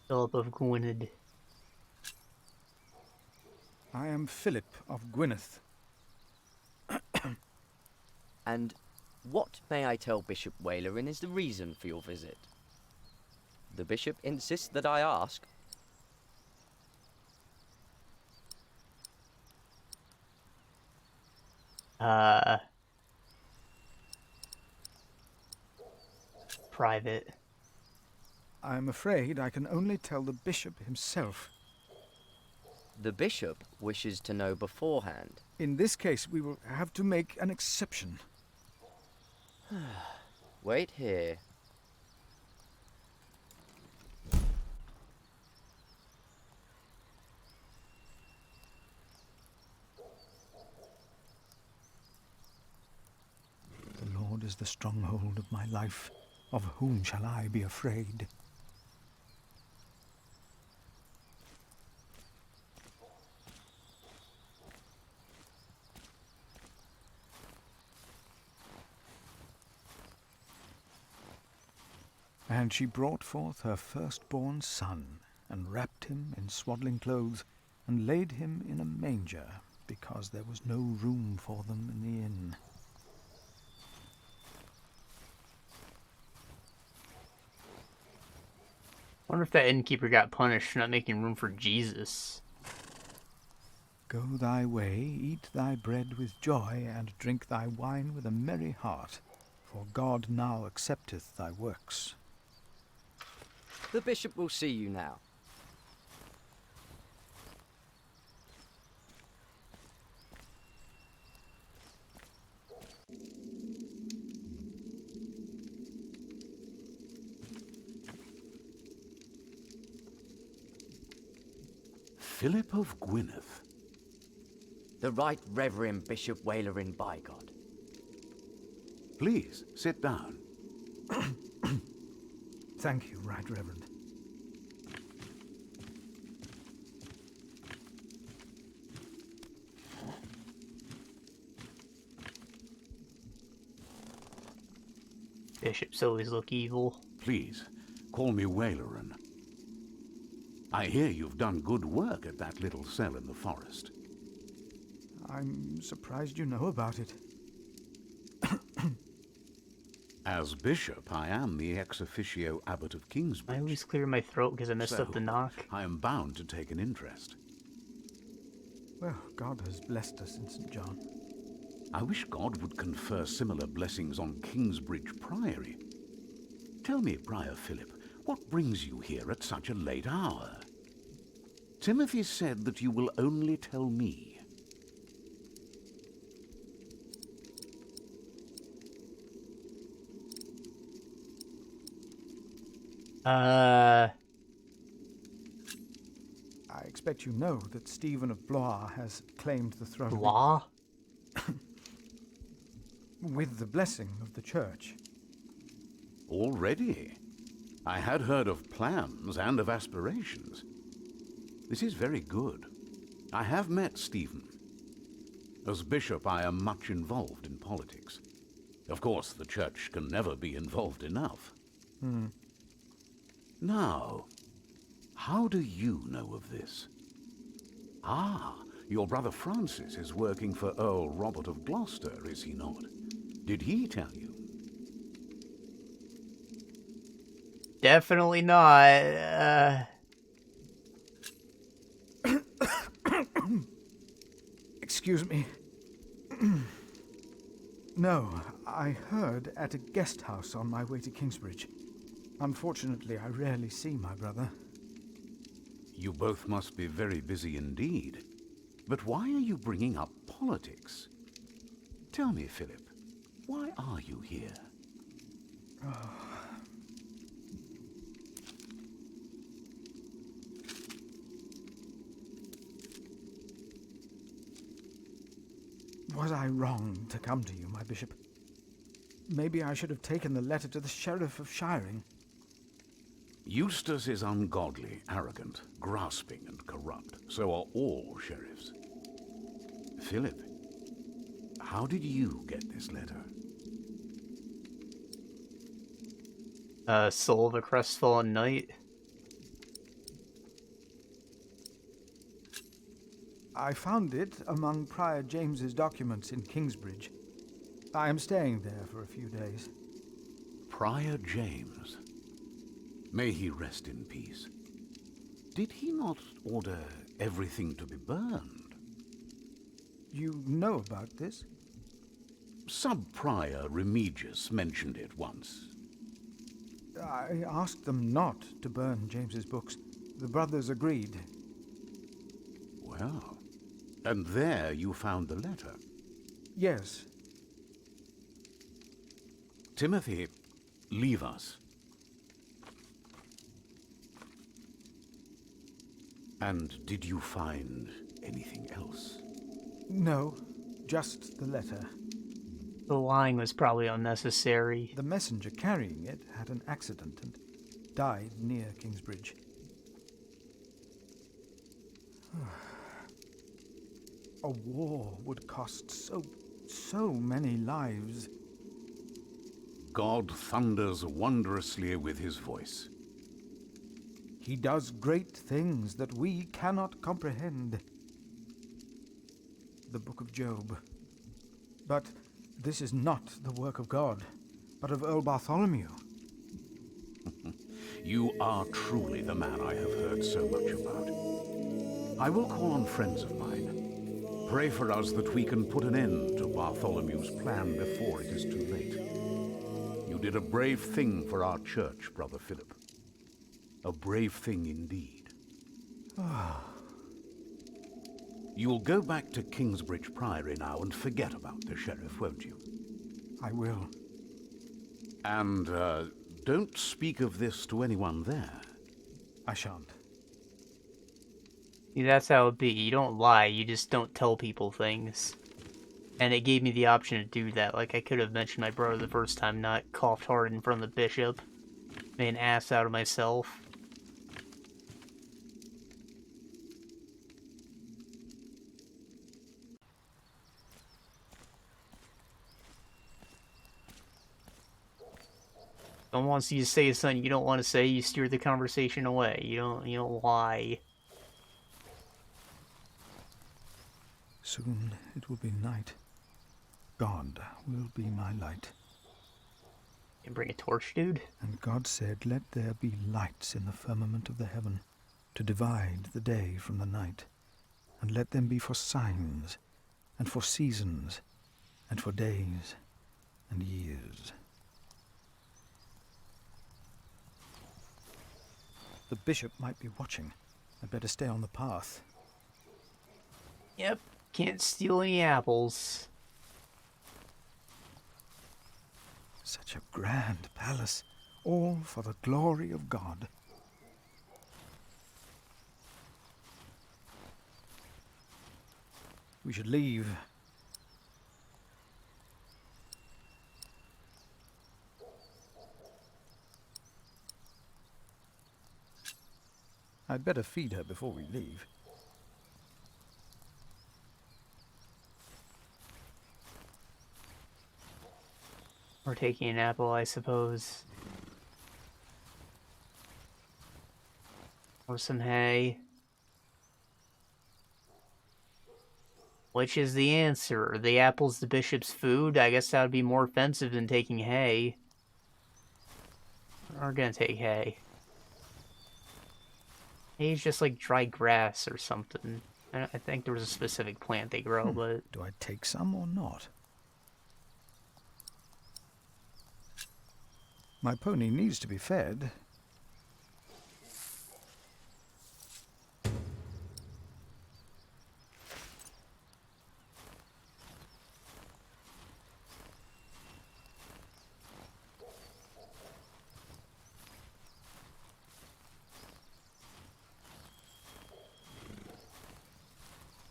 Philip of Gwynedd.
I am Philip of Gwynedd.
And what, may I tell Bishop Walerin, is the reason for your visit? The bishop insists that I ask.
Private.
I am afraid I can only tell the bishop himself.
The bishop wishes to know beforehand.
In this case, we will have to make an exception.
Wait here.
Lord is the stronghold of my life. Of whom shall I be afraid? And she brought forth her firstborn son, and wrapped him in swaddling clothes, and laid him in a manger, because there was no room for them in the inn.
I wonder if that innkeeper got punished for not making room for Jesus.
Go thy way, eat thy bread with joy, and drink thy wine with a merry heart, for God now accepteth thy works.
The bishop will see you now.
Philip of Gwynedd.
The Right Reverend Bishop Wailerin by God.
Please, sit down.
Thank you, Right Reverend.
Bishops always look evil.
Please, call me Wailerin. I hear you've done good work at that little cell in the forest.
I'm surprised you know about it.
As bishop, I am the ex officio abbot of Kingsbridge.
I always clear my throat because I messed up the knock.
I am bound to take an interest.
Well, God has blessed us in St. John.
I wish God would confer similar blessings on Kingsbridge Priory. Tell me, Prior Philip, what brings you here at such a late hour? Timothy said that you will only tell me.
I expect you know that Stephen of Blois has claimed the throne.
Blois?
With the blessing of the church.
Already? I had heard of plans and of aspirations. This is very good. I have met Stephen. As bishop, I am much involved in politics. Of course, the church can never be involved enough. Now, how do you know of this? Ah, your brother Francis is working for Earl Robert of Gloucester, is he not? Did he tell you?
Definitely not.
Excuse me. No, I heard at a guest house on my way to Kingsbridge. Unfortunately, I rarely see my brother.
You both must be very busy indeed. But why are you bringing up politics? Tell me, Philip, why are you here?
Was I wrong to come to you, my bishop? Maybe I should have taken the letter to the Sheriff of Shiring.
Eustace is ungodly, arrogant, grasping, and corrupt. So are all sheriffs. Philip, how did you get this letter?
Soul of a Crestfallen Knight.
I found it among Prior James's documents in Kingsbridge. I am staying there for a few days.
Prior James. May he rest in peace. Did he not order everything to be burned?
You know about this?
Sub-Prior Remigius mentioned it once.
I asked them not to burn James's books. The brothers agreed.
Well, and there you found the letter?
Yes.
Timothy, leave us. And did you find anything else?
No, just the letter.
The lying was probably unnecessary.
The messenger carrying it had an accident and died near Kingsbridge. A war would cost so many lives.
God thunders wondrously with his voice.
He does great things that we cannot comprehend. The Book of Job. But this is not the work of God, but of Earl Bartholomew.
You are truly the man I have heard so much about. I will call on friends of mine. Pray for us that we can put an end to Bartholomew's plan before it is too late. You did a brave thing for our church, Brother Philip. A brave thing indeed. You'll go back to Kingsbridge Priory now and forget about the sheriff, won't you?
I will.
And, don't speak of this to anyone there.
I shan't.
See, that's how it be. You don't lie, you just don't tell people things. And it gave me the option to do that. Like, I could have mentioned my brother the first time, not coughed hard in front of the bishop. Made an ass out of myself. Someone wants you to say something you don't want to say, you steer the conversation away. You don't lie.
Soon it will be night. God will be my light.
You bring a torch, dude?
And God said, "Let there be lights in the firmament of the heaven, to divide the day from the night, and let them be for signs, and for seasons, and for days, and years." The bishop might be watching. I'd better stay on the path.
Yep, can't steal any apples.
Such a grand palace, all for the glory of God. We should leave. I'd better feed her before we leave.
Or taking an apple, I suppose. Or some hay. Which is the answer? The apple's the bishop's food? I guess that would be more offensive than taking hay. We're gonna take hay. Hay's just like dry grass or something. I think there was a specific plant they grow, but...
Do I take some or not? My pony needs to be fed.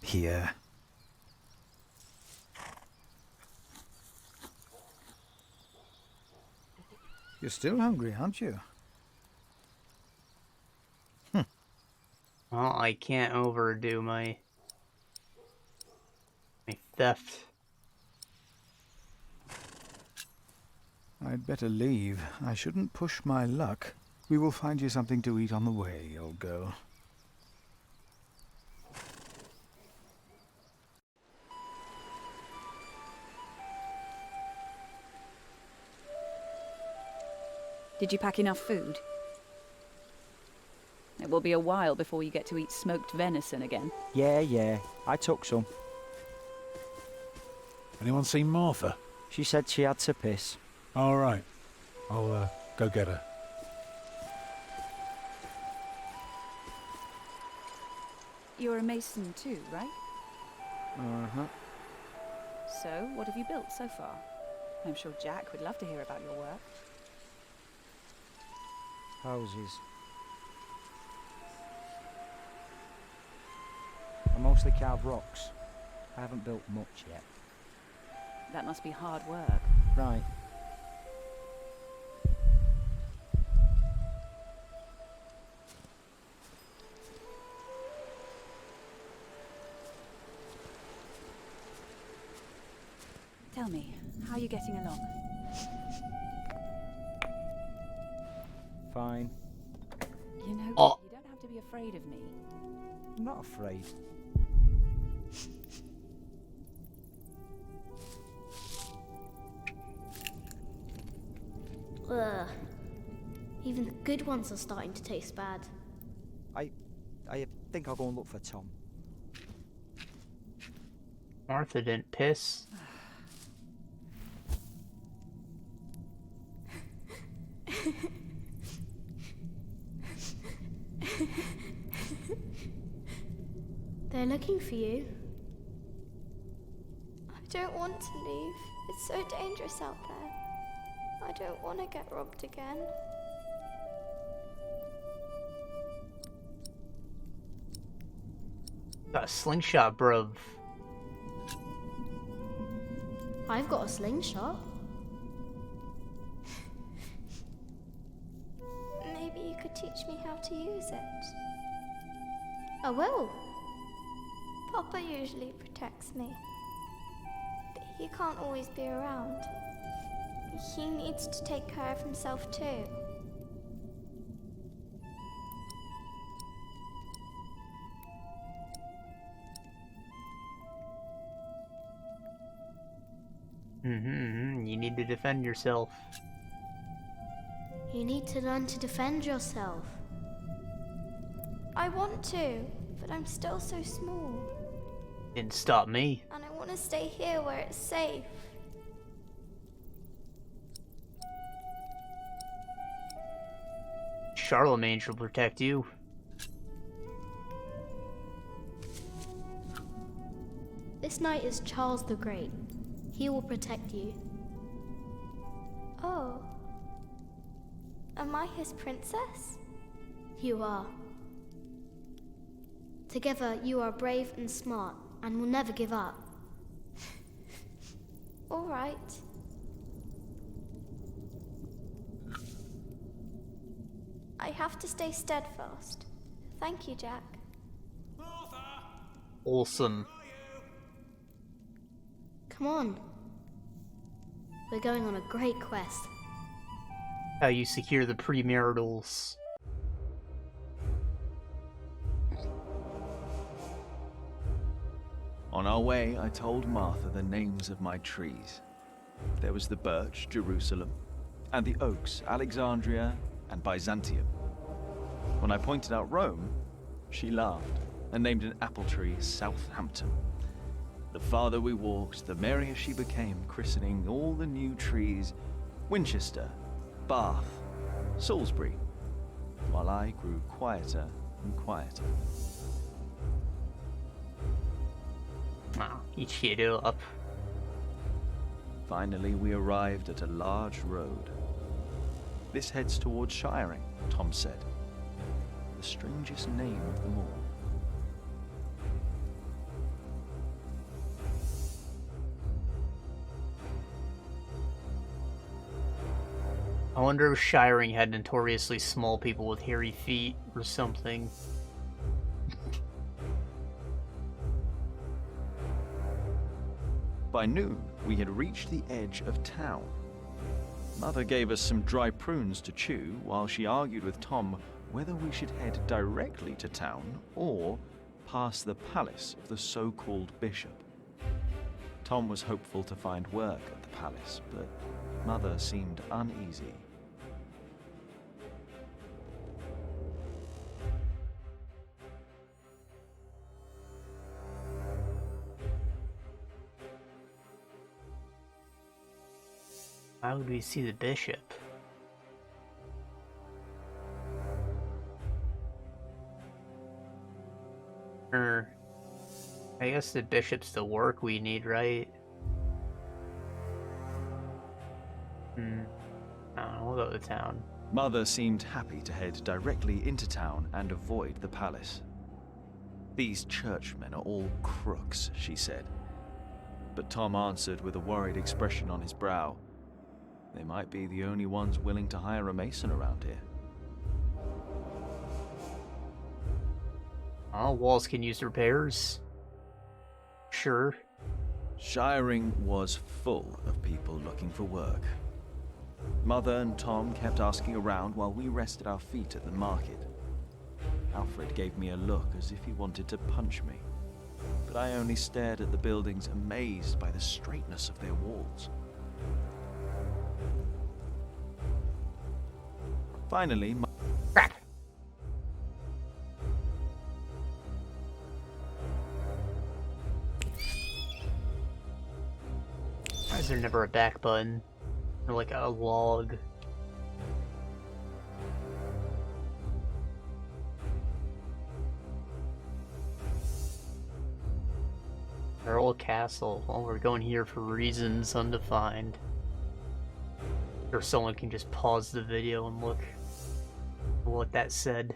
Here. You're still hungry, aren't you?
Well, I can't overdo my theft.
I'd better leave. I shouldn't push my luck. We will find you something to eat on the way, old girl.
Did you pack enough food? It will be a while before you get to eat smoked venison again.
Yeah, I took some.
Anyone seen Martha?
She said she had to piss.
All right. I'll go get her.
You're a mason too, right?
Uh-huh.
So, what have you built so far? I'm sure Jack would love to hear about your work.
Houses. I mostly carve rocks. I haven't built much yet.
That must be hard work.
Right.
Tell me, how are you getting along?
Fine.
You know,
Oh.
you don't have to be afraid of me.
I'm not afraid.
Ugh. Even the good ones are starting to taste bad.
I think I'll go and look for Tom.
Martha didn't piss.
They're looking for you.
I don't want to leave. It's so dangerous out there. I don't want to get robbed again.
Got a slingshot, bruv.
I've got a slingshot.
Maybe you could teach me how to use it.
I will.
Papa usually protects me. But he can't always be around. He needs to take care of himself too.
You need to defend yourself.
You need to learn to defend yourself.
I want to, but I'm still so small.
Didn't stop me.
And I want to stay here where it's safe.
Charlemagne shall protect you.
This knight is Charles the Great. He will protect you.
Oh. Am I his princess?
You are. Together, you are brave and smart, and will never give up.
All right. I have to stay steadfast. Thank you, Jack.
Awesome.
Come on. We're going on a great quest.
How you secure the premaritals.
On our way, I told Martha the names of my trees. There was the birch, Jerusalem, and the oaks, Alexandria and Byzantium. When I pointed out Rome, she laughed and named an apple tree Southampton. The farther we walked, the merrier she became, christening all the new trees Winchester, Bath, Salisbury, while I grew quieter and quieter.
Wow, eat shit up.
Finally, we arrived at a large road. This heads towards Shiring, Tom said. The strangest name of them all.
I wonder if Shiring had notoriously small people with hairy feet or something.
By noon, we had reached the edge of town. Mother gave us some dry prunes to chew while she argued with Tom whether we should head directly to town or past the palace of the so-called bishop. Tom was hopeful to find work at the palace, but Mother seemed uneasy.
How would we see the bishop? I guess the bishop's the work we need, right? I don't know, we'll go to town.
Mother seemed happy to head directly into town and avoid the palace. These churchmen are all crooks, she said. but Tom answered with a worried expression on his brow. They might be the only ones willing to hire a mason around here.
Oh, walls can use repairs. Sure.
Shiring was full of people looking for work. Mother and Tom kept asking around while we rested our feet at the market. Alfred gave me a look as if he wanted to punch me, but I only stared at the buildings, amazed by the straightness of their walls. Finally,
Crap. Why is there never a back button? Or like a log? Our old castle. Well, we're going here for reasons undefined. Or someone can just pause the video and look at what that said.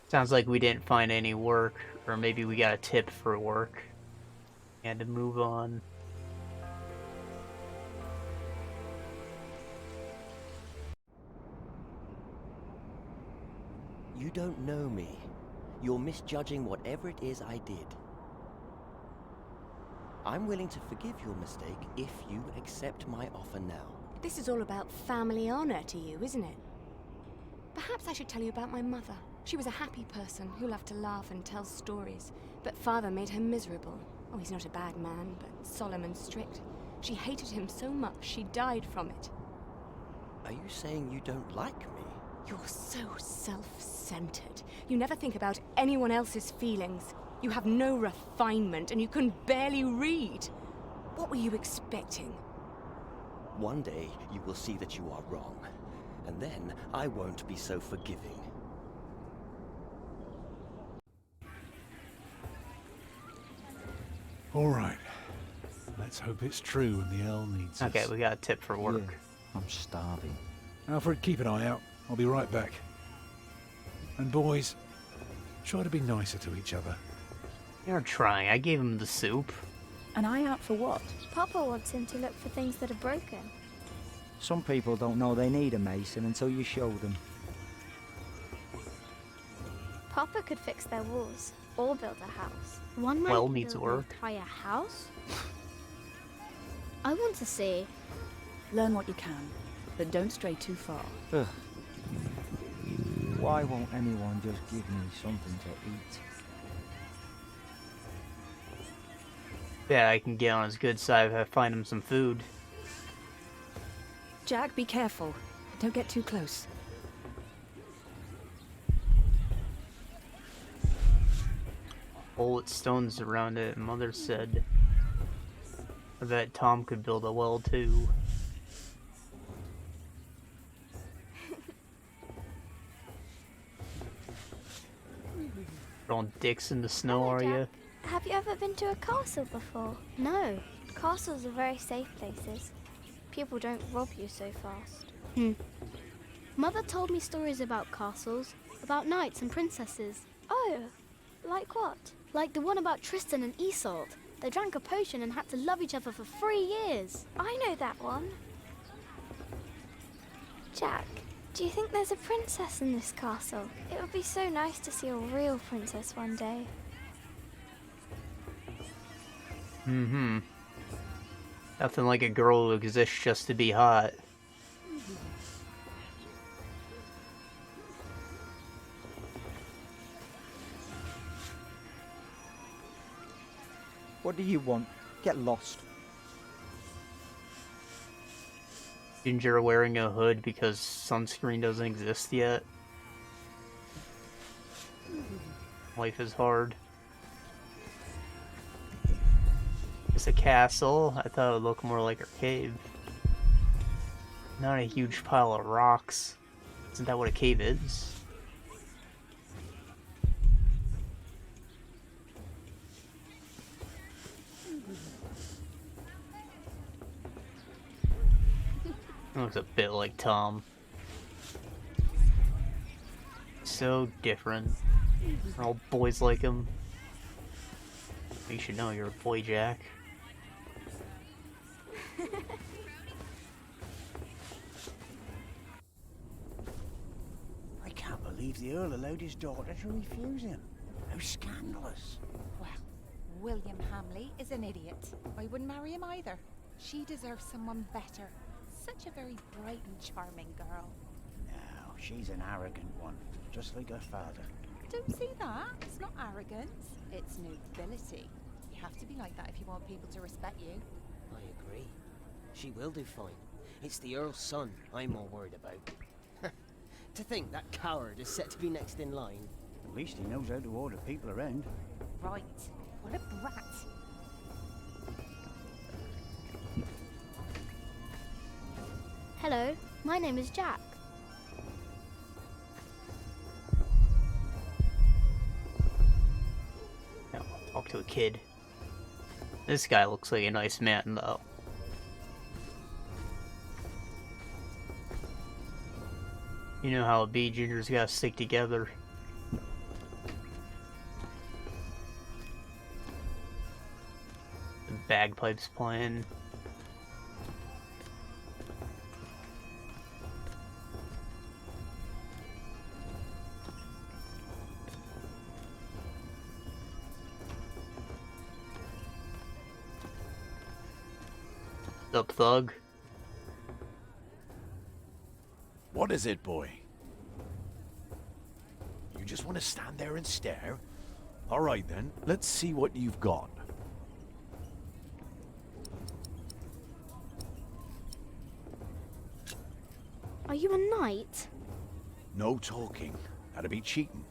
Sounds like we didn't find any work, or maybe we got a tip for work. And to move on.
You don't know me. You're misjudging whatever it is I did. I'm willing to forgive your mistake if you accept my offer now.
This is all about family honor to you, isn't it? Perhaps I should tell you about my mother. She was a happy person who loved to laugh and tell stories, but father made her miserable. Oh, he's not a bad man, but solemn and strict. She hated him so much she died from it.
Are you saying you don't like me?
You're so self-centered. You never think about anyone else's feelings. You have no refinement and you can barely read. What were you expecting?
One day you will see that you are wrong, and then I won't be so forgiving.
Alright. Let's hope it's true and the Earl needs us.
Okay, we got a tip for work.
Yeah, I'm starving.
Alfred, keep an eye out. I'll be right back. And boys, try to be nicer to each other.
You're trying. I gave him the soup.
An eye out for what?
Papa wants him to look for things that are broken.
Some people don't know they need a mason until you show them.
Papa could fix their walls or build a house.
One man
Well
can
needs
build
work.
an entire house? I want to see.
Learn what you can, but don't stray too far.
Ugh. Why won't anyone just give me something to eat?
Yeah, I can get on his good side if I find him some food.
Jack, be careful. Don't get too close.
Bullet stones around it, Mother said. I bet Tom could build a well too. Throwing dicks in the snow, are you?
Have you ever been to a castle before?
No.
Castles are very safe places. People don't rob you so fast.
Mother told me stories about castles, about knights and princesses.
Oh, like what?
Like the one about Tristan and Isolde. They drank a potion and had to love each other for 3 years.
I know that one. Jack, do you think there's a princess in this castle? It would be so nice to see a real princess one day.
Mm-hmm. Nothing like a girl who exists just to be hot.
What do you want? Get lost.
Ginger wearing a hood because sunscreen doesn't exist yet. Life is hard. It's a castle. I thought it would look more like a cave. Not a huge pile of rocks. Isn't that what a cave is? It looks a bit like Tom. so different. All boys like him. You should know you're a boy, Jack.
I can't believe the Earl allowed his daughter to refuse him. How scandalous.
Well, William Hamley is an idiot. I wouldn't marry him either. She deserves someone better. Such a very bright and charming girl.
No, she's an arrogant one, just like her father.
Don't say that. It's not arrogance. It's nobility. You have to be like that if you want people to respect you.
I agree. She will do fine. It's the Earl's son I'm more worried about. To think that coward is set to be next in line.
At least he knows how to order people around.
Right. What a brat.
Hello, my name is Jack.
Now, talk to a kid. This guy looks like a nice man, though. You know how it be, gingers gotta stick together. The bagpipes playing. Up, thug.
What is it, boy? You just want to stand there and stare? All right, then. Let's see what you've got.
Are you a knight?
No talking. That'd be cheating.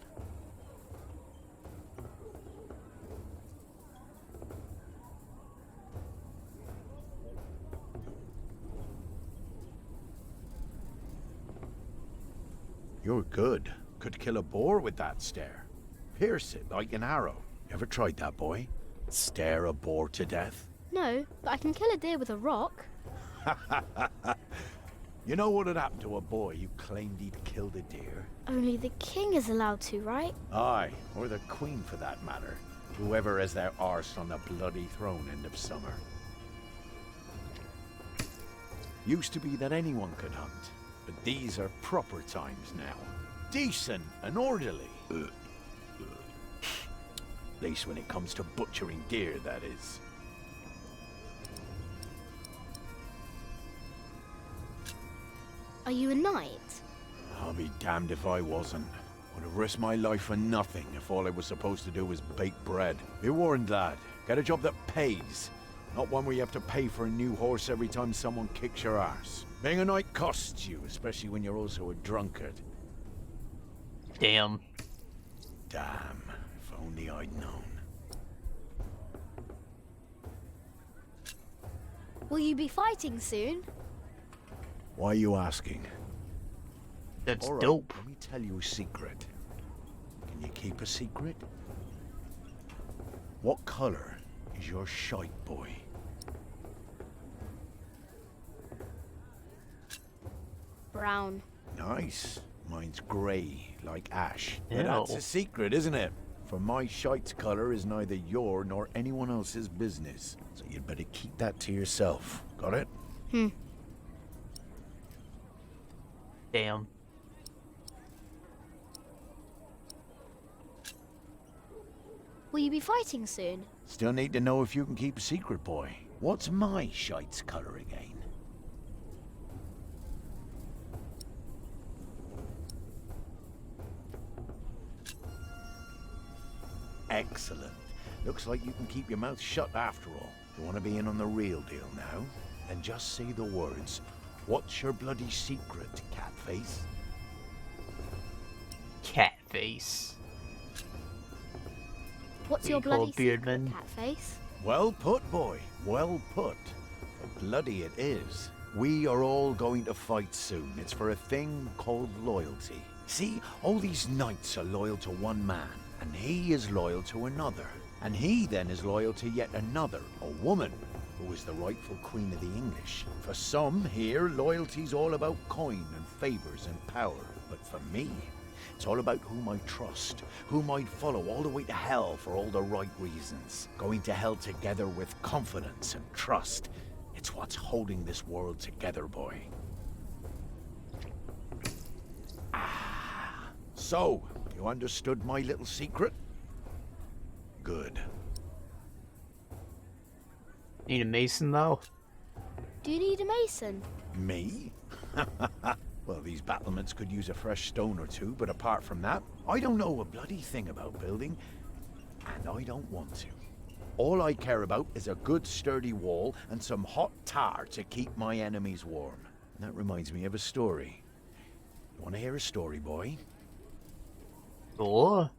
You're good. Could kill a boar with that stare. Pierce it like an arrow. You ever tried that, boy? Stare a boar to death?
No, but I can kill a deer with a rock.
You know what had happened to a boy who claimed he'd killed a deer?
Only the king is allowed to, right?
Aye, or the queen for that matter. Whoever has their arse on the bloody throne end of summer. Used to be that anyone could hunt, but these are proper times now. Decent and orderly. At least when it comes to butchering deer, that is.
Are you a knight?
I'll be damned if I wasn't. Would have risked my life for nothing if all I was supposed to do was bake bread. Be warned, lad. Get a job that pays. Not one where you have to pay for a new horse every time someone kicks your arse. Being a knight costs you, especially when you're also a drunkard.
Damn.
Damn. If only I'd known.
Will you be fighting soon?
Why are you asking?
That's
all right,
dope.
Let me tell you a secret. Can you keep a secret? What color is your shite, boy?
Brown.
Nice. Mine's grey, like ash.
Ew.
But that's a secret, isn't it? For my shite's color is neither your nor anyone else's business. So you'd better keep that to yourself. Got it?
Damn.
Will you be fighting soon?
Still need to know if you can keep a secret, boy. What's my shite's color again? Excellent. Looks like you can keep your mouth shut after all. You want to be in on the real deal now? Then just say the words. What's your bloody secret, Catface?
Catface.
What's
We
your
call
bloody secret,
Beardman.
Catface?
Well put, boy. Well put. For bloody it is. We are all going to fight soon. It's for a thing called loyalty. See, all these knights are loyal to one man, and he is loyal to another. And he then is loyal to yet another, a woman, who is the rightful queen of the English. For some here, loyalty's all about coin and favors and power. But for me,
It's all about whom I trust, whom I'd follow all the way to hell for all the right reasons. Going to hell together with confidence and trust. It's what's holding this world together, boy. So, you understood my little secret? Good.
Need a mason, though?
Do you need a mason?
Me? Well, these battlements could use a fresh stone or two, but apart from that, I don't know a bloody thing about building, and I don't want to. All I care about is a good sturdy wall and some hot tar to keep my enemies warm. And that reminds me of a story. You want to hear a story, boy?
Sure.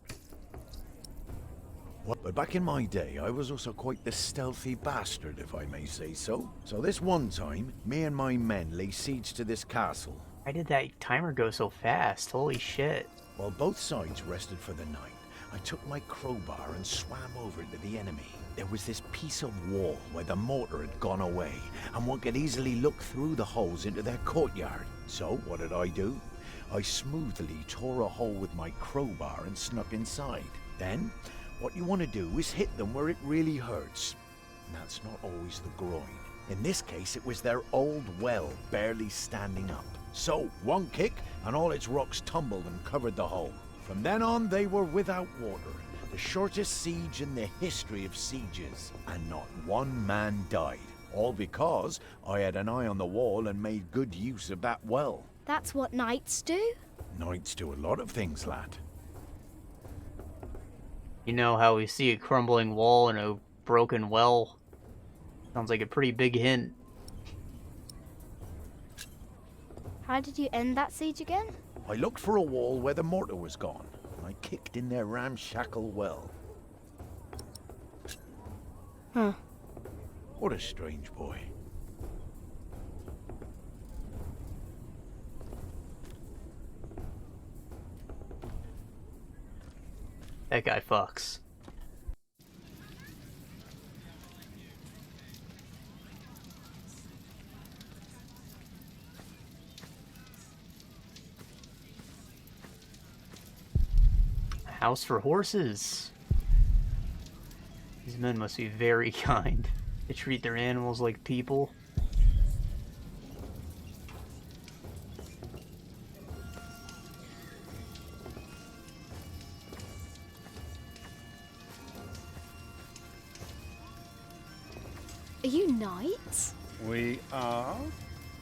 But back in my day, I was also quite the stealthy bastard, if I may say so. So this one time, me and my men lay siege to this castle.
Why did that timer go so fast? Holy shit.
While both sides rested for the night, I took my crowbar and swam over to the enemy. There was this piece of wall where the mortar had gone away, and one could easily look through the holes into their courtyard. So what did I do? I smoothly tore a hole with my crowbar and snuck inside. Then, what you want to do is hit them where it really hurts. And that's not always the groin. In this case, it was their old well barely standing up. So, one kick, and all its rocks tumbled and covered the hole. From then on, they were without water. The shortest siege in the history of sieges. And not one man died. All because I had an eye on the wall and made good use of that well.
That's what knights do?
Knights do a lot of things, lad.
You know how we see a crumbling wall and a broken well? Sounds like a pretty big hint.
How did you end that siege again?
I looked for a wall where the mortar was gone, and I kicked in their ramshackle well.
Huh.
What a strange boy.
That guy fucks. A house for horses. These men must be very kind. They treat their animals like people.
Are you knights?
We are?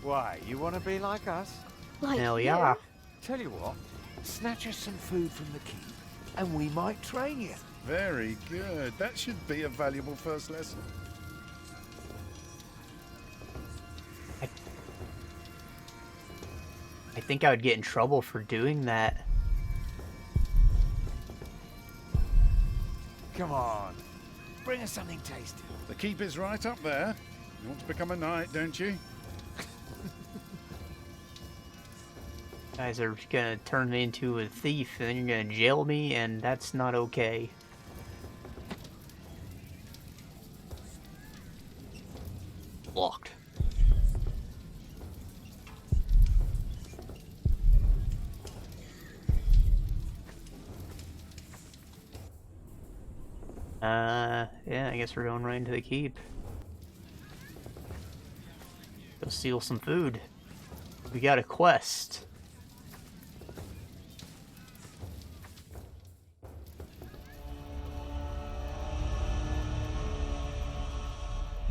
Why, you want to be like us?
Like
Hell
you?
yeah.
Tell you what,
Snatch us some food from the keep, and we might train you.
very good. That should be a valuable first lesson.
I think I would get in trouble for doing that.
Come on, bring us something tasty. The keep is right up there. You want to become a knight, don't you?
Guys are gonna turn me into a thief, and then you're gonna jail me, and that's not okay. Locked. Yeah, I guess we're going right into the keep. Go steal some food. We got a quest.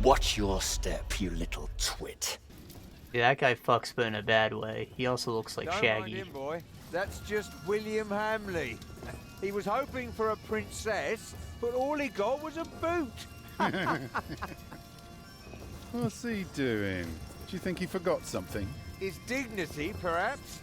Watch your step, you little twit.
Yeah, that guy fucks, but in a bad way. He also looks like
Don't
Shaggy.
mind him, boy. That's just William Hamley. He was hoping for a princess, but all he got was a boot.
What's he doing? Do you think he forgot something?
His dignity, perhaps?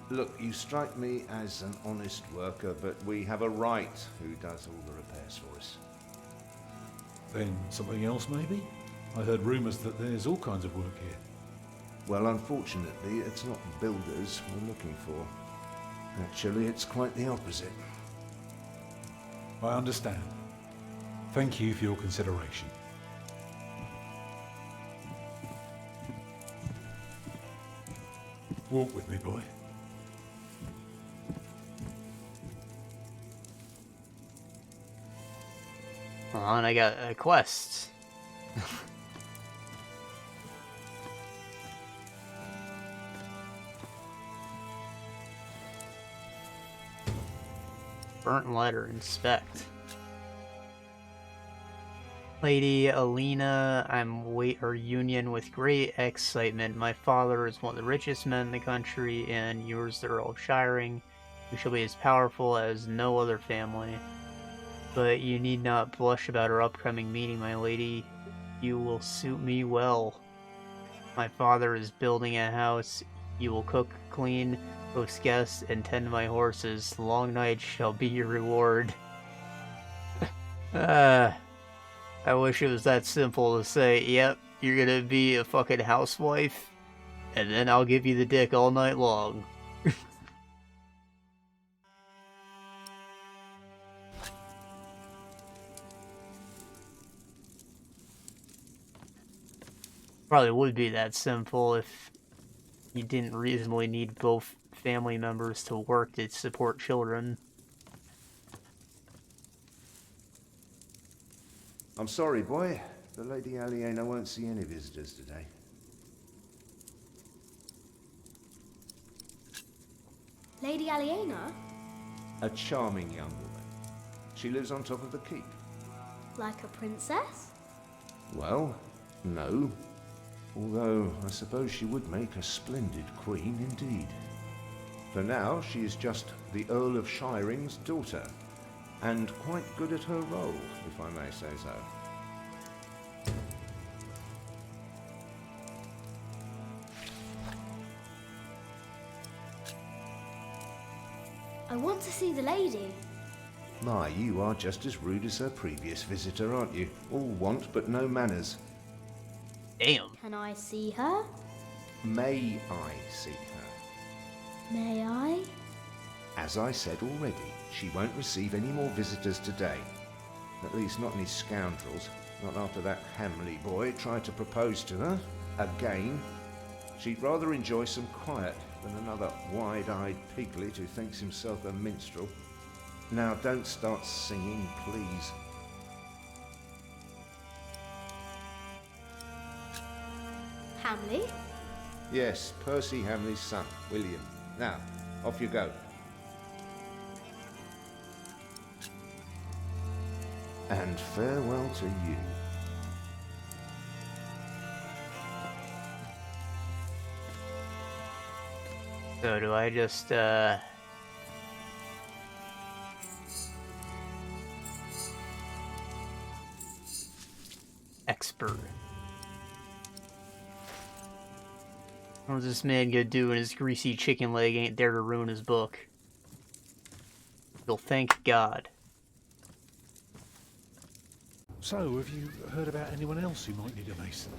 Look, you strike me as an honest worker, but we have a right who does all the repairs for us.
Then something else, maybe? I heard rumours that there's all kinds of work here.
Well, unfortunately, it's not builders we're looking for. Actually, it's quite the opposite.
I understand. Thank you for your consideration. Walk with me, boy.
Hold on, I got a quest. Burnt letter, inspect. Lady Alina, I'm wait her union with great excitement. My father is one of the richest men in the country, and yours the Earl of Shiring. You shall be as powerful as no other family. But you need not blush about our upcoming meeting, my lady. You will suit me well. My father is building a house. You will cook, clean, host guests, and tend my horses. Long nights shall be your reward. I wish it was that simple to say, yep, you're gonna be a fucking housewife, and then I'll give you the dick all night long. Probably would be that simple if you didn't reasonably need both family members to work to support children.
I'm sorry, boy, but Lady Aliena won't see any visitors today.
Lady Aliena?
A charming young woman. She lives on top of the keep.
Like a princess?
Well, no. Although, I suppose she would make a splendid queen indeed. For now, she is just the Earl of Shiring's daughter, and quite good at her role, if I may say so.
I want to see the lady.
My, you are just as rude as her previous visitor, aren't you? All want but no manners.
Damn.
Can I see her?
May I see her?
May I?
As I said already, she won't receive any more visitors today. At least not any scoundrels. Not after that Hamley boy tried to propose to her. Again. She'd rather enjoy some quiet than another wide-eyed piglet who thinks himself a minstrel. Now don't start singing, please.
Hamley?
Yes, Percy Hamley's son, William. Now, off you go. And farewell to you.
So do I just, expert. What's this man gonna do when his greasy chicken leg ain't there to ruin his book? He'll thank God.
So, have you heard about anyone else who might need a mason?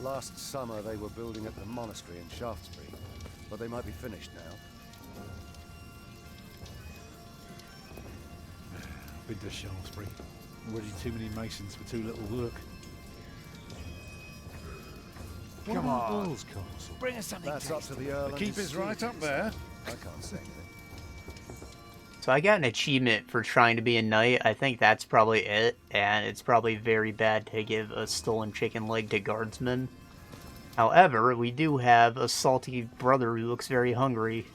Last summer they were building at the monastery in Shaftesbury, but they might be finished now.
Been to Shaftesbury. Already too many masons for too little work.
Come on.
Balls Castle.
Bring us something
That's up to the Earl.
The keep is right up there.
I can't say anything.
So I got an achievement for trying to be a knight. I think that's probably it, and it's probably very bad to give a stolen chicken leg to guardsmen. However, we do have a salty brother who looks very hungry.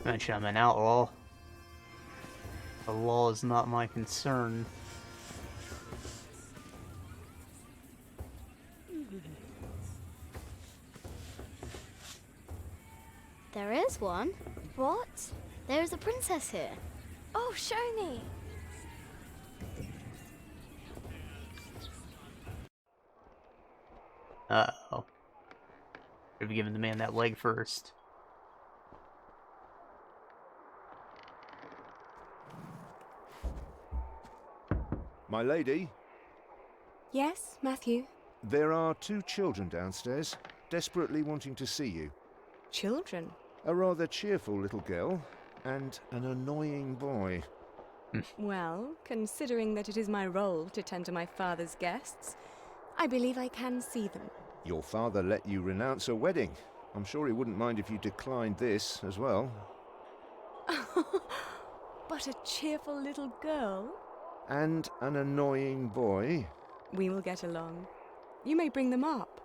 Mention I'm an outlaw. The law is not my concern.
There is one. What? There is a princess here.
Oh, show me.
Uh-oh. Should have given the man that leg first.
My lady?
Yes, Matthew?
There are 2 children downstairs, desperately wanting to see you.
Children?
A rather cheerful little girl and an annoying boy.
Well, considering that it is my role to tend to my father's guests, I believe I can see them.
Your father let you renounce a wedding. I'm sure he wouldn't mind if you declined this as well.
But a cheerful little girl?
And an annoying boy.
We will get along. You may bring them up.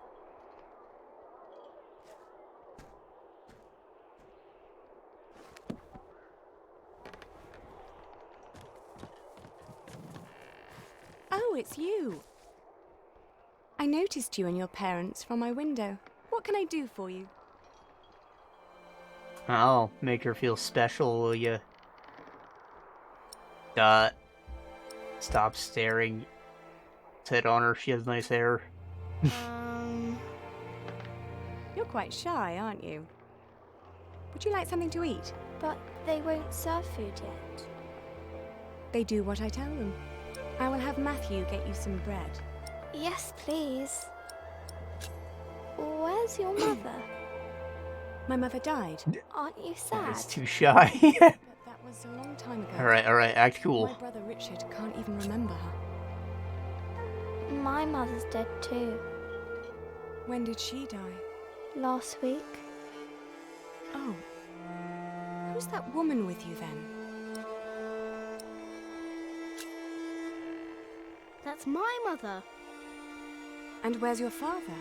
Oh, it's you. I noticed you and your parents from my window. What can I do for you?
I'll make her feel special, will you? Stop staring. Sit on her, she has nice hair.
You're quite shy, aren't you? Would you like something to eat?
But they won't serve food yet.
They do what I tell them. I will have Matthew get you some bread.
Yes, please. Where's your mother?
My mother died.
Aren't you sad?
It's too shy.
But that was a long time ago.
Alright, act cool.
My brother Richard can't even remember her.
My mother's dead too.
When did she die?
Last week.
Oh. Who's that woman with you then?
That's my mother.
And where's your father?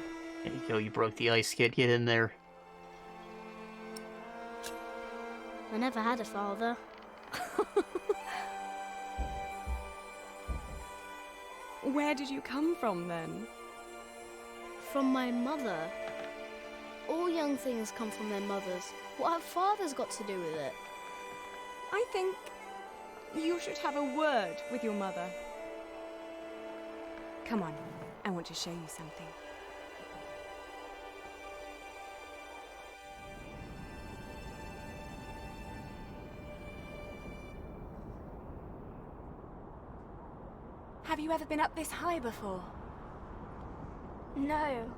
There you go, you broke the ice, kid. Get in there.
I never had a father.
Where did you come from then?
From my mother. All young things come from their mothers. What have fathers got to do with it?
I think you should have a word with your mother. Come on, I want to show you something. Have you ever been up this high before?
No.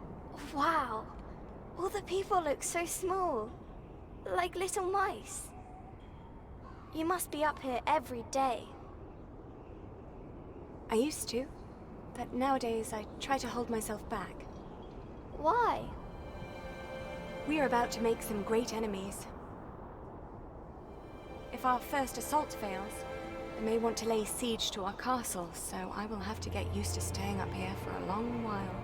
Wow. All the people look so small. Like little mice. You must be up here every day.
I used to, but nowadays I try to hold myself back.
Why?
We are about to make some great enemies. If our first assault fails, they may want to lay siege to our castle, so I will have to get used to staying up here for a long while.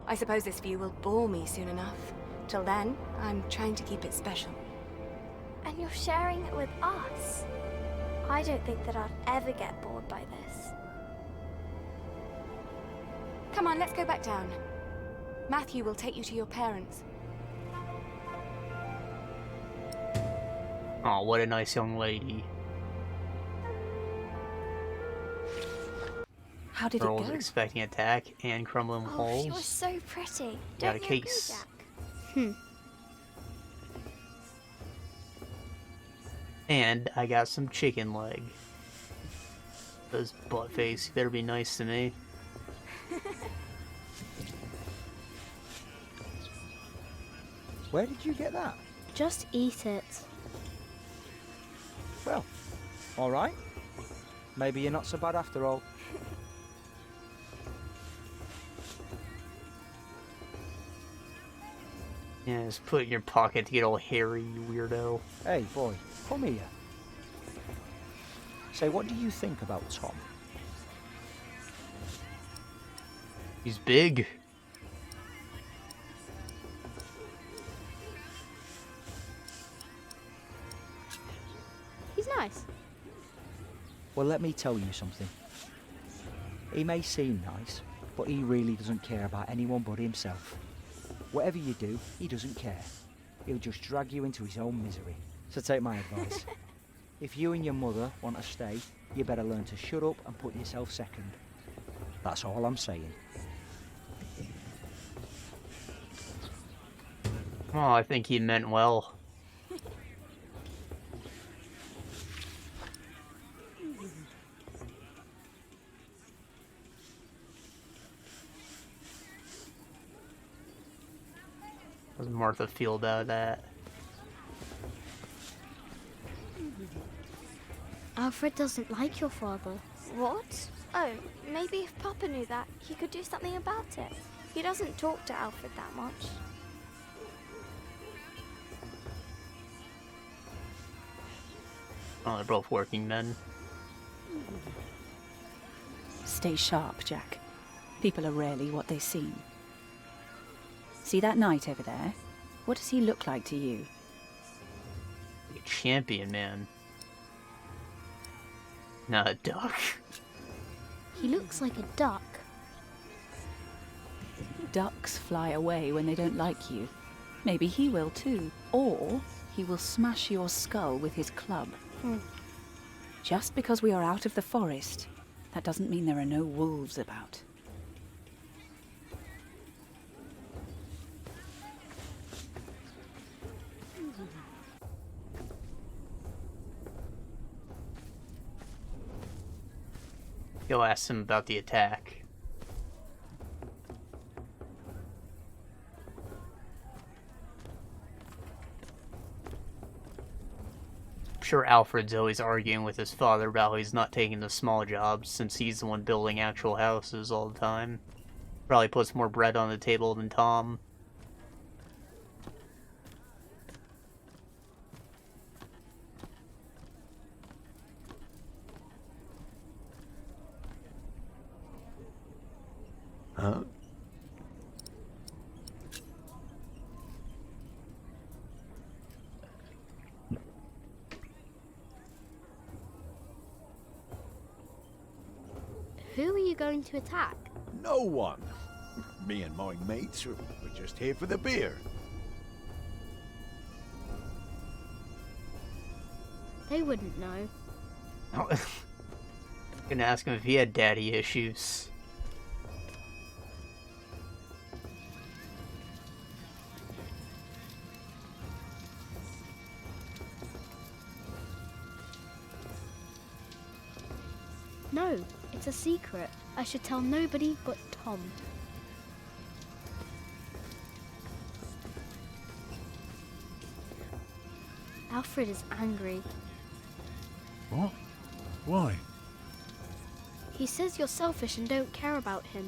I suppose this view will bore me soon enough. Till then, I'm trying to keep it special.
And you're sharing it with us? I don't think that I'd ever get bored by this.
Come on, let's go back down. Matthew will take you to your parents.
Oh, what a nice young lady.
How did
Girl
it
was
go?
expecting attack and crumbling
Oh,
holes.
she was so pretty.
Got a
Don't you
case.
agree, Jack?
And I got some chicken leg. Those butt face, you better be nice to me.
Where did you get that?
Just eat it.
Well, alright. Maybe you're not so bad after all.
Yeah, just put it in your pocket to get all hairy, you weirdo.
Hey, boy, come here. Say, what do you think about Tom?
He's big.
He's nice.
Well, let me tell you something. He may seem nice, but he really doesn't care about anyone but himself. Whatever you do, he doesn't care. He'll just drag you into his own misery. So take my advice. If you and your mother want to stay, you better learn to shut up and put yourself second. That's all I'm saying.
Oh, I think he meant well. does Martha feel about that?
Alfred doesn't like your father.
What? Oh, maybe if Papa knew that, he could do something about it. He doesn't talk to Alfred that much.
Oh, they're both working men.
Stay sharp, Jack. People are rarely what they seem. See that knight over there? What does he look like to you?
A champion, man. Not a duck.
He looks like a duck.
Ducks fly away when they don't like you. Maybe he will too. Or he will smash your skull with his club. Just because we are out of the forest, that doesn't mean there are no wolves about.
Go ask him about the attack. I'm sure Alfred's always arguing with his father about how he's not taking the small jobs since he's the one building actual houses all the time. Probably puts more bread on the table than Tom.
Huh?
Who are you going to attack?
No one. Me and my mates are just here for the beer.
They wouldn't know.
Gonna ask him if he had daddy issues.
No, it's a secret. I should tell nobody but Tom. Alfred is angry.
What? Why?
He says you're selfish and don't care about him.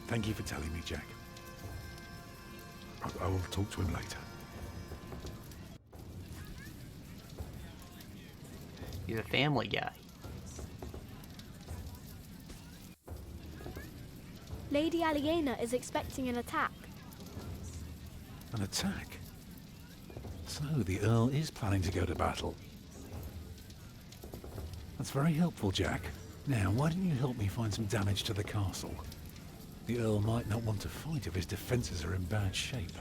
Thank you for telling me, Jack. I will talk to him later.
He's a family guy.
Lady Aliena is expecting an attack.
An attack? So the Earl is planning to go to battle. That's very helpful, Jack. Now, why don't you help me find some damage to the castle? The Earl might not want to fight if his defences are in bad shape.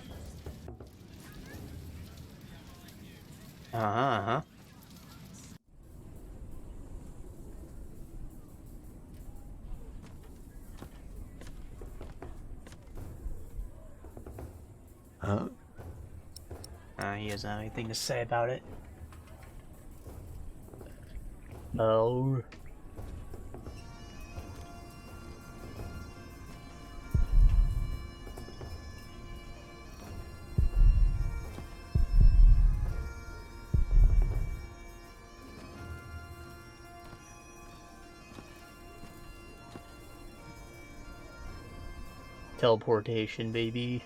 Uh-huh.
Huh?
He doesn't have anything to say about it. No. Teleportation, baby.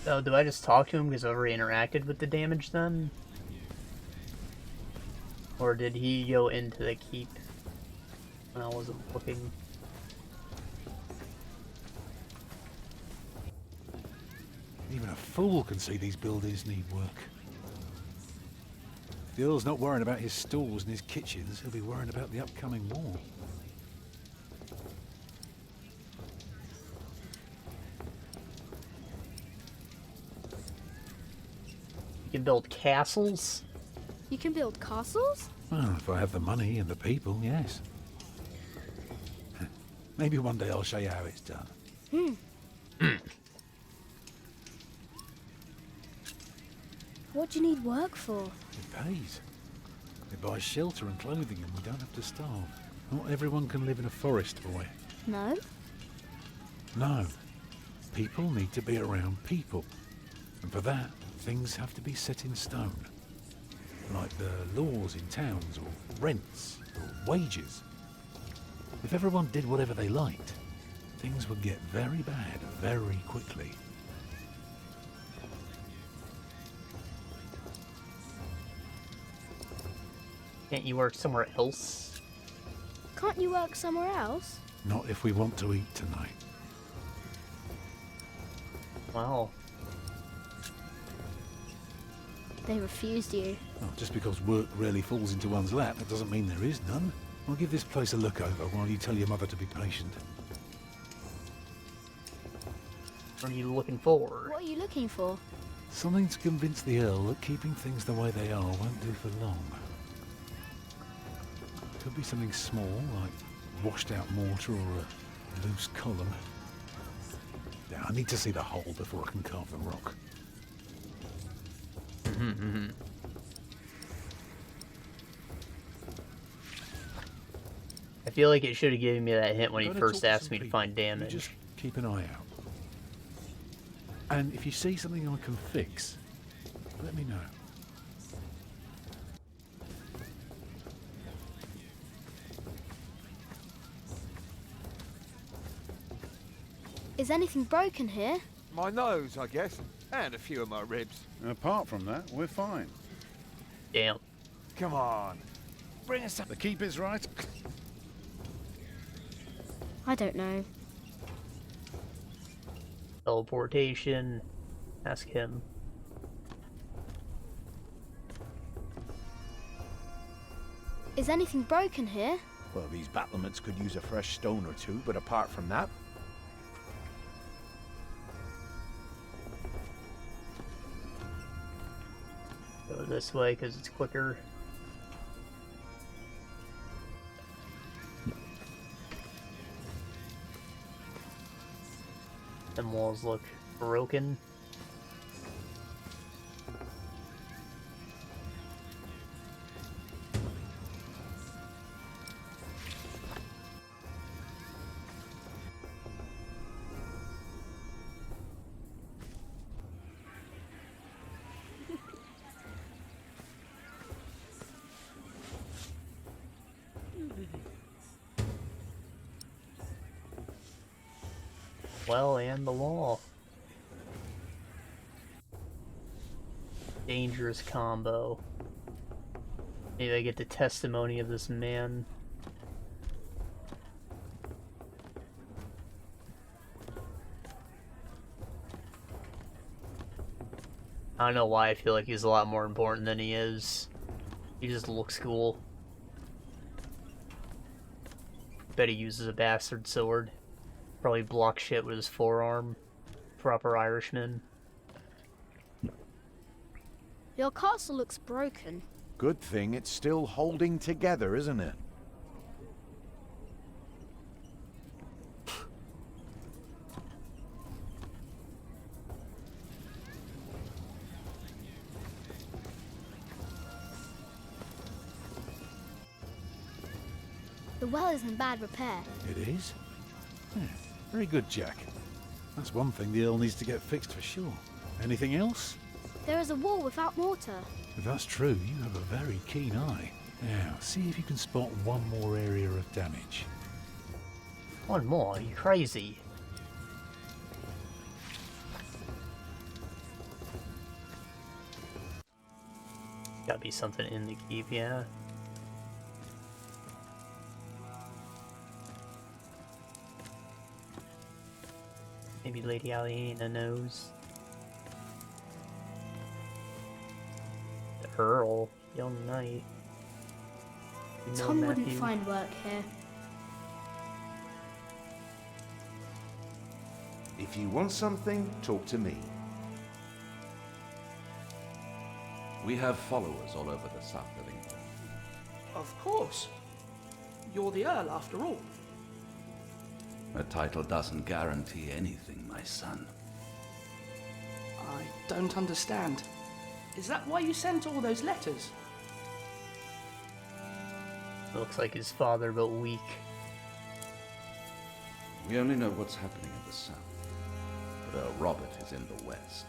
Oh, do I just talk to him because I already interacted with the damage then? Or did he go into the keep when I wasn't looking?
Even a fool can see these buildings need work. The Earl's not worrying about his stalls and his kitchens, he'll be worrying about the upcoming war.
You can build castles?
You can build castles?
Well, if I have the money and the people, yes. Maybe one day I'll show you how it's done.
What do you need work for?
It pays. It buys shelter and clothing and we don't have to starve. Not everyone can live in a forest, boy.
No?
No. People need to be around people. And for that, things have to be set in stone. Like the laws in towns, or rents, or wages. If everyone did whatever they liked, things would get very bad very quickly.
Can't you work somewhere else?
Can't you work somewhere else?
Not if we want to eat tonight.
Wow.
They refused you.
Well, just because work rarely falls into one's lap, that doesn't mean there is none. I'll give this place a look over while you tell your mother to be patient.
What are you looking for?
What are you looking for?
Something to convince the Earl that keeping things the way they are won't do for long. Could be something small, like washed out mortar or a loose column. Yeah, I need to see the hole before I can carve the rock.
I feel like it should have given me that hint when he
Gotta
first
talk to
asked
some
me to
people.
find
You
damage.
just keep an eye out. And if you see something I can fix, let me know.
Is anything broken here?
My nose, I guess, and a few of my ribs.
Apart from that, we're fine.
Damn.
Come on, bring us some.
The keep is right.
I don't know.
Teleportation. Ask him.
Is anything broken here?
Well, these battlements could use a fresh stone or two, but apart from that...
Go this way because it's quicker. Them walls look broken. Well, and the wall. Dangerous combo. Maybe I get the testimony of this man. I don't know why I feel like he's a lot more important than he is. He just looks cool. Bet he uses a bastard sword. Probably block shit with his forearm. Proper Irishman.
Your castle looks broken.
Good thing it's still holding together, isn't it?
The well is in bad repair.
It is? Yeah, very good, Jack. That's one thing the Earl needs to get fixed for sure. Anything else?
There is a wall without mortar.
If that's true, you have a very keen eye. Now, see if you can spot one more area of damage.
One more? Are you crazy? Gotta be something in the keep, yeah. Maybe Lady Aliena knows. The Earl, young knight. You know
Tom wouldn't
Matthew?
find work here.
If you want something, talk to me.
We have followers all over the south of England.
Of course. You're the Earl, after all.
A title doesn't guarantee anything, my son.
I don't understand. Is that why you sent all those letters?
Looks like his father, but weak.
We only know what's happening in the south, but Earl Robert is in the west.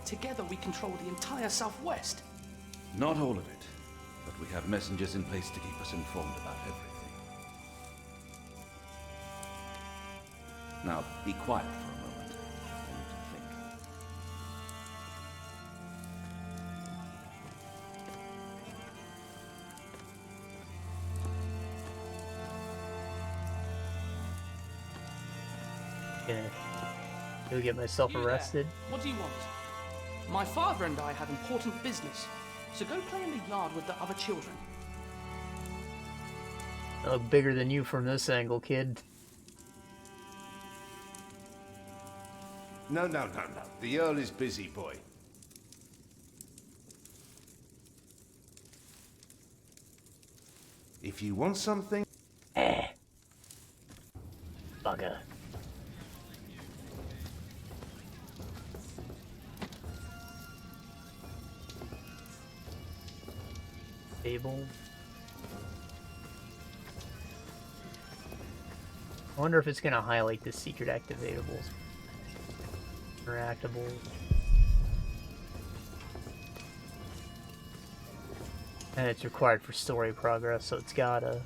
Together we control the entire southwest.
Not all of it, but we have messengers in place to keep us informed about everything. Now, be quiet for a moment. I need to think.
Gonna go get myself arrested.
What do you want? My father and I have important business, so go play in the yard with the other children.
I look bigger than you from this angle, kid.
No. The Earl is busy, boy. If you want something...
Bugger. Table. I wonder if it's gonna highlight the secret activatables. Interactables. And it's required for story progress, so it's gotta.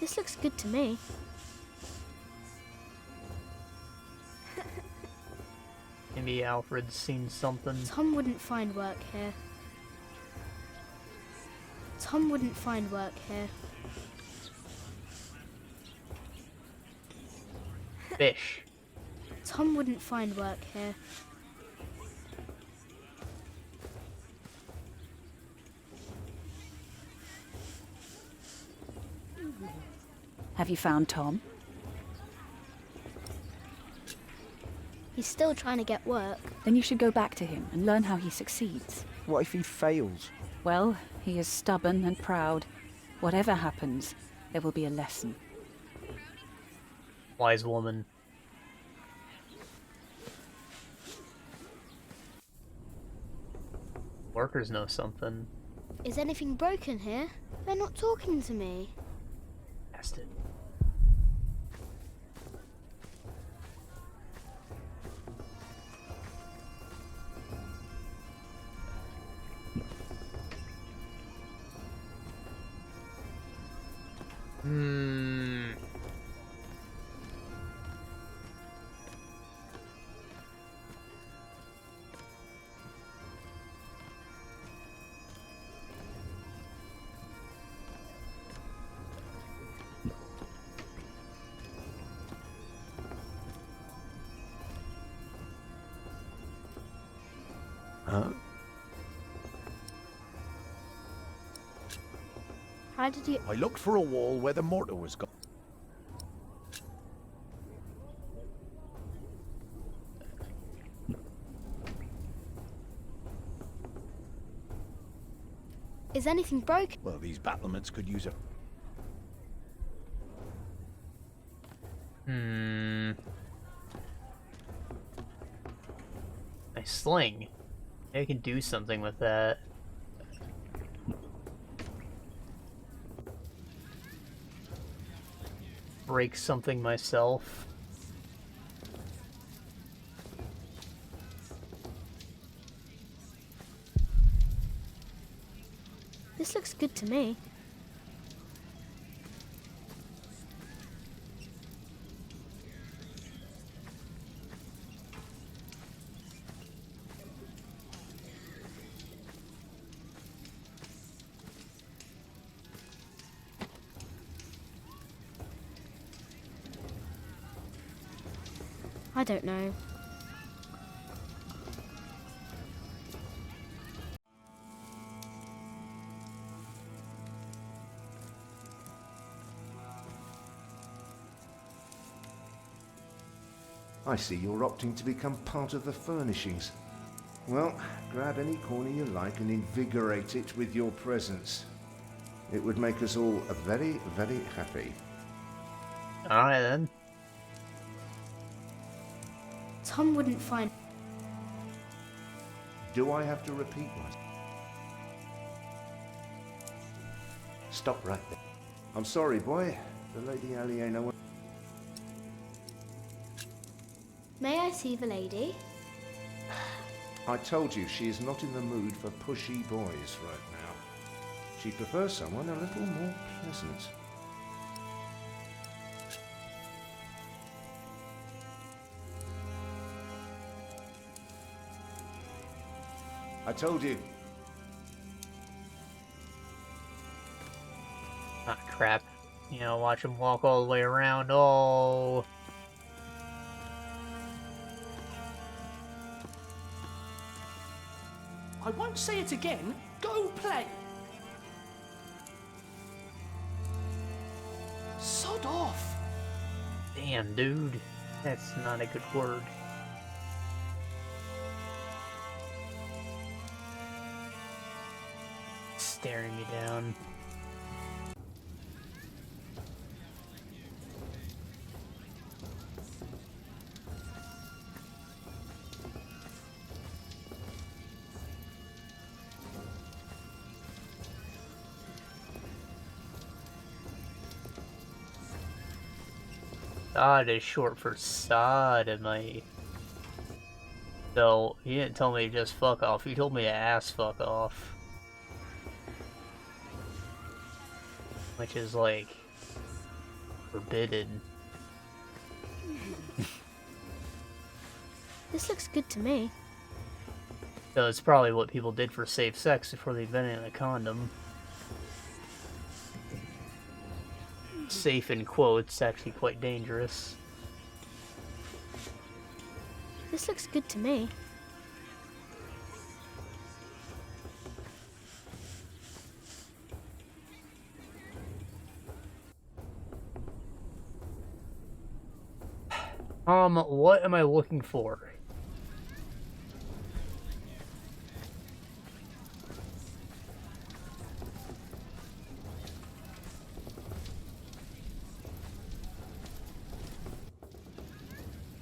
This looks good to me.
Maybe Alfred's seen something.
Tom wouldn't find work here. Tom wouldn't find work here.
Fish.
Tom wouldn't find work here.
Have you found Tom?
He's still trying to get work.
Then you should go back to him and learn how he succeeds.
What if he fails?
Well, he is stubborn and proud. Whatever happens, there will be a lesson.
Wise woman. Workers know something.
Is anything broken here? They're not talking to me.
Bastard.
Huh?
How did you...
I looked for a wall where the mortar was gone.
Is anything broken?
Well, these battlements could use a...
My sling. Maybe I can do something with that. Break something myself.
This looks good to me. I don't know.
I see you're opting to become part of the furnishings. Well, grab any corner you like and invigorate it with your presence. It would make us all very, very happy.
Alright then.
Tom wouldn't find...
Do I have to repeat myself? Stop right there. I'm sorry, boy. The Lady Aliena won't...
May I see the lady?
I told you she is not in the mood for pushy boys right now. She prefers someone a little more pleasant. I told you.
Ah, crap. You know, watch him walk all the way around. Oh.
I won't say it again. Go play. Sod off.
Damn, dude. That's not a good word. Staring me down. Sod is short for sodomy. So, he didn't tell me to just fuck off, he told me to ass fuck off. Which is, like, forbidden.
This looks good to me.
So it's probably what people did for safe sex before they invented a condom. Safe in quotes, actually quite dangerous.
This looks good to me.
What am I looking for?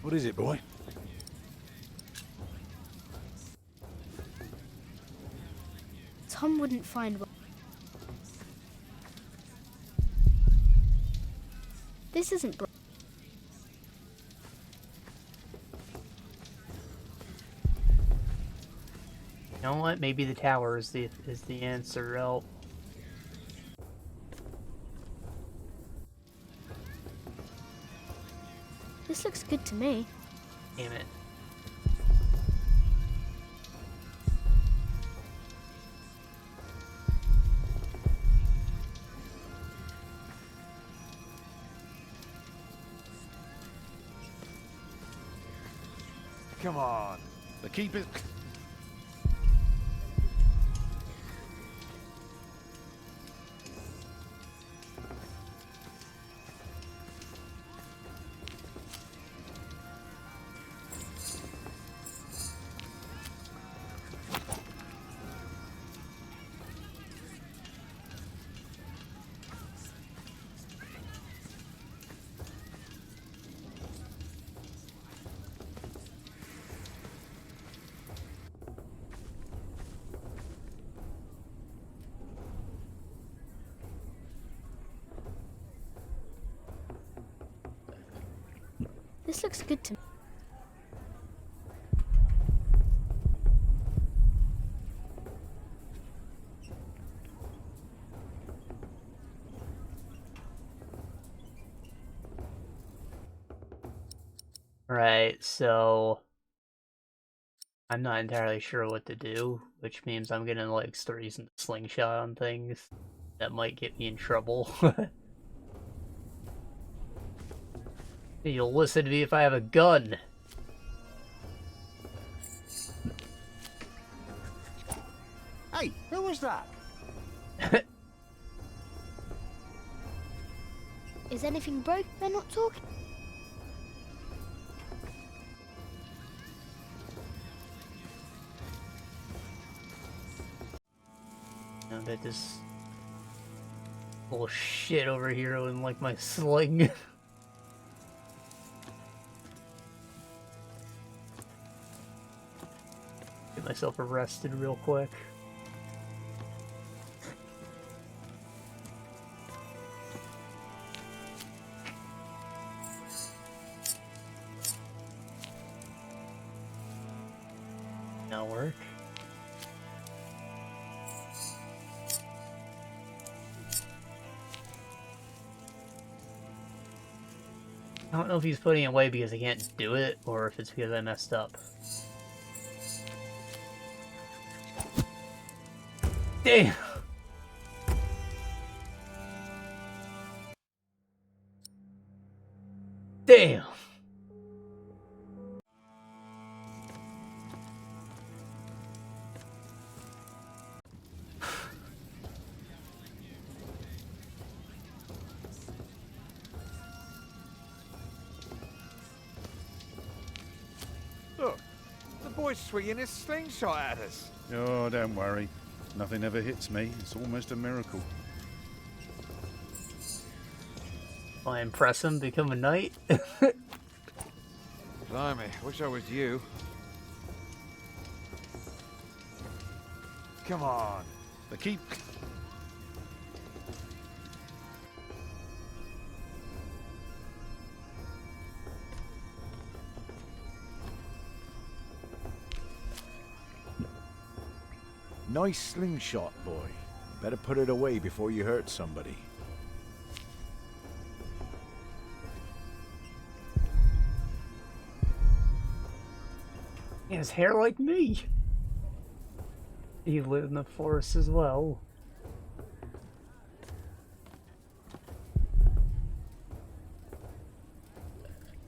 What is it, boy?
Tom wouldn't find one. This isn't bro.
You know what? Maybe the tower is the answer. Oh.
This looks good to me.
Damn it.
Come on. The keep is...
This looks good to me.
Right, so I'm not entirely sure what to do, which means I'm gonna like start using the slingshot on things that might get me in trouble. You'll listen to me if I have a gun.
Hey, who was that?
Is anything broke? They're not talking.
bet this little shit over here wouldn't like my sling. Get myself arrested real quick. That'll work. I don't know if he's putting it away because I can't do it, or if it's because I messed up. Damn! Damn!
Look, the boy's swinging his slingshot at us.
Oh, don't worry. Nothing ever hits me. It's almost a miracle.
I impress him, become a knight.
Blimey, wish I was you. Come on.
The keep.
Nice slingshot, boy. Better put it away before you hurt somebody.
He has hair like me. He lived in the forest as well.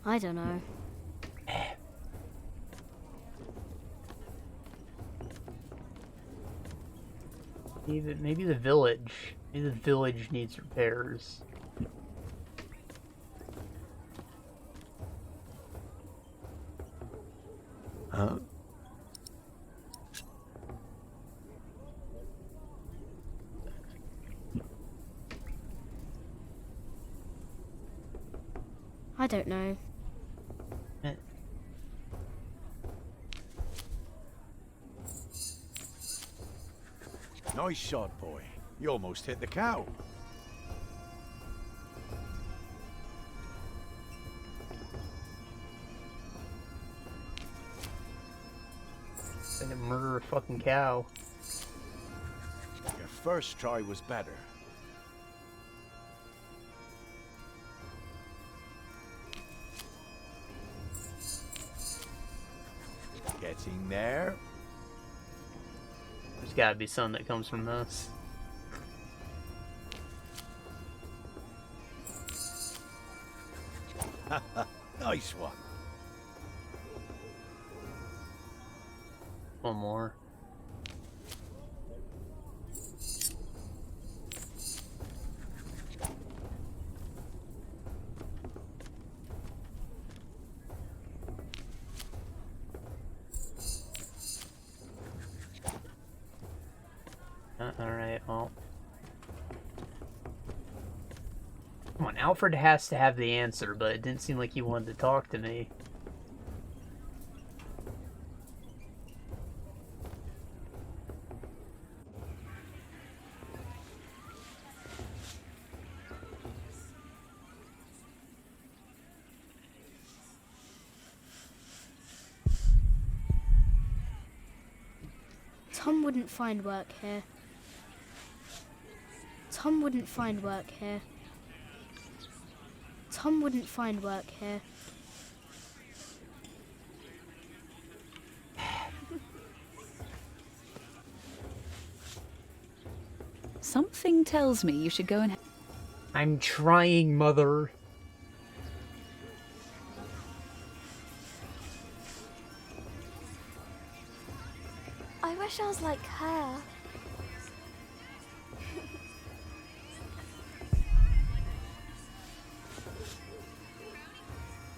I don't know.
Maybe the village. Maybe the village needs repairs.
Huh?
I don't know.
Nice shot, boy. You almost hit the cow.
Gonna murder a fucking cow.
Your first try was better. Getting there.
There's gotta be some that comes from this.
Nice one.
One more. Alright, well. Come on, Alfred has to have the answer, but it didn't seem like he wanted to talk to me.
Tom wouldn't find work here. Tom wouldn't find work here. Tom wouldn't find work here.
Something tells me you should go and...
I'm trying, Mother.
I wish I was like her.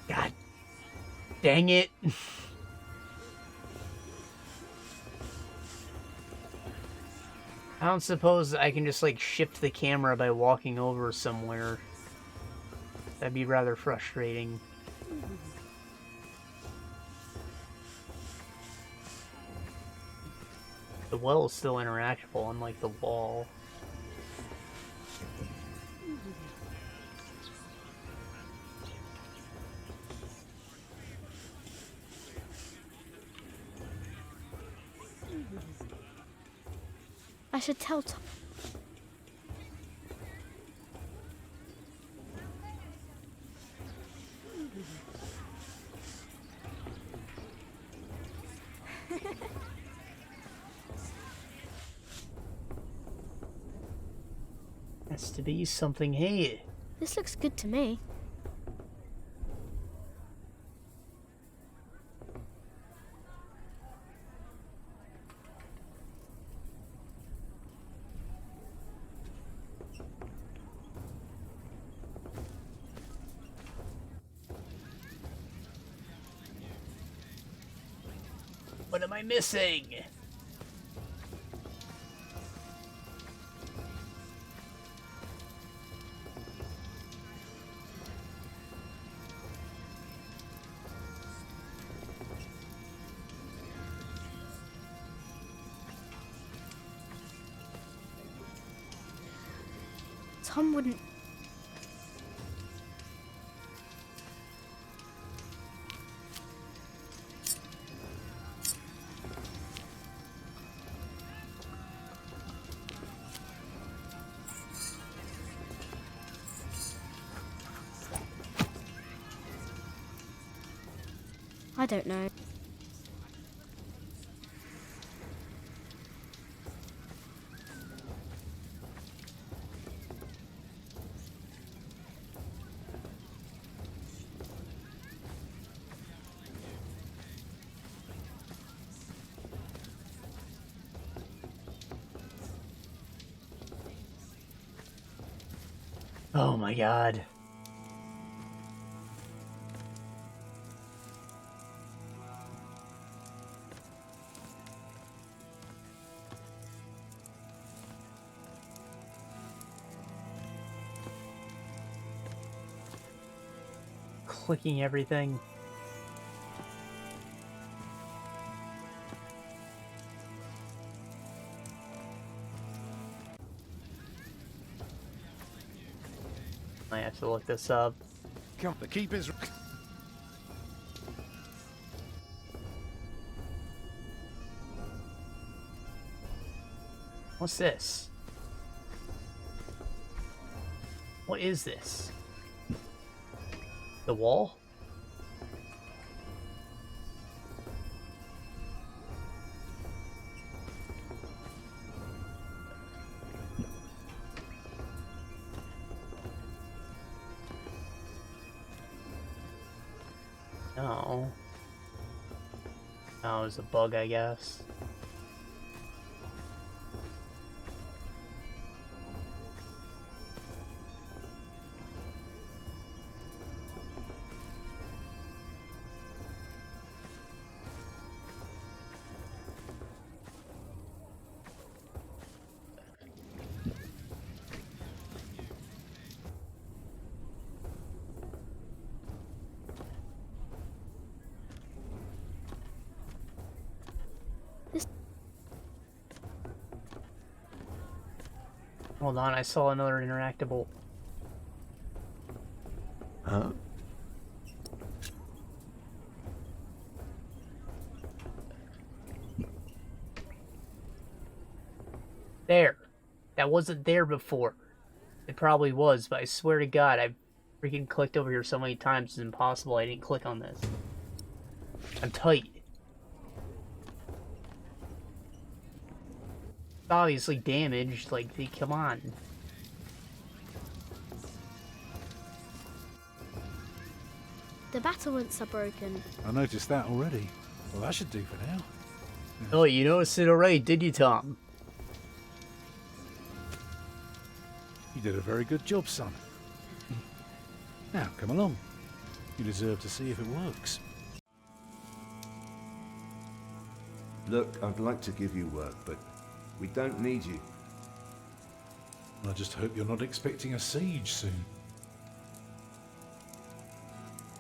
God dang it. don't suppose I can just, like, shift the camera by walking over somewhere. That'd be rather frustrating. The well is still interactable, unlike the wall.
I should tell Tom.
Has to be something here.
This looks good to me.
What am I missing?
Tom wouldn't. I don't know.
Oh my god. Clicking everything. I have to look this up.
Come, the keep is.
What's this? What is this? The wall? No. Oh, it was a bug, I guess. Hold on, I saw another interactable.
Huh?
There. That wasn't there before. It probably was, but I swear to God, I've freaking clicked over here so many times, it's impossible I didn't click on this. I'm tight. Obviously damaged, like, come on.
The battlements are broken.
I noticed that already. Well, that should do for now.
Oh, you noticed it already, did you, Tom?
You did a very good job, son. Now, come along. You deserve to see if it works.
Look, I'd like to give you work, but we don't need you.
I just hope you're not expecting a siege soon.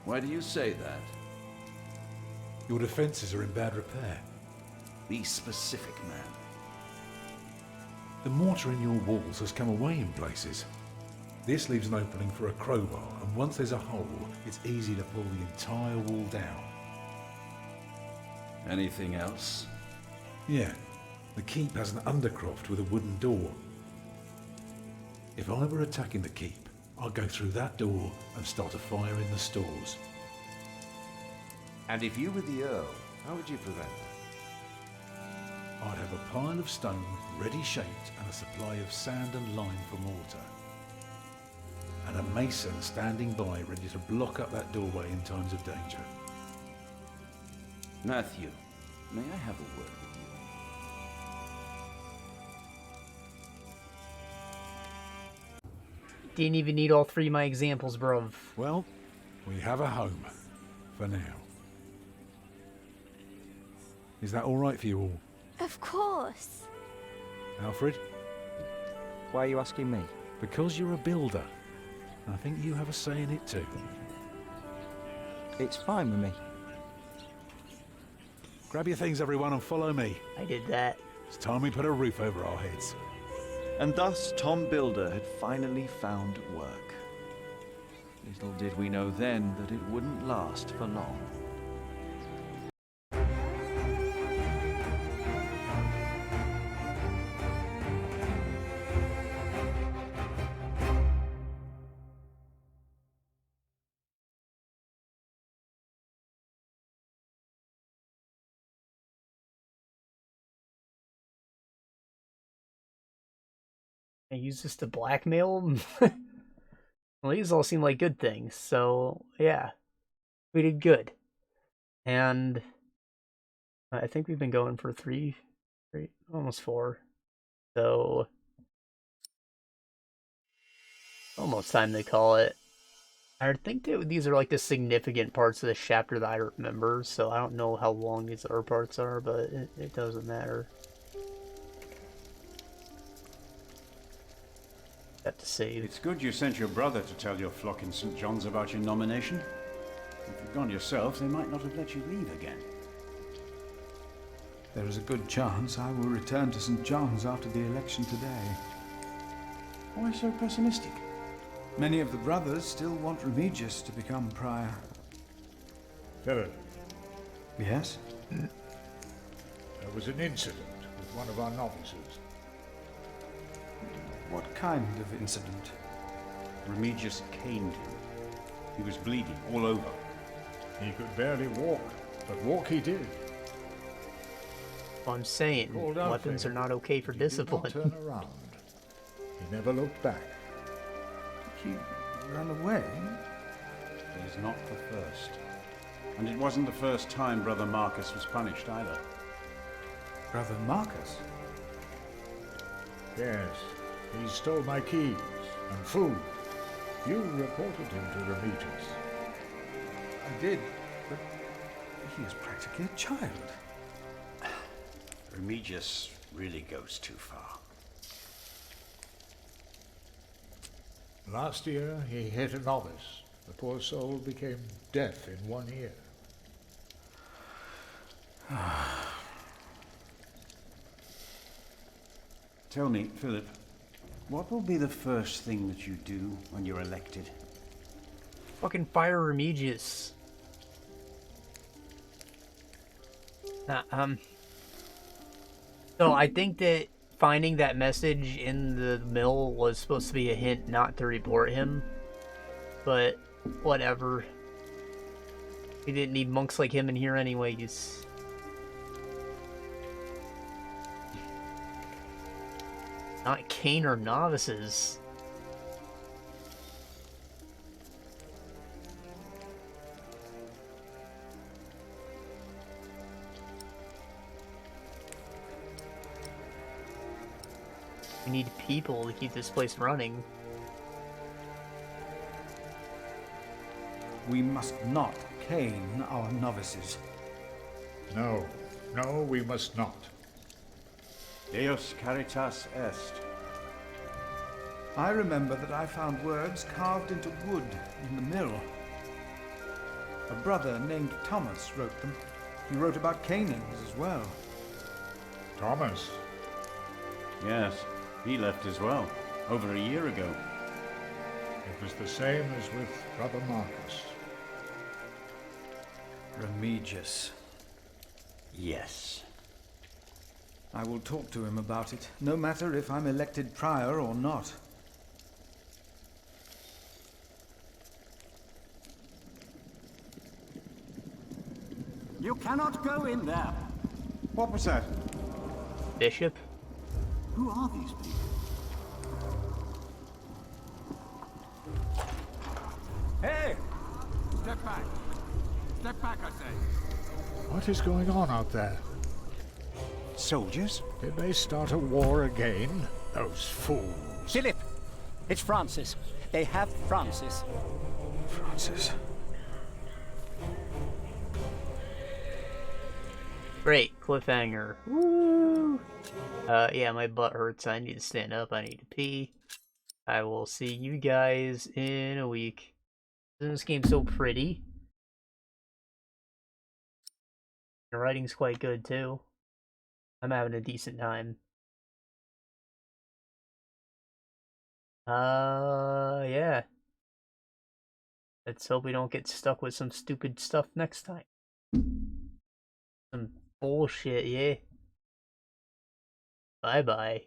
Why do you say that?
Your defences are in bad repair.
Be specific, man.
The mortar in your walls has come away in places. This leaves an opening for a crowbar, and once there's a hole, it's easy to pull the entire wall down.
Anything else?
Yeah, the keep has an undercroft with a wooden door. If I were attacking the keep, I'd go through that door and start a fire in the stores.
And if you were the Earl, how would you prevent that?
I'd have a pile of stone ready shaped and a supply of sand and lime for mortar. And a mason standing by ready to block up that doorway in times of danger.
Matthew, may I have a word with you?
Didn't even need all three of my examples, bruv.
Well, we have a home. For now. Is that alright for you all?
Of course.
Alfred?
Why are you asking me?
Because you're a builder. I think you have a say in it too.
It's fine with me.
Grab your things, everyone, and follow me.
I did that.
It's time we put a roof over our heads.
And thus Tom Builder had finally found work. Little did we know then that it wouldn't last for long.
I use this to blackmail him? Well, these all seem like good things, so yeah. We did good. And I think we've been going for three, almost 4. So almost time to call it. I think that these are like the significant parts of this chapter that I remember, so I don't know how long these other parts are, but it doesn't matter. To save.
It's good you sent your brother to tell your flock in St. John's about your nomination. If you'd gone yourself, they might not have let you leave again.
There is a good chance I will return to St. John's after the election today.
Why so pessimistic?
Many of the brothers still want Remigius to become prior.
Philip.
Yes?
There was an incident with one of our novices.
What kind of incident?
Remigius caned him. He was bleeding all over.
He could barely walk, but walk he did.
Well, I'm saying, weapons are not okay for discipline.
He did not turn around. He never looked back.
He ran away?
He is not the first. And it wasn't the first time Brother Marcus was punished either.
Brother Marcus?
Yes. He stole my keys and food. You reported him to Remigius.
I did, but he is practically a child.
Remigius really goes too far.
Last year, he hit a novice. The poor soul became deaf in one ear.
Tell me, Philip, what will be the first thing that you do when you're elected?
Fucking fire Remigius. So I think that finding that message in the mill was supposed to be a hint not to report him. But whatever. We didn't need monks like him in here anyways. Not cane or novices. We need people to keep this place running.
We must not cane our novices.
No, no, we must not.
Deus caritas est.
I remember that I found words carved into wood in the mill. A brother named Thomas wrote them. He wrote about canings as well.
Thomas?
Yes, he left as well, over a year ago.
It was the same as with Brother Marcus.
Remigius.
Yes.
I will talk to him about it, no matter if I'm elected prior or not.
You cannot go in there.
What was that?
Bishop?
Who are these people? Hey! Step back. Step back, I say.
What is going on out there?
Soldiers?
Did they start a war again? Those fools.
Philip! It's Francis. They have Francis.
Francis.
Great, cliffhanger. Woo! Yeah, my butt hurts. I need to stand up. I need to pee. I will see you guys in a week. Isn't this game so pretty? The writing's quite good, too. I'm having a decent time. Yeah. Let's hope we don't get stuck with some stupid stuff next time. Some bullshit, yeah. Bye-bye.